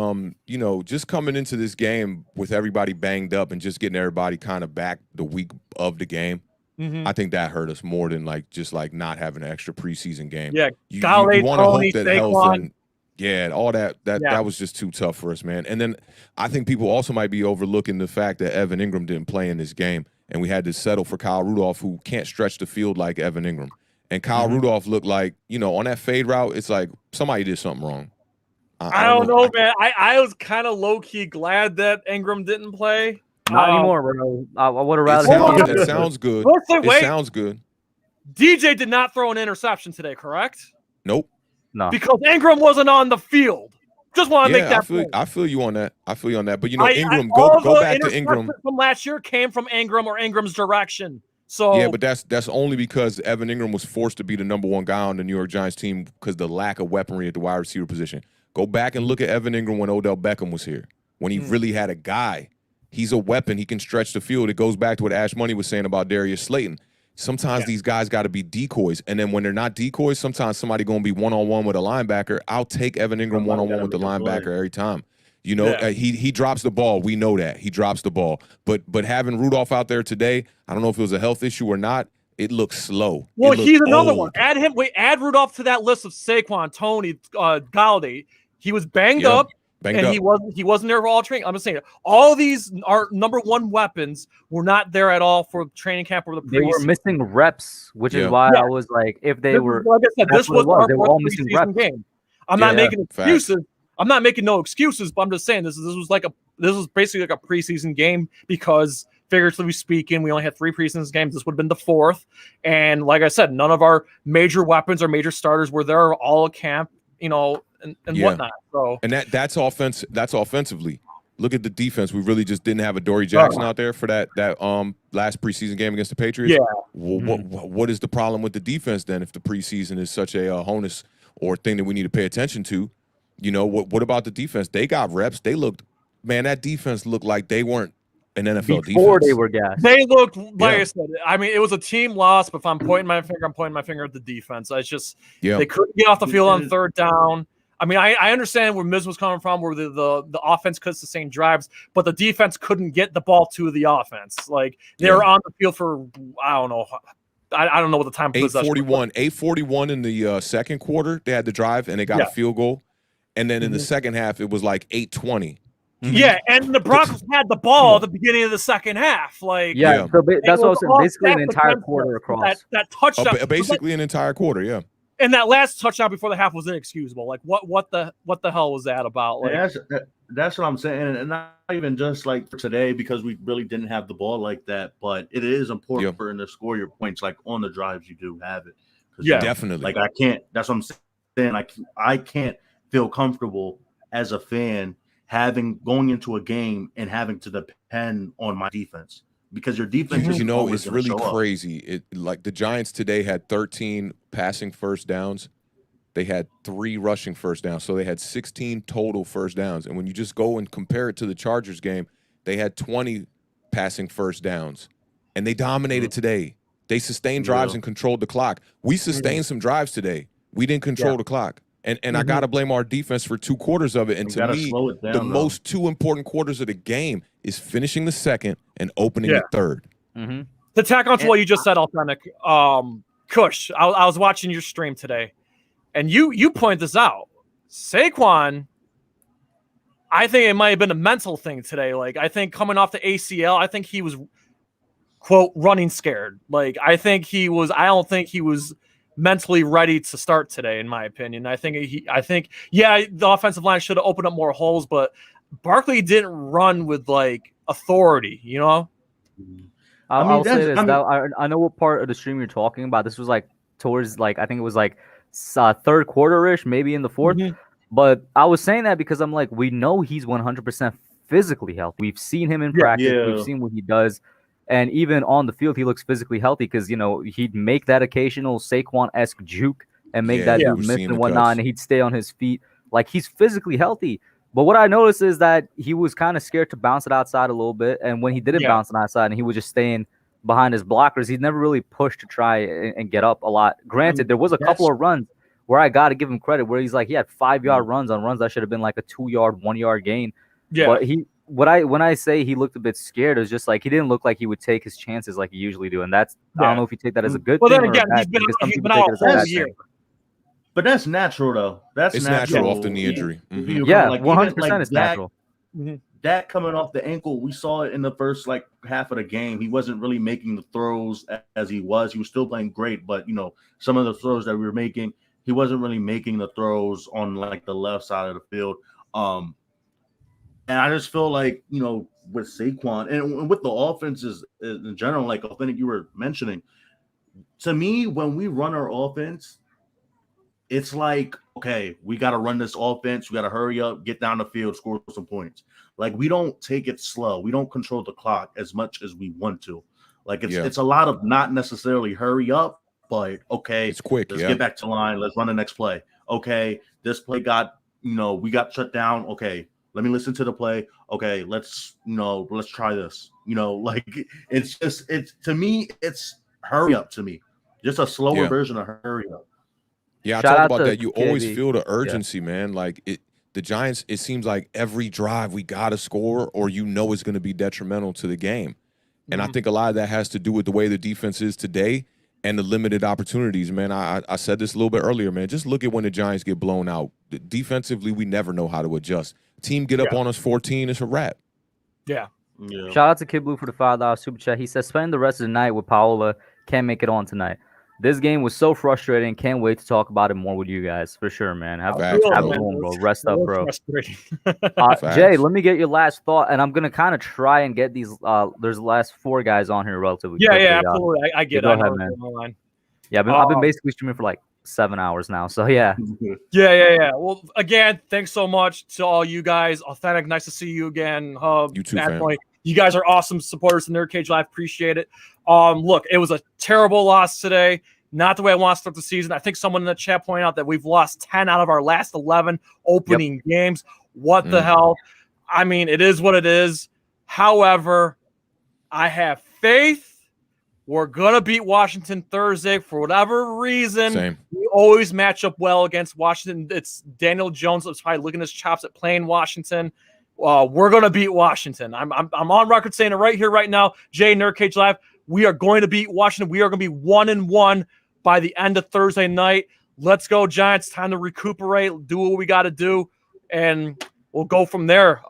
you know, just coming into this game with everybody banged up and just getting everybody kind of back the week of the game, I think that hurt us more than just not having an extra preseason game. Yeah, you want to hope that health and all that was just too tough for us, man. And then I think people also might be overlooking the fact that Evan Ingram didn't play in this game, and we had to settle for Kyle Rudolph, who can't stretch the field like Evan Ingram. And Kyle Rudolph looked like, you know, on that fade route, it's like somebody did something wrong. I don't know, man. I was kind of low-key glad that Ingram didn't play. Not anymore, bro. I would have rather. It sounds good. It sounds good. DJ did not throw an interception today, correct? Nope. No. Because Ingram wasn't on the field. Just want to make that point. I feel you on that. But you know, Ingram, go back to Ingram. From last year came from Ingram or Ingram's direction. So yeah, but that's only because Evan Ingram was forced to be the number 1 guy on the New York Giants team because the lack of weaponry at the wide receiver position. Go back and look at Evan Ingram when Odell Beckham was here, when he really had a guy. He's a weapon. He can stretch the field. It goes back to what Ash Money was saying about Darius Slayton. Sometimes these guys got to be decoys. And then when they're not decoys, sometimes somebody going to be one-on-one with a linebacker. I'll take Evan Ingram one-on-one with the linebacker every time. You know, he drops the ball. We know that. He drops the ball. But having Rudolph out there today, I don't know if it was a health issue or not, it looks slow. Well, he's another one. Add Rudolph to that list of Saquon, Tony, Galladay. He was banged up. He wasn't there for all training. I'm just saying, all these are number 1 weapons were not there at all for training camp or the preseason. They were missing reps, which is why I was like, if they were, like I said, this was they were all missing reps. Game. I'm not making excuses. I'm not making no excuses, but I'm just saying this was basically like a preseason game because figuratively speaking, we only had 3 preseason games. This would have been the 4th, and like I said, none of our major weapons or major starters were there all at camp. You know. And whatnot. So that's offense. That's offensively. Look at the defense. We really just didn't have a Dory Jackson out there for that last preseason game against the Patriots. Yeah. What is the problem with the defense then? If the preseason is such a honus or thing that we need to pay attention to, you know what about the defense? They got reps. They looked man, that defense looked like they weren't an NFL Before defense. they were gassed. They looked, like Yeah. I said, I mean, it was a team loss, but if I'm pointing my finger, I'm pointing my finger at the defense. It's just they couldn't get off the field on third down. I mean, I understand where Miz was coming from, where the offense could sustain drives, but the defense couldn't get the ball to the offense. Like they were on the field for I don't know. I don't know what the time possession was. 8:41 in the second quarter. They had the drive and they got a field goal, and then in the second half it was like 8:20. Yeah, and the Broncos had the ball at the beginning of the second half. Like So that's what I was saying. Basically, an entire quarter across. That touchdown, Basically, an entire quarter. Yeah. And that last touchdown before the half was inexcusable. Like what the hell was that about? Like that's what I'm saying, and not even just like for today because we really didn't have the ball like that. But it is important for to score your points like on the drives you do have it. Yeah, definitely. Like I can't. That's what I'm saying. I can't feel comfortable as a fan going into a game and having to depend on my defense because your defense is it's really crazy. It like the Giants today had 13 passing first downs. They had 3 rushing first downs. So they had 16 total first downs. And when you just go and compare it to the Chargers game, they had 20 passing first downs. And they dominated today. They sustained drives and controlled the clock. We sustained some drives today. We didn't control the clock. And I got to blame our defense for 2 quarters of it. And to me, the most 2 important quarters of the game is finishing the second and opening the third. To tack on to what you just said, Authentic, Kush, I was watching your stream today, and you point this out. Saquon, I think it might have been a mental thing today. Like, I think coming off the ACL, I think he was, quote, running scared. Like, I don't think he was mentally ready to start today, in my opinion. I think the offensive line should have opened up more holes, but Barkley didn't run with like authority, you know. I'll say this. I know what part of the stream you're talking about. This was like towards like I think it was like third quarter-ish, maybe in the fourth. But I was saying that because I'm like, we know he's 100% physically healthy. We've seen him in practice. We've seen what he does. And even on the field, he looks physically healthy because, he'd make that occasional Saquon-esque juke and make that dude miss and whatnot, and he'd stay on his feet. Like, he's physically healthy. But what I noticed is that he was kind of scared to bounce it outside a little bit. And when he didn't bounce it outside and he was just staying behind his blockers, he'd never really pushed to try and get up a lot. Granted, there was a couple of runs where I got to give him credit where he's like, he had 5-yard runs on runs that should have been like a 2-yard, 1-yard gain. But when I say he looked a bit scared, it was just like he didn't look like he would take his chances like he usually do, and that's I don't know if you take that as a good thing or a bad thing. He's been out all year. But that's natural though. It's natural off the knee injury. Yeah, 100% is natural. That coming off the ankle, we saw it in the first like half of the game. He wasn't really making the throws as he was. He was still playing great, but some of the throws that we were making, he wasn't really making the throws on like the left side of the field. And I just feel like, with Saquon and with the offenses in general, like I think you were mentioning, to me, when we run our offense, it's like, okay, we got to run this offense. We got to hurry up, get down the field, score some points. Like, we don't take it slow. We don't control the clock as much as we want to. Like, it's a lot of not necessarily hurry up, but okay, it's quick. Let's get back to line. Let's run the next play. Okay, this play got, we got shut down. Okay, let me listen to the play. Okay, let's try this. Like to me, it's hurry up to me. Just a slower version of hurry up. Yeah, I talk about that. You always feel the urgency, man. Like the Giants, it seems like every drive we got to score or it's going to be detrimental to the game. And I think a lot of that has to do with the way the defense is today and the limited opportunities, man. I said this a little bit earlier, man. Just look at when the Giants get blown out. Defensively, we never know how to adjust. Team get up on us 14, it's a wrap. Yeah. Shout out to Kid Blue for the $5 super chat. He says, spend the rest of the night with Paola. Can't make it on tonight. This game was so frustrating. Can't wait to talk about it more with you guys. For sure, man. Have a good one, bro. Rest up, bro. Jay, let me get your last thought, and I'm going to kind of try and get these there's the last 4 guys on here relatively quickly. Yeah, absolutely. I get it. Go ahead, man. Yeah, I've been basically streaming for like 7 hours now, so yeah. Yeah. Well, again, thanks so much to all you guys. Authentic, nice to see you again. You too, fam. You guys are awesome supporters of Nerd Cage Live. Appreciate it. Look, it was a terrible loss today. Not the way I want to start the season. I think someone in the chat pointed out that we've lost 10 out of our last 11 opening games. What the hell? I mean, it is what it is. However, I have faith. We're going to beat Washington Thursday for whatever reason. Same. We always match up well against Washington. It's Daniel Jones that's probably licking his chops at playing Washington. We're going to beat Washington. I'm on record saying it right here, right now. Jay, Nerdcage Live, we are going to beat Washington. We are going to be 1-1 by the end of Thursday night. Let's go, Giants. Time to recuperate, do what we got to do, and we'll go from there.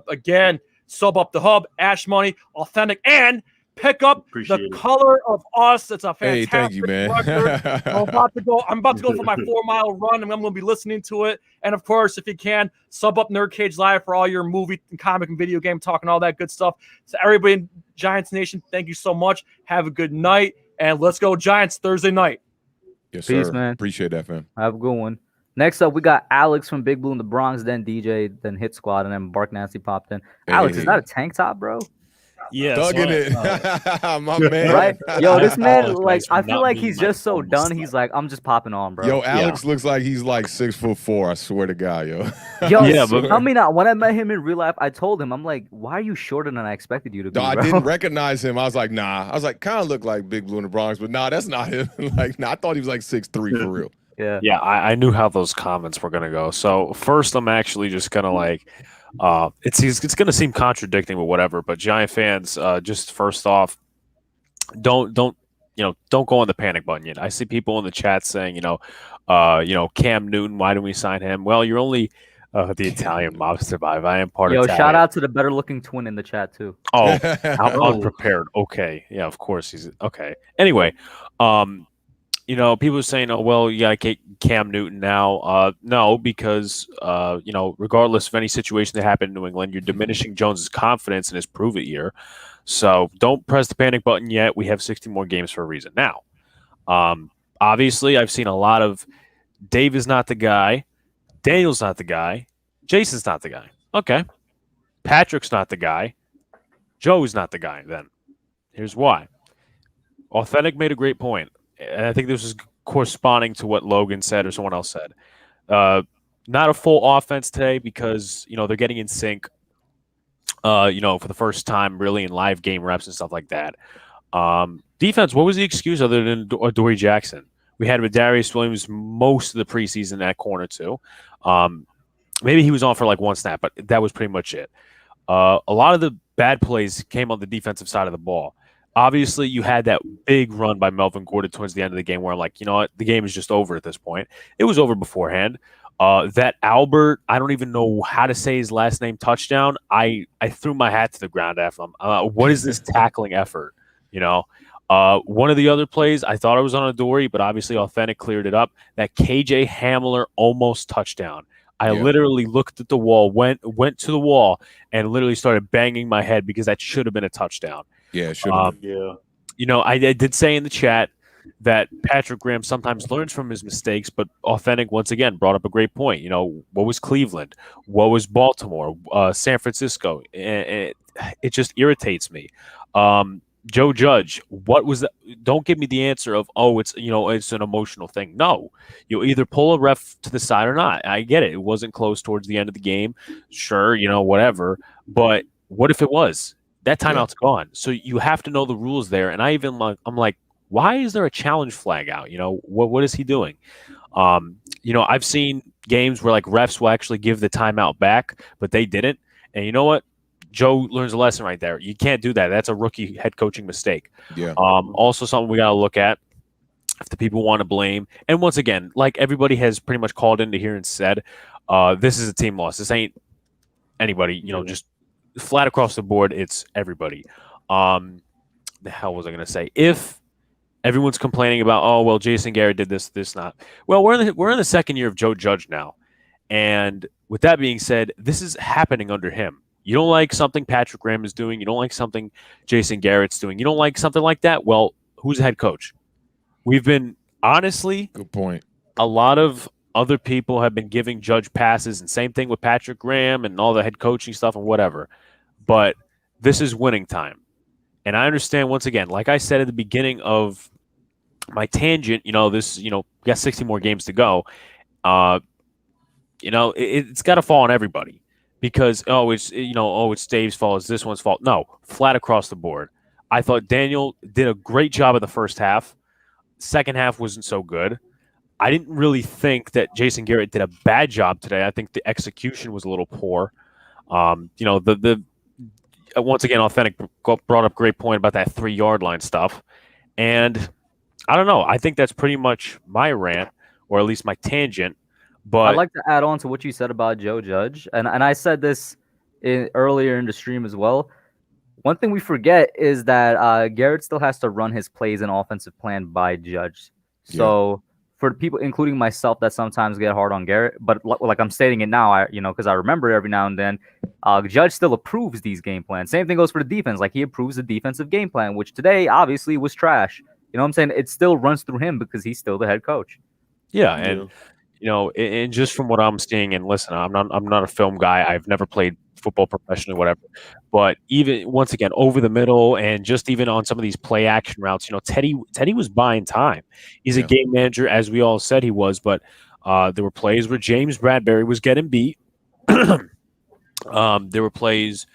Again, sub up the hub, Ash Money, Authentic, and pick up the color of us. It's a fantastic thank you, man. record. I'm about to go for my 4-mile run, and I'm going to be listening to it. And of course, if you can, sub up Nerdcage Live for all your movie and comic and video game talk and all that good stuff. So everybody in Giants Nation, thank you so much. Have a good night, and let's go Giants Thursday night. Yes, Peace, sir. man. Appreciate that, fam. Have a good one. Next up, we got Alex from Big Blue in the Bronx, then DJ, then Hit Squad, and then Bark Nasty popped in. Alex, is that a tank top, bro? Yeah, Thugging it. My man. Right? Yo, this man, Apologize like, for I feel not like being he's my just so formal done. style. He's like, I'm just popping on, bro. Yo, Alex looks like he's like 6'4". I swear to God, yo. Yo, Yeah, but- tell me now. When I met him in real life, I told him, I'm like, why are you shorter than I expected you to be, No, I bro? didn't recognize him. I was like, nah. I was like, kind of look like Big Blue in the Bronx, but nah, that's not him. Like, nah, I thought he was like 6'3" for real. Yeah. Yeah, I knew how those comments were gonna go. So first, I'm actually just gonna like, it's gonna seem contradicting, but whatever. But Giant fans, just first off, don't go on the panic button yet. I see people in the chat saying, Cam Newton, why didn't we sign him? Well, you're only the Italian mob survive. I am part Yo, of shout out to the better looking twin in the chat, too. Oh, I'm unprepared. Okay. Yeah, of course he's okay. Anyway, people are saying, oh, well, you got to get Cam Newton now. No, because, regardless of any situation that happened in New England, you're diminishing Jones's confidence in his prove it year. So don't press the panic button yet. We have 60 more games for a reason. Now, obviously, I've seen a lot of Dave is not the guy. Daniel's not the guy. Jason's not the guy. Okay. Patrick's not the guy. Joe's not the guy then. Here's why. Authentic made a great point. And I think this is corresponding to what Logan said or someone else said. Not a full offense today because, they're getting in sync, for the first time really in live game reps and stuff like that. Defense, what was the excuse other than Dory Jackson? We had Darius Williams most of the preseason at corner too. Maybe he was on for like one snap, but that was pretty much it. A lot of the bad plays came on the defensive side of the ball. Obviously, you had that big run by Melvin Gordon towards the end of the game where I'm like, you know what? The game is just over at this point. It was over beforehand. That Albert, I don't even know how to say his last name, touchdown. I threw my hat to the ground after him. What is this tackling effort? One of the other plays, I thought I was on a Dory, but obviously Authentic cleared it up. That KJ Hamler almost touchdown. I literally looked at the wall, went to the wall, and literally started banging my head because that should have been a touchdown. Yeah, it should have. I did say in the chat that Patrick Graham sometimes learns from his mistakes, but Authentic once again brought up a great point. What was Cleveland? What was Baltimore? San Francisco? It just irritates me. Joe Judge, what was that? Don't give me the answer of, it's an emotional thing. No, you either pull a ref to the side or not. I get it. It wasn't close towards the end of the game. Sure, whatever. But what if it was? That timeout's gone. So you have to know the rules there. And I'm like, why is there a challenge flag out? What is he doing? I've seen games where like refs will actually give the timeout back, but they didn't. And you know what? Joe learns a lesson right there. You can't do that. That's a rookie head coaching mistake. Yeah. Also something we got to look at if the people want to blame. And once again, like everybody has pretty much called into here and said, this is a team loss. This ain't anybody, just flat across the board. It's everybody. The hell was I going to say? If everyone's complaining about, Jason Garrett did this, not. Well, we're in the second year of Joe Judge now. And with that being said, this is happening under him. You don't like something Patrick Graham is doing. You don't like something Jason Garrett's doing. You don't like something like that. Well, who's the head coach? We've been, honestly, good point. A lot of other people have been giving Judge passes, and same thing with Patrick Graham and all the head coaching stuff and whatever. But this is winning time. And I understand, once again, like I said at the beginning of my tangent, we got 60 more games to go. It's got to fall on everybody. because it's Dave's fault, it's this one's fault. No, flat across the board. I thought Daniel did a great job in the first half. Second half wasn't so good. I didn't really think that Jason Garrett did a bad job today. I think the execution was a little poor. The once again, Authentic brought up a great point about that 3-yard line stuff. And I don't know. I think that's pretty much my rant, or at least my tangent. But I'd like to add on to what you said about Joe Judge. And I said this earlier in the stream as well. One thing we forget is that Garrett still has to run his plays and offensive plan by Judge. So for people, including myself, that sometimes get hard on Garrett, but like I'm stating it now, because I remember every now and then, Judge still approves these game plans. Same thing goes for the defense. Like he approves the defensive game plan, which today obviously was trash. You know what I'm saying? It still runs through him because he's still the head coach. Yeah, and and just from what I'm seeing, and listen, I'm not a film guy. I've never played football professionally, whatever. But even once again, over the middle, and just even on some of these play action routes, Teddy was buying time. He's a game manager, as we all said he was. But there were plays where James Bradbury was getting beat. There were plays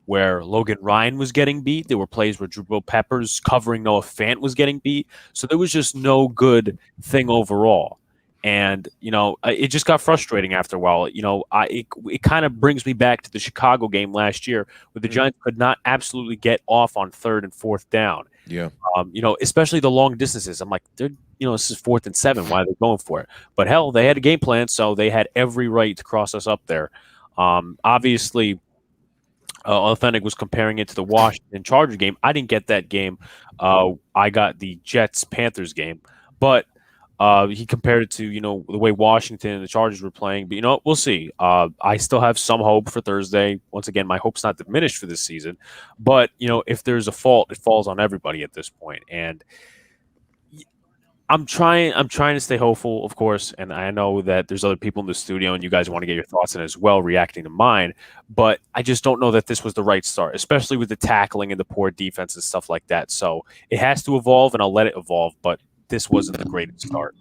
where Logan Ryan was getting beat. There were plays where Drew Peppers covering Noah Fant was getting beat. So there was just no good thing overall. And, it just got frustrating after a while. It kind of brings me back to the Chicago game last year where the Giants could not absolutely get off on 3rd and 4th down. Yeah. Especially the long distances. I'm like, this is 4th and 7. Why are they going for it? But hell, they had a game plan, so they had every right to cross us up there. Obviously, Authentic was comparing it to the Washington Chargers game. I didn't get that game. I got the Jets-Panthers game. But he compared it to, the way Washington and the Chargers were playing. But, we'll see. I still have some hope for Thursday. Once again, my hope's not diminished for this season. But, if there's a fault, it falls on everybody at this point. And I'm trying to stay hopeful, of course. And I know that there's other people in the studio and you guys want to get your thoughts in as well, reacting to mine. But I just don't know that this was the right start, especially with the tackling and the poor defense and stuff like that. So it has to evolve, and I'll let it evolve. But this wasn't the greatest start.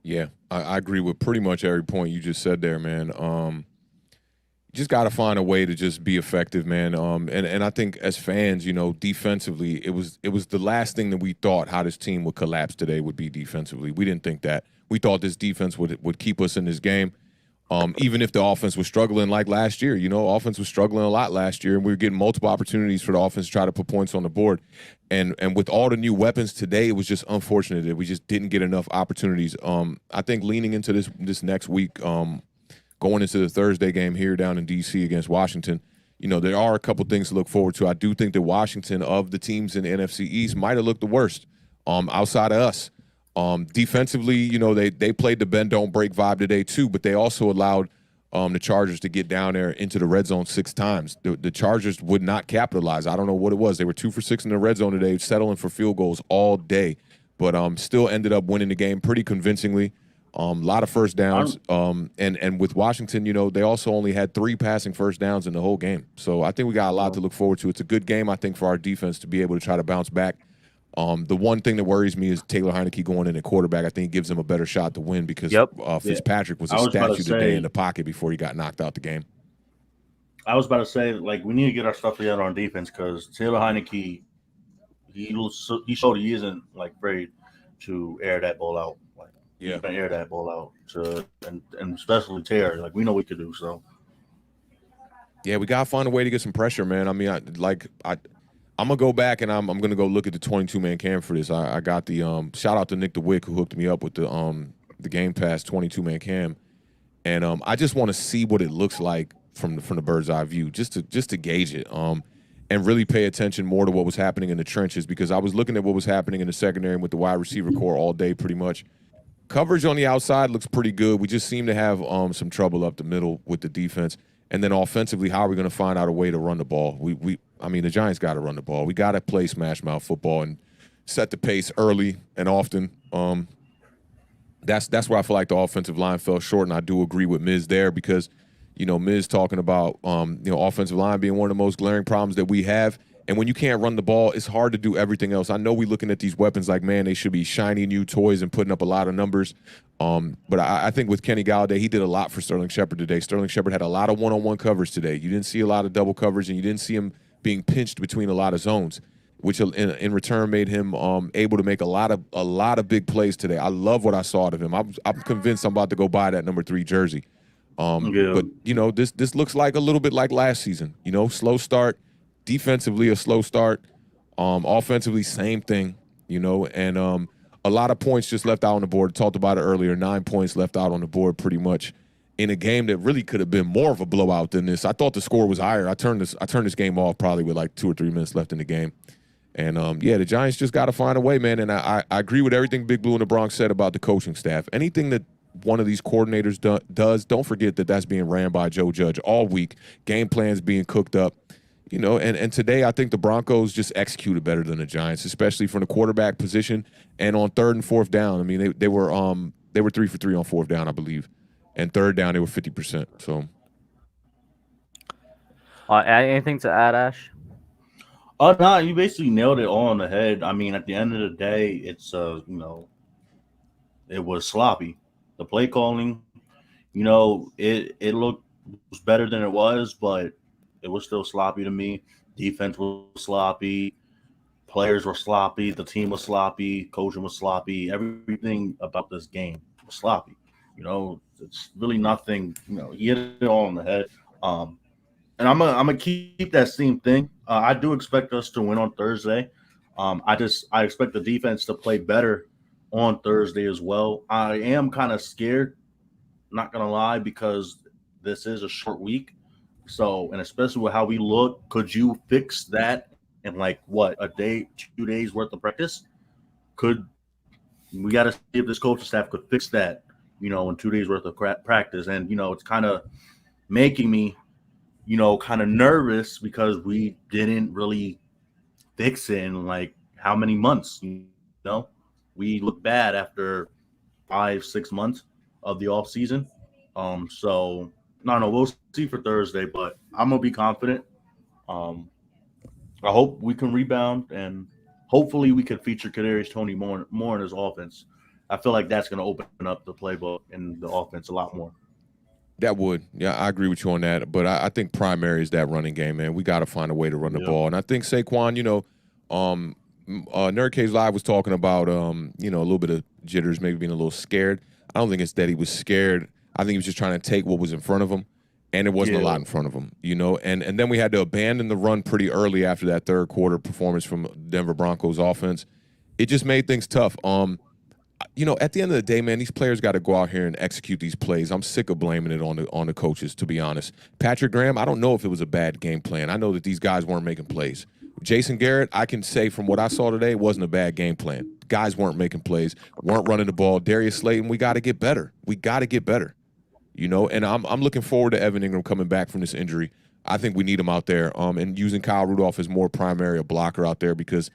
Yeah, I agree with pretty much every point you just said there, man. You just got to find a way to just be effective, man. And I think as fans, defensively, it was the last thing that we thought how this team would collapse today would be defensively. We didn't think that. We thought this defense would keep us in this game. Even if the offense was struggling like last year, offense was struggling a lot last year, and we were getting multiple opportunities for the offense to try to put points on the board. And with all the new weapons today, it was just unfortunate that we just didn't get enough opportunities. I think leaning into this next week, going into the Thursday game here down in D.C. against Washington, there are a couple things to look forward to. I do think that Washington, of the teams in the NFC East, might have looked the worst outside of us. Defensively, they played the bend don't break vibe today too, but they also allowed the Chargers to get down there into the red zone 6 times. The Chargers would not capitalize. I don't know what it was. They were 2 for 6 in the red zone today, settling for field goals all day, but still ended up winning the game pretty convincingly. A lot of first downs, and with Washington, they also only had 3 passing first downs in the whole game. So I think we got a lot to look forward to. It's a good game, I think, for our defense to be able to try to bounce back. The one thing that worries me is Taylor Heineke going in at quarterback. I think it gives him a better shot to win because Fitzpatrick was a statue today in the pocket before he got knocked out the game. I was about to say, we need to get our stuff together on defense because Taylor Heineke, he showed he isn't afraid to air that ball out. He's gonna air that ball out and especially Taylor. We know what to do. So yeah, we gotta find a way to get some pressure, man. I mean, I'm gonna go back and I'm gonna go look at the 22-man cam for this. I got the shout out to Nick DeWick who hooked me up with the Game Pass 22-man cam, and I just want to see what it looks like from the bird's eye view, just to gauge it, and really pay attention more to what was happening in the trenches because I was looking at what was happening in the secondary with the wide receiver core all day pretty much. Coverage on the outside looks pretty good. We just seem to have some trouble up the middle with the defense. And then offensively, how are we going to find out a way to run the ball? I mean, the Giants got to run the ball. We got to play smash mouth football and set the pace early and often. That's where I feel like the offensive line fell short, and I do agree with Miz there because, Miz talking about offensive line being one of the most glaring problems that we have, And when you can't run the ball, it's hard to do everything else. I know we're looking at these weapons like, man, they should be shiny new toys and putting up a lot of numbers. But I think with Kenny Galladay, he did a lot for Sterling Shepard today. Sterling Shepard had a lot of one-on-one coverage today. You didn't see a lot of double coverage, and you didn't see him being pinched between a lot of zones, which in return made him able to make a lot of big plays today. I love what I saw out of him. I'm convinced I'm about to go buy that number 3 jersey. But this looks like a little bit like last season. Slow start, defensively a slow start, offensively same thing. And a lot of points just left out on the board. Talked about it earlier. 9 points left out on the board, pretty much, in a game that really could have been more of a blowout than this. I thought the score was higher. I turned this game off probably with like 2 or 3 minutes left in the game. And the Giants just got to find a way, man. And I agree with everything Big Blue in the Bronx said about the coaching staff. Anything that one of these coordinators does, don't forget that that's being ran by Joe Judge all week. Game plans being cooked up. And today I think the Broncos just executed better than the Giants, especially from the quarterback position and on 3rd and 4th down. I mean, they were 3 for 3 on 4th down, I believe, and 3rd down they were 50%. So, anything to add, Ash? No, you basically nailed it all on the head. I mean, at the end of the day, it's it was sloppy. The play calling, it looked better than it was, but it was still sloppy to me. Defense was sloppy. Players were sloppy. The team was sloppy. Coaching was sloppy. Everything about this game was sloppy. It's really nothing. He hit it all on the head. And I'm gonna keep that same thing. I do expect us to win on Thursday. I expect the defense to play better on Thursday as well. I am kind of scared, not gonna lie, because this is a short week. So, and especially with how we look, could you fix that in a day, 2 days worth of practice? We got to see if this coaching staff could fix that, in 2 days worth of practice. And, it's kind of making me, kind of nervous because we didn't really fix it in how many months, we look bad after 5-6 months of the off season. So no, we'll see for Thursday, but I'm gonna be confident. I hope we can rebound, and hopefully we can feature Kadarius Toney more in his offense. I feel like that's gonna open up the playbook and the offense a lot more. That would. Yeah, I agree with you on that. But I think primary is that running game, man. We got to find a way to run the ball. And I think Saquon, Nerd Cage Live was talking about, a little bit of jitters, maybe being a little scared. I don't think it's that he was scared. I think he was just trying to take what was in front of him, and there wasn't a lot in front of him, And then we had to abandon the run pretty early after that 3rd quarter performance from Denver Broncos offense. It just made things tough. At the end of the day, man, these players got to go out here and execute these plays. I'm sick of blaming it on the coaches, to be honest. Patrick Graham, I don't know if it was a bad game plan. I know that these guys weren't making plays. Jason Garrett, I can say from what I saw today, it wasn't a bad game plan. Guys weren't making plays, weren't running the ball. Darius Slayton, we got to get better. We got to get better. And I'm looking forward to Evan Ingram coming back from this injury. I think we need him out there, and using Kyle Rudolph as more primary a blocker out there, because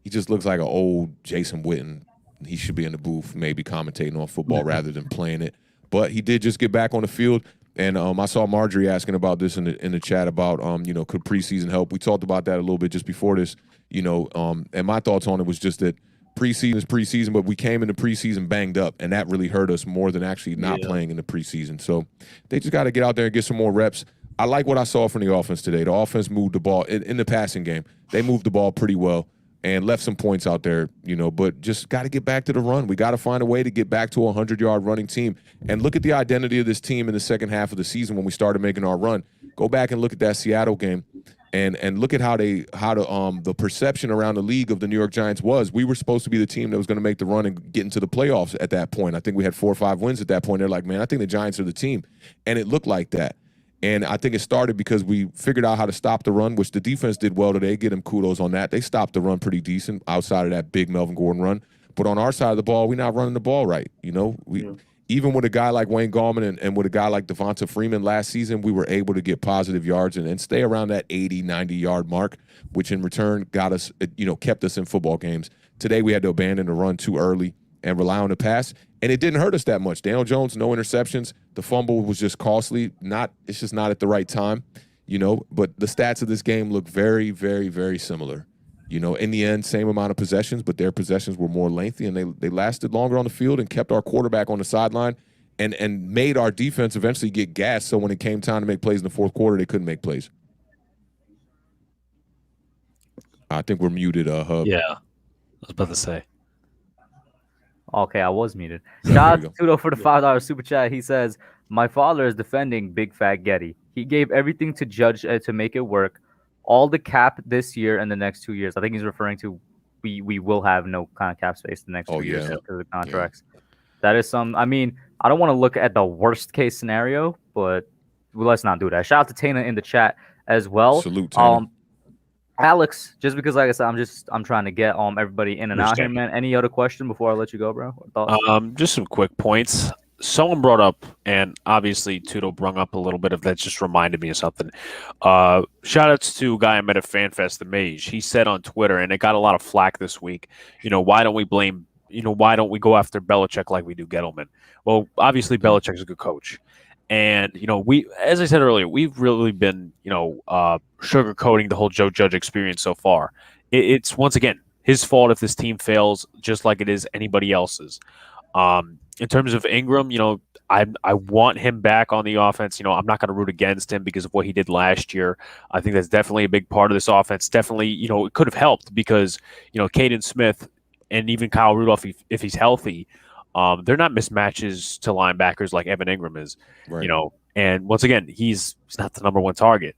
he just looks like an old Jason Witten. He should be in the booth, maybe commentating on football rather than playing it. But he did just get back on the field, and I saw Marjorie asking about this in the chat about could preseason help. We talked about that a little bit just before this, and my thoughts on it was just that preseason is preseason, but we came into preseason banged up, and that really hurt us more than actually not playing in the preseason. So they just got to get out there and get some more reps. I like what I saw from the offense today. The offense moved the ball in the passing game. They moved the ball pretty well and left some points out there, but just got to get back to the run. We got to find a way to get back to a 100-yard running team. And look at the identity of this team in the second half of the season when we started making our run. Go back and look at that Seattle game and look at how the perception around the league of the New York Giants was. We were supposed to be the team that was going to make the run and get into the playoffs at that point. I think we had 4 or 5 wins at that point. They're like, man, I think the Giants are the team. And it looked like that. And I think it started because we figured out how to stop the run, which the defense did well today. Get them kudos on that. They stopped the run pretty decent outside of that big Melvin Gordon run. But on our side of the ball, we're not running the ball right. Even with a guy like Wayne Gallman and with a guy like Devonta Freeman last season, we were able to get positive yards and stay around that 80, 90-yard mark, which in return got us, kept us in football games. Today we had to abandon the run too early and rely on the pass. And it didn't hurt us that much. Daniel Jones, no interceptions. The fumble was just costly. It's just not at the right time. But the stats of this game look very, very, very similar. In the end, same amount of possessions, but their possessions were more lengthy, and they lasted longer on the field and kept our quarterback on the sideline and made our defense eventually get gassed. So when it came time to make plays in the fourth quarter, they couldn't make plays. I think we're muted, Hub. Yeah, I was about to say. Okay, I was muted. Shout out to Tudo for the $5 super chat. He says, "My father is defending Big Fat Getty. He gave everything to Judge to make it work. All the cap this year and the next 2 years." I think he's referring to we will have no kind of cap space the next 2 years because of the contracts. Yeah. That is some. I mean, I don't want to look at the worst case scenario, but let's not do that. Shout out to Tana in the chat as well. Salute, Tana. Alex, just because, like I said, I'm trying to get everybody in and out here, man. Any other question before I let you go, bro? Just some quick points. Someone brought up, and obviously Tudo brung up a little bit of that. Just reminded me of something. Shout outs to a guy I met at FanFest, the Mage. He said on Twitter, and it got a lot of flack this week. Why don't we blame? Why don't we go after Belichick like we do Gettleman? Well, obviously Belichick's a good coach. And, we, as I said earlier, we've really been, sugarcoating the whole Joe Judge experience so far. It's, once again, his fault if this team fails, just like it is anybody else's. In terms of Ingram, I want him back on the offense. I'm not going to root against him because of what he did last year. I think that's definitely a big part of this offense. Definitely, it could have helped because, Caden Smith and even Kyle Rudolph, if he's healthy, they're not mismatches to linebackers like Evan Ingram is, right. And once again, he's not the number one target.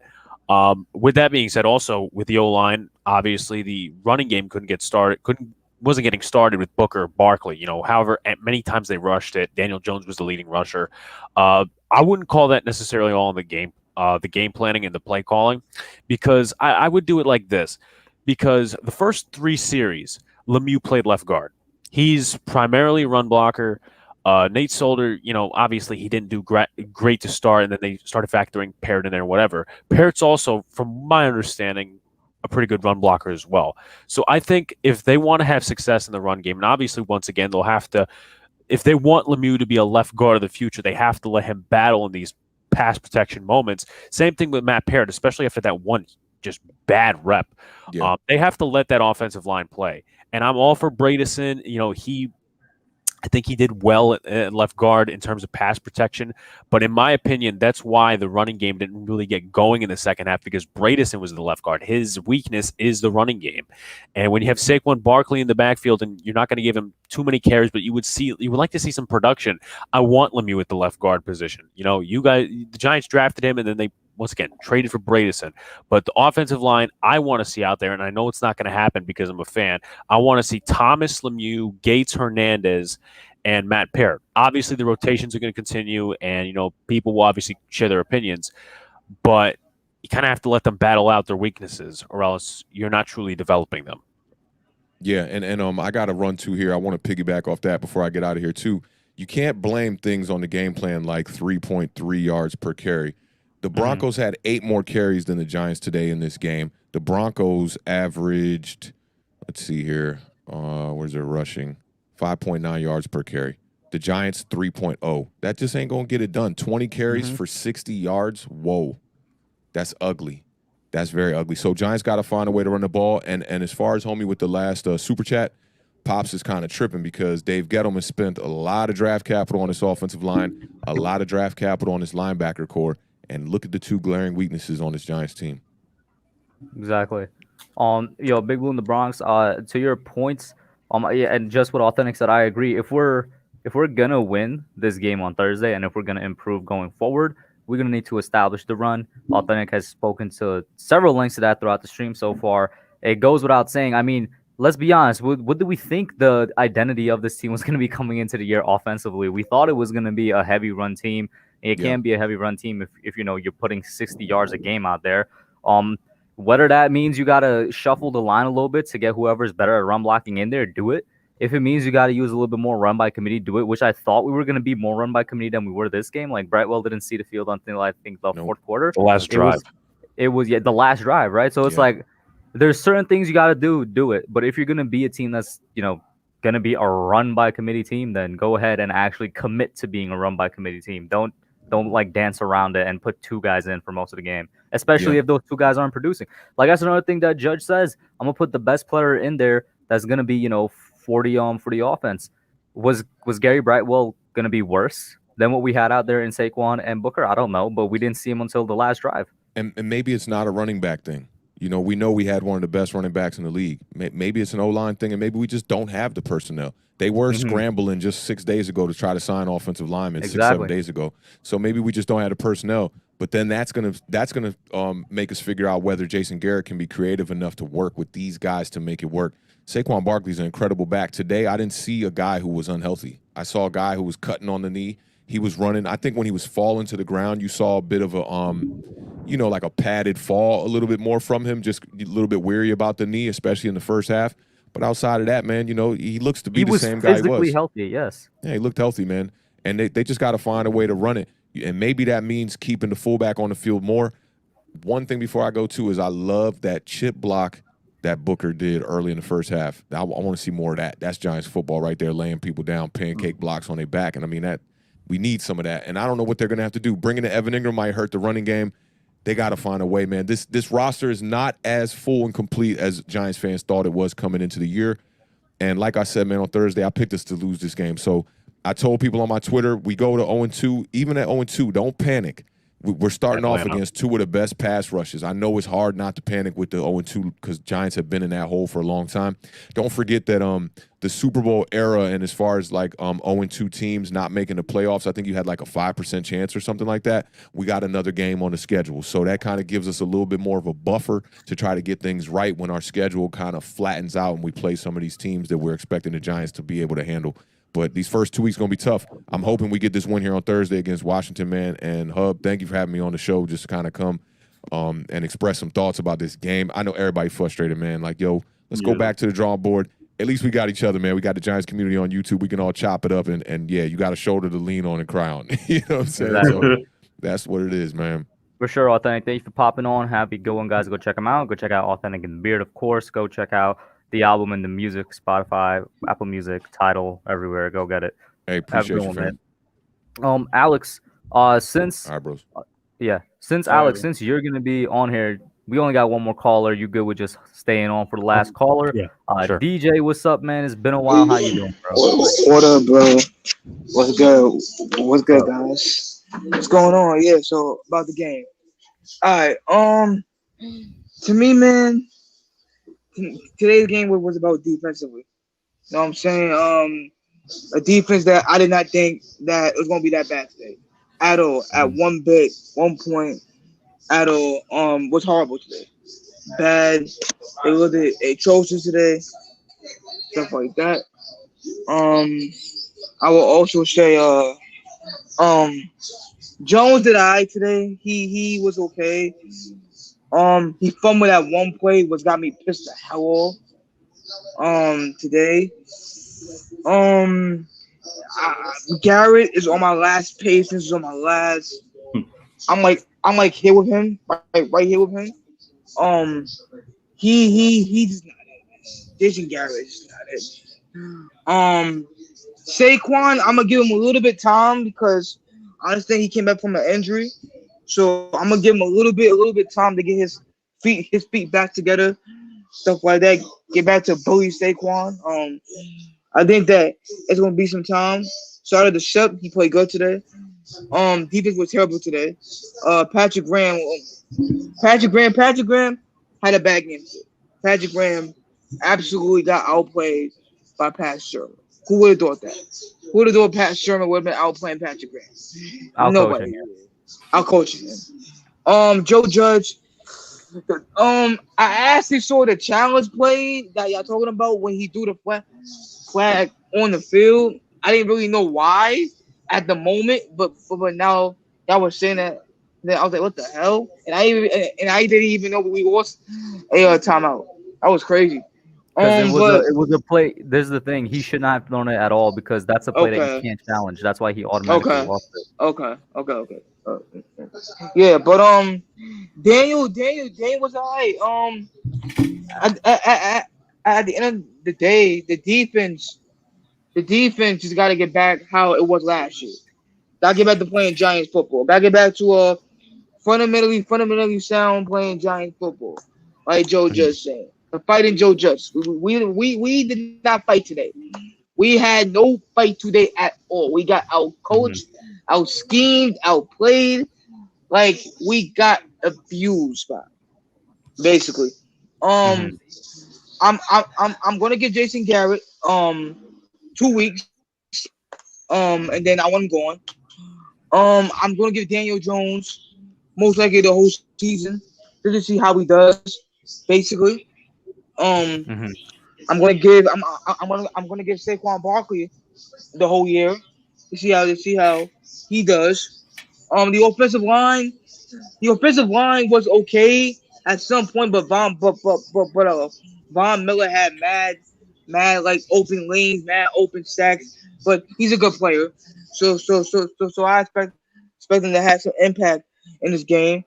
With that being said, also with the O-line, obviously the running game wasn't getting started with Booker, Barkley. However, many times they rushed it. Daniel Jones was the leading rusher. I wouldn't call that necessarily all in the game planning and the play calling, because I would do it like this. Because the first 3 series, Lemieux played left guard. He's primarily a run blocker. Nate Solder, obviously he didn't do great to start, and then they started factoring Parrott in there, whatever. Parrott's also, from my understanding, a pretty good run blocker as well. So I think if they want to have success in the run game, and obviously, once again, they'll have to, if they want Lemieux to be a left guard of the future, they have to let him battle in these pass protection moments. Same thing with Matt Parrott, especially after that one just bad rep. Yeah. They have to let that offensive line play. And I'm all for Bradison. I think he did well at left guard in terms of pass protection. But in my opinion, that's why the running game didn't really get going in the second half, because Bradison was the left guard. His weakness is the running game. And when you have Saquon Barkley in the backfield and you're not going to give him too many carries, but you would like to see some production, I want Lemieux at the left guard position. You guys, the Giants drafted him, and then they once again traded for Bradison. But the offensive line I want to see out there, and I know it's not going to happen because I'm a fan, I want to see Thomas, Lemieux, Gates, Hernandez, and Matt Parrott. Obviously, the rotations are going to continue, and people will obviously share their opinions, but you kind of have to let them battle out their weaknesses, or else you're not truly developing them. Yeah, and I got to run to here. I want to piggyback off that before I get out of here too. You can't blame things on the game plan like 3.3 yards per carry. The Broncos had 8 more carries than the Giants today in this game. The Broncos averaged, let's see here, where's their rushing? 5.9 yards per carry. The Giants, 3.0. That just ain't going to get it done. 20 carries for 60 yards. Whoa. That's ugly. That's very ugly. So Giants got to find a way to run the ball. And as far as homie with the last super chat, Pops is kind of tripping because Dave Gettleman spent a lot of draft capital on this offensive line, a lot of draft capital on this linebacker core, and look at the 2 glaring weaknesses on this Giants team. Exactly. Big Blue in the Bronx. To your points, yeah, and just what Authentic said, I agree. If we're gonna win this game on Thursday, and if we're gonna improve going forward, we're gonna need to establish the run. Authentic has spoken to several links to that throughout the stream so far. It goes without saying. I mean, let's be honest. What do we think the identity of this team was going to be coming into the year offensively? We thought it was going to be a heavy run team. It can't be a heavy run team if you're putting 60 yards a game out there. Whether that means you got to shuffle the line a little bit to get whoever's better at run blocking in there, do it. If it means you got to use a little bit more run by committee, do it, which I thought we were going to be more run by committee than we were this game. Like, Brightwell didn't see the field until I think the fourth quarter. The last drive. It was the last drive, right? So it's like there's certain things you got to do it. But if you're going to be a team that's, going to be a run by committee team, then go ahead and actually commit to being a run by committee team. Don't Don't like dance around it and put 2 guys in for most of the game, especially if those 2 guys aren't producing. Like that's another thing that Judge says. I'm gonna put the best player in there that's gonna be 40 for the offense. Was Gary Brightwell gonna be worse than what we had out there in Saquon and Booker? I don't know, but we didn't see him until the last drive. And maybe it's not a running back thing. We know we had one of the best running backs in the league. Maybe it's an O-line thing, and maybe we just don't have the personnel. They were scrambling just 6 days ago to try to sign offensive linemen, 6-7 days ago. So maybe we just don't have the personnel. But then that's gonna make us figure out whether Jason Garrett can be creative enough to work with these guys to make it work. Saquon Barkley's an incredible back. Today, I didn't see a guy who was unhealthy. I saw a guy who was cutting on the knee. He was running. I think when he was falling to the ground, you saw a bit of a like a padded fall a little bit more from him, just a little bit weary about the knee, especially in the first half. But outside of that, man, he looks to be the same guy he was. He was physically healthy, yes. Yeah, he looked healthy, man. And they just got to find a way to run it. And maybe that means keeping the fullback on the field more. One thing before I go to is I love that chip block that Booker did early in the first half. I want to see more of that. That's Giants football right there, laying people down, pancake blocks on their back. And I mean, that we need some of that. And I don't know what they're going to have to do. Bringing in Evan Ingram might hurt the running game. They got to find a way, man. This roster is not as full and complete as Giants fans thought it was coming into the year. And like I said, man, on Thursday, I picked us to lose this game. So I told people on my Twitter, we go to 0-2. Even at 0-2, don't panic. We're starting off against 2 of the best pass rushes. I know it's hard not to panic with the 0-2 because Giants have been in that hole for a long time. Don't forget that the Super Bowl era, and as far as like 0-2 teams not making the playoffs, I think you had like a 5% chance or something like that. We got another game on the schedule. So that kind of gives us a little bit more of a buffer to try to get things right when our schedule kind of flattens out and we play some of these teams that we're expecting the Giants to be able to handle. But these first 2 weeks are going to be tough. I'm hoping we get this win here on Thursday against Washington, man. And Hub, thank you for having me on the show just to kind of come and express some thoughts about this game. I know everybody's frustrated, man. Like, yo, let's go back to the drawing board. At least we got each other, man. We got the Giants community on YouTube. We can all chop it up. And yeah, you got a shoulder to lean on and cry on. You know what I'm saying? Exactly. So that's what it is, man. For sure, Authentic. Thank you for popping on. Happy going, guys. Go check them out. Go check out Authentic and the Beard, of course. Go check out the album and the music, Spotify, Apple Music, Tidal, everywhere. Go get it. Hey, appreciate you, man. Alex, since bros. Since Alex, since you're gonna be on here, we only got one more caller. You good with just staying on for the last caller? Yeah, sure. DJ, what's up, man? It's been a while. How you doing, bro? What up, bro? What's good? What's good, guys? What's going on? Yeah, so about the game. All right. To me, man, today's game was about defensively. You know what I'm saying? A defense that I did not think that it was gonna be that bad today, at all. At one point, at all. Was horrible today. Bad. They looked atrocious today. Stuff like that. I will also say, Jones did all right today. He was okay. He fumbled at one play, which got me pissed the hell off. Today. Garrett is on my last pace. This is on my last. I'm like here with him, right here with him. He just not it. Jason Garrett is not it. Saquon, I'm gonna give him a little bit time because I understand he came back from an injury, so I'm gonna give him a little bit time to get his feet back together, stuff like that. Get back to bully Saquon. I think that it's gonna be some time. Started the Shep, he played good today. Defense was terrible today. Patrick Graham had a bad game today. Patrick Graham absolutely got outplayed by Pat Shermer. Who would have thought that? Who would have thought Pat Shermer would have been outplaying Patrick Graham? Nobody. Out-coaching him. Joe Judge. I actually saw the challenge play that y'all talking about when he threw the flag on the field. I didn't really know why at the moment, but now y'all were saying that. Then I was like, what the hell? And I didn't even know we lost a timeout. That was crazy. It was a play. This is the thing. He should not have thrown it at all because that's a play that you can't challenge. That's why he automatically lost it. Okay. Yeah, but Daniel was all right. At the end of the day, the defense just got to get back how it was last year. Gotta get back to playing Giants football. Gotta get back to fundamentally sound playing Giants football. Like Joe just said. The fighting Joe just. We did not fight today. We had no fight today at all. We got out coached, out schemed, outplayed. Like we got abused by basically. I'm gonna give Jason Garrett 2 weeks. And then I want him going. I'm gonna give Daniel Jones most likely the whole season just to see how he does. Basically, I'm gonna give Saquon Barkley the whole year to see how he does. The offensive line was okay at some point, but Von Miller had mad like open lanes, mad open sacks. But he's a good player, so I expect him to have some impact in this game.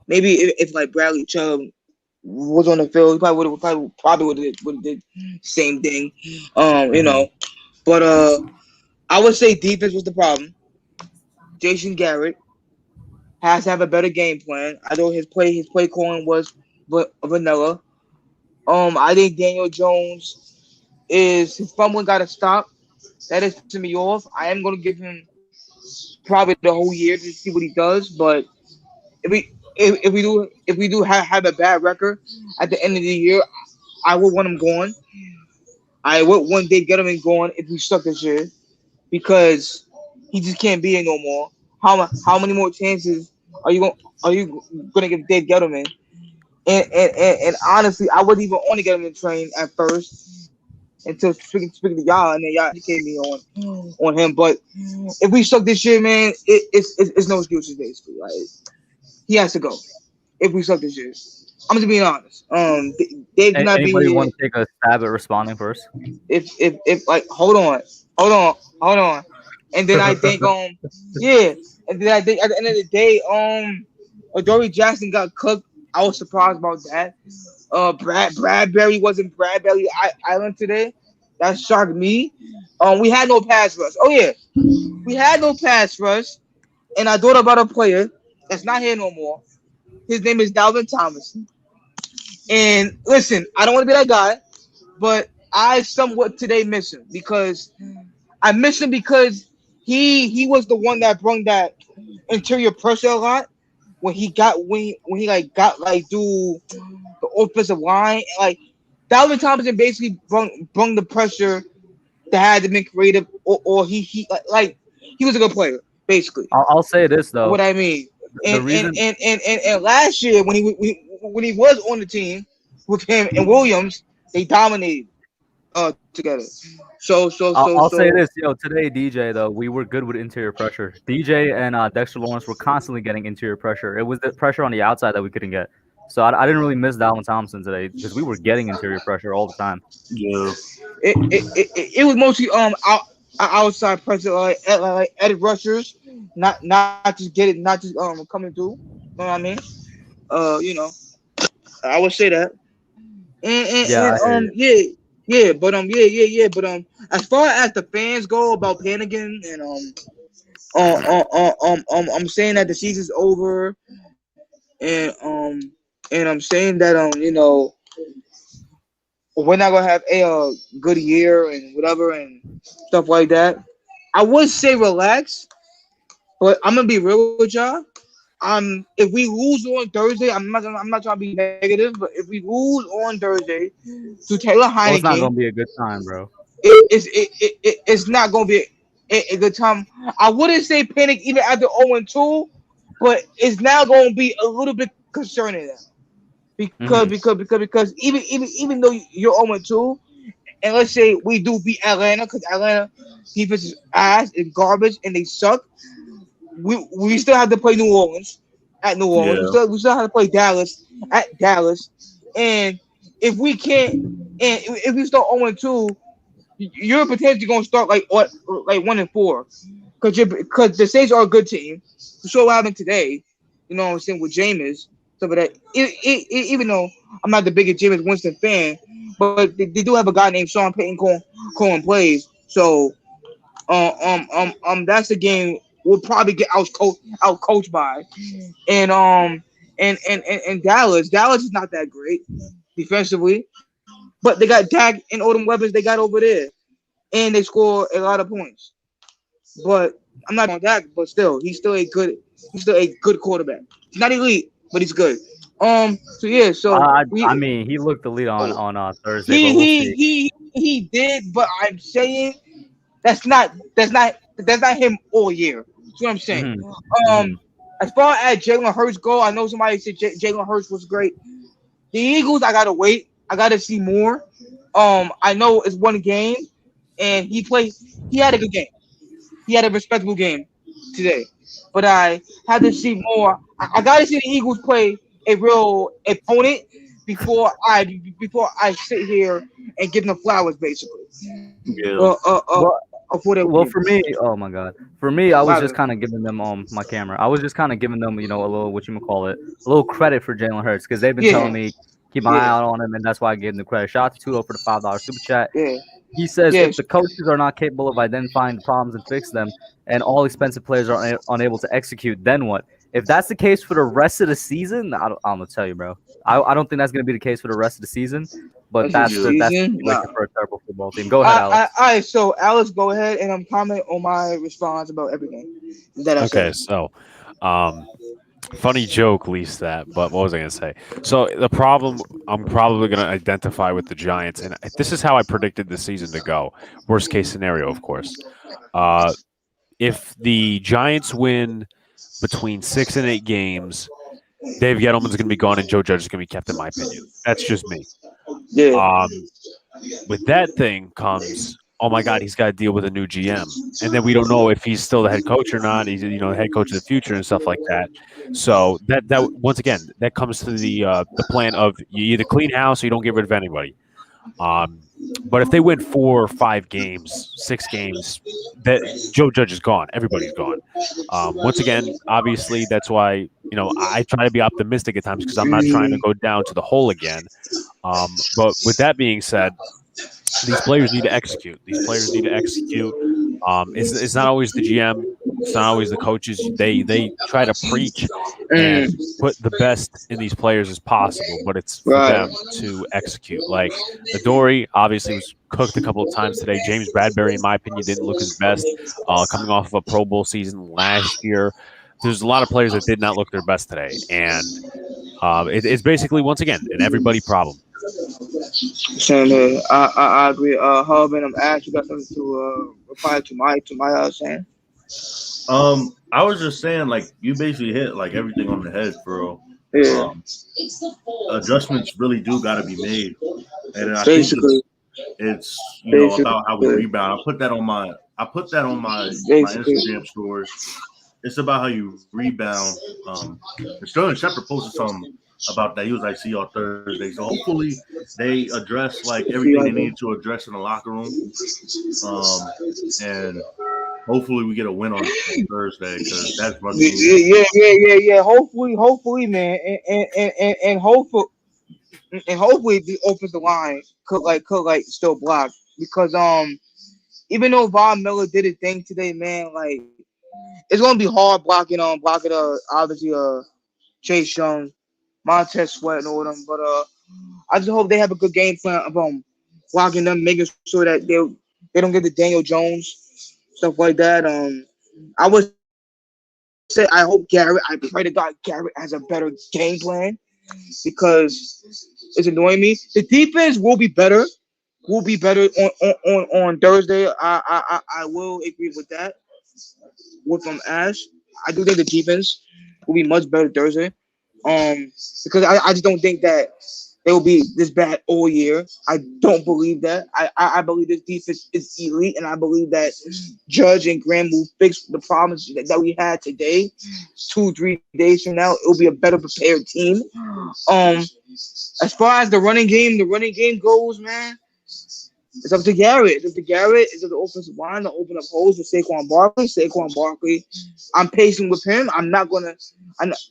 Maybe if like Bradley Chubb was on the field, he probably would have did same thing. You know, but I would say defense was the problem. Jason Garrett has to have a better game plan. I know his play calling was vanilla. I think Daniel Jones his fumbling got to stop. That is to me off. I am going to give him probably the whole year to see what he does. But if we do have a bad record at the end of the year, I would want him going. I would one day get him going if we suck this year because he just can't be here no more. How many more chances are you gonna give Dave Gettleman? And honestly, I wasn't even on the Gettleman train at first until speaking to y'all, and then y'all educated me on him. But if we suck this year, man, it's no excuses basically. Like he has to go if we suck this year. I'm just being honest. Dave cannot be Anybody here. want to take a stab at responding first? If like hold on. And then I think yeah. And then I think at the end of the day, Adoree Jackson got cooked. I was surprised about that. Bradbury wasn't Bradbury Island today. That shocked me. We had no pass rush. Oh yeah. We had no pass rush. And I thought about a player that's not here no more. His name is Dalvin Thomas. And listen, I don't want to be that guy, but I somewhat today miss him because I miss him because he was the one that brought that interior pressure a lot when he got do the offensive line. Like Dalvin Thompson basically brought the pressure that had to be creative, or he was a good player basically. I'll say this though. What I mean, The reason and last year when he was on the team with him and Williams, they dominated together. I'll say this, today DJ though, we were good with interior pressure. DJ and Dexter Lawrence were constantly getting interior pressure. It was the pressure on the outside that we couldn't get. So I didn't really miss Dalvin Thompson today because we were getting interior pressure all the time. Yeah, it was mostly outside pressure like edge rushers, not just coming through. You know what I mean? I would say that. But as far as the fans go about panicking and I'm saying that the season's over, and I'm saying that we're not gonna have a good year and whatever and stuff like that. I would say relax, but I'm gonna be real with y'all. If we lose on Thursday, I'm not trying to be negative, but if we lose on Thursday to Taylor Heineke, it's not gonna be a good time, bro. It's not gonna be a good time. I wouldn't say panic even after 0-2, but it's now gonna be a little bit concerning now. Because even though you're 0-2, and let's say we do beat Atlanta, because Atlanta defense is ass and garbage and they suck. We still have to play New Orleans at New Orleans. Yeah. We still have to play Dallas at Dallas. And if we can't, and if we start 0-2, you're potentially gonna start like 1-4, because the Saints are a good team. So what happened today? You know what I'm saying with Jameis, stuff like that. Even though I'm not the biggest Jameis Winston fan, but they do have a guy named Sean Payton calling plays. So That's the game we'll probably get out coached by. And and Dallas. Dallas is not that great defensively, but they got Dak and all them weapons they got over there, and they score a lot of points. But I'm not on Dak, but still, he's still a good quarterback. He's not elite, but he's good. So yeah, so I mean, he looked the lead on Thursday, but he we'll see. he did, but I'm saying that's not him all year. That's what I'm saying. Mhm. As far as Jalen Hurts go, I know somebody said Jalen Hurts was great. The Eagles, I gotta wait. I gotta see more. I know it's one game, and he played. He had a good game. He had a respectable game today, but I had to see more. I gotta see the Eagles play a real opponent before I sit here and give them flowers, basically. Yeah. For their Well, win. for me, oh my god, for me, I was just kind of giving them my camera. I was just kind of giving them, a little a little credit for Jalen Hurts because they've been telling me keep my eye out on him, and that's why I gave them the credit. Shout out to Tudo for the $5 super chat. Yeah. He says Yes. if the coaches are not capable of identifying the problems and fix them, and all expensive players are unable to execute, then what? If that's the case for the rest of the season, I'm gonna tell you, bro. I don't think that's gonna be the case for the rest of the season. But that's the situation for a terrible football team. Go ahead, Alex. All right, so Alex, go ahead and comment on my response about everything that I Okay, said. so funny joke, least that. But what was I going to say? So the problem I'm probably going to identify with the Giants, and this is how I predicted the season to go. Worst case scenario, of course. If the Giants win between 6 and 8 games, Dave Gettleman's going to be gone, and Joe Judge is going to be kept, in my opinion. That's just me. Yeah. With that thing comes, oh my God, he's got to deal with a new GM, and then we don't know if he's still the head coach or not. He's the head coach of the future and stuff like that. So that once again, that comes to the plan of you either clean house or you don't get rid of anybody. But if they win 4 or 5 games, 6 games, that Joe Judge is gone. Everybody's gone. Once again, obviously, that's why I try to be optimistic at times because I'm not trying to go down to the hole again. But with that being said, these players need to execute. These players need to execute. It's not always the GM. It's not always the coaches. They try to preach and put the best in these players as possible, but it's for them to execute. Like Adoree obviously was cooked a couple of times today. James Bradbury, in my opinion, didn't look his best coming off of a Pro Bowl season last year. There's a lot of players that did not look their best today, and it's basically once again an everybody problem. Same here. I agree. Hub and Ash, you got something to reply to my saying? I was just saying, like, you basically hit like everything on the head, bro. Yeah. Adjustments really do got to be made, and I Basically, think it's about how we rebound. I put that on my Instagram story. It's about how you rebound. Sterling Shepard posted something about that. He was like, "See y'all Thursday." So hopefully they address like everything they need to address in the locker room, and hopefully we get a win on Thursday because that's my yeah. Hopefully, man, and hopefully the offensive line could still block because even though Von Miller did his thing today, man, like it's gonna be hard blocking obviously Chase Young, Montez Sweat and all them, but I just hope they have a good game plan of blocking them, making sure that they don't get the Daniel Jones stuff like that. I would say I pray to God Garrett has a better game plan because it's annoying me. The defense will be better. Will be better on Thursday. I will agree with that. With Ash, I do think the defense will be much better Thursday. Because I just don't think that they will be this bad all year. I don't believe that. I believe this defense is elite, and I believe that Judge and Graham will fix the problems that we had today. 2-3 days from now, it will be a better prepared team. As far as the running game goes, man, it's up to Garrett. It's up to Garrett. It's up to the offensive line to open up holes for Saquon Barkley. I'm patient with him. I'm not gonna.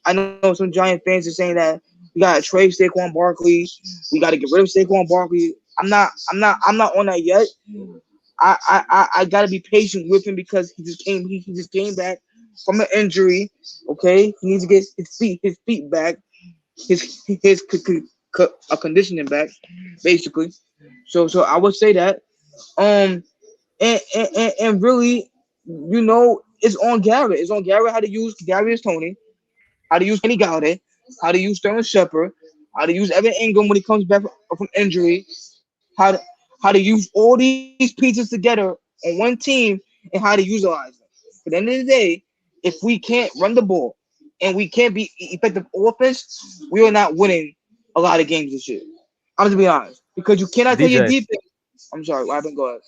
I know some Giant fans are saying that we gotta trade Saquon Barkley. We gotta get rid of Saquon Barkley. I'm not on that yet. I gotta be patient with him because he just came back from an injury. Okay, he needs to get his feet back, his conditioning back, basically. So I would say that. And really, it's on Garrett. It's on Garrett how to use Darius Tony, how to use Kenny Galladay, how to use Sterling Shepard, how to use Evan Ingram when he comes back from injury, how to use all these pieces together on one team and how to utilize them. At the end of the day, if we can't run the ball and we can't be effective offense, we are not winning a lot of games this year. I'm just be honest because you cannot tell your DJ. defense. I'm sorry, what happened? Go ahead.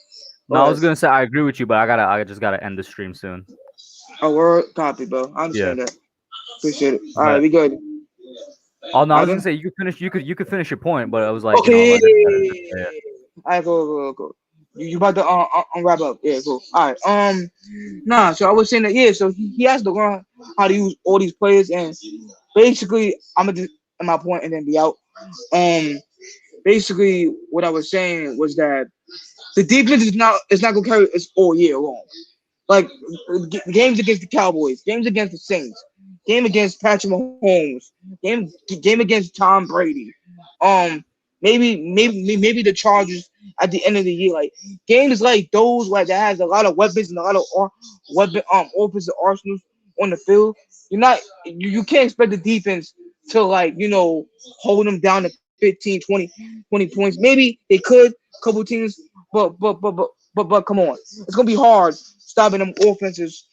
No, I was gonna say I agree with you, but I just gotta end the stream soon. Oh, word copy, bro. I Yeah. understand that. Appreciate it. All But- right, we good. Oh no, I was Ivan? gonna say you could finish your point, but I was like, Okay. I just All right, go. You about to wrap up? Yeah, go. All right. Nah. So I was saying that so he has to learn how to use all these players, and basically I'm gonna just end my point and then be out. Basically what I was saying was that the defense is not gonna carry us all year long. Like games against the Cowboys, games against the Saints, game against Patrick Mahomes, game against Tom Brady. Maybe the Chargers at the end of the year. Like games like those that has a lot of weapons and a lot of weapon offensive arsenals on the field. You can't expect the defense to hold them down to 15, 20 points. Maybe they could, couple teams, but come on, it's gonna be hard stopping them offenses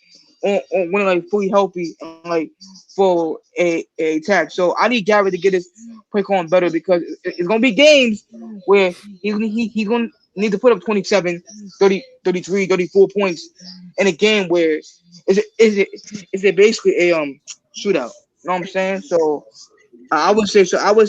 on when fully healthy and for a attack. So I need Garrett to get his play calling better because it's gonna be games where he's gonna need to put up 27, 30, 33, 34 points in a game where is it basically a shootout. You know what I'm saying? So I would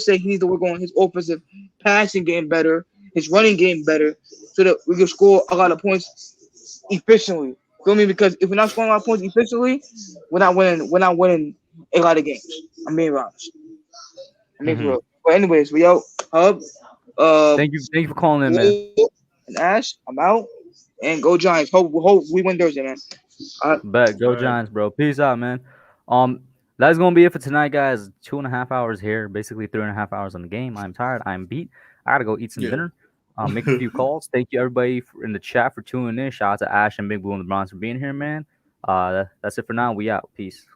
say he needs to work on his offensive passing game better, his running game better, so that we can score a lot of points efficiently. Feel me? Because if we're not scoring a lot of points efficiently, we're not winning a lot of games. I'm being honest. For real. But anyways, we out. Hub. thank you for calling in, man. And Ash, I'm out. And go Giants. Hope we win Thursday, man. Bet go Giants, bro. Peace out, man. That's gonna be it for tonight, guys. 2.5 hours here, basically 3.5 hours on the game. I'm tired. I'm beat. I gotta go eat some dinner. Make a few calls. Thank you everybody in the chat for tuning in. Shout out to Ash and Big Blue and the Bronx for being here, man. That's it for now. We out. Peace.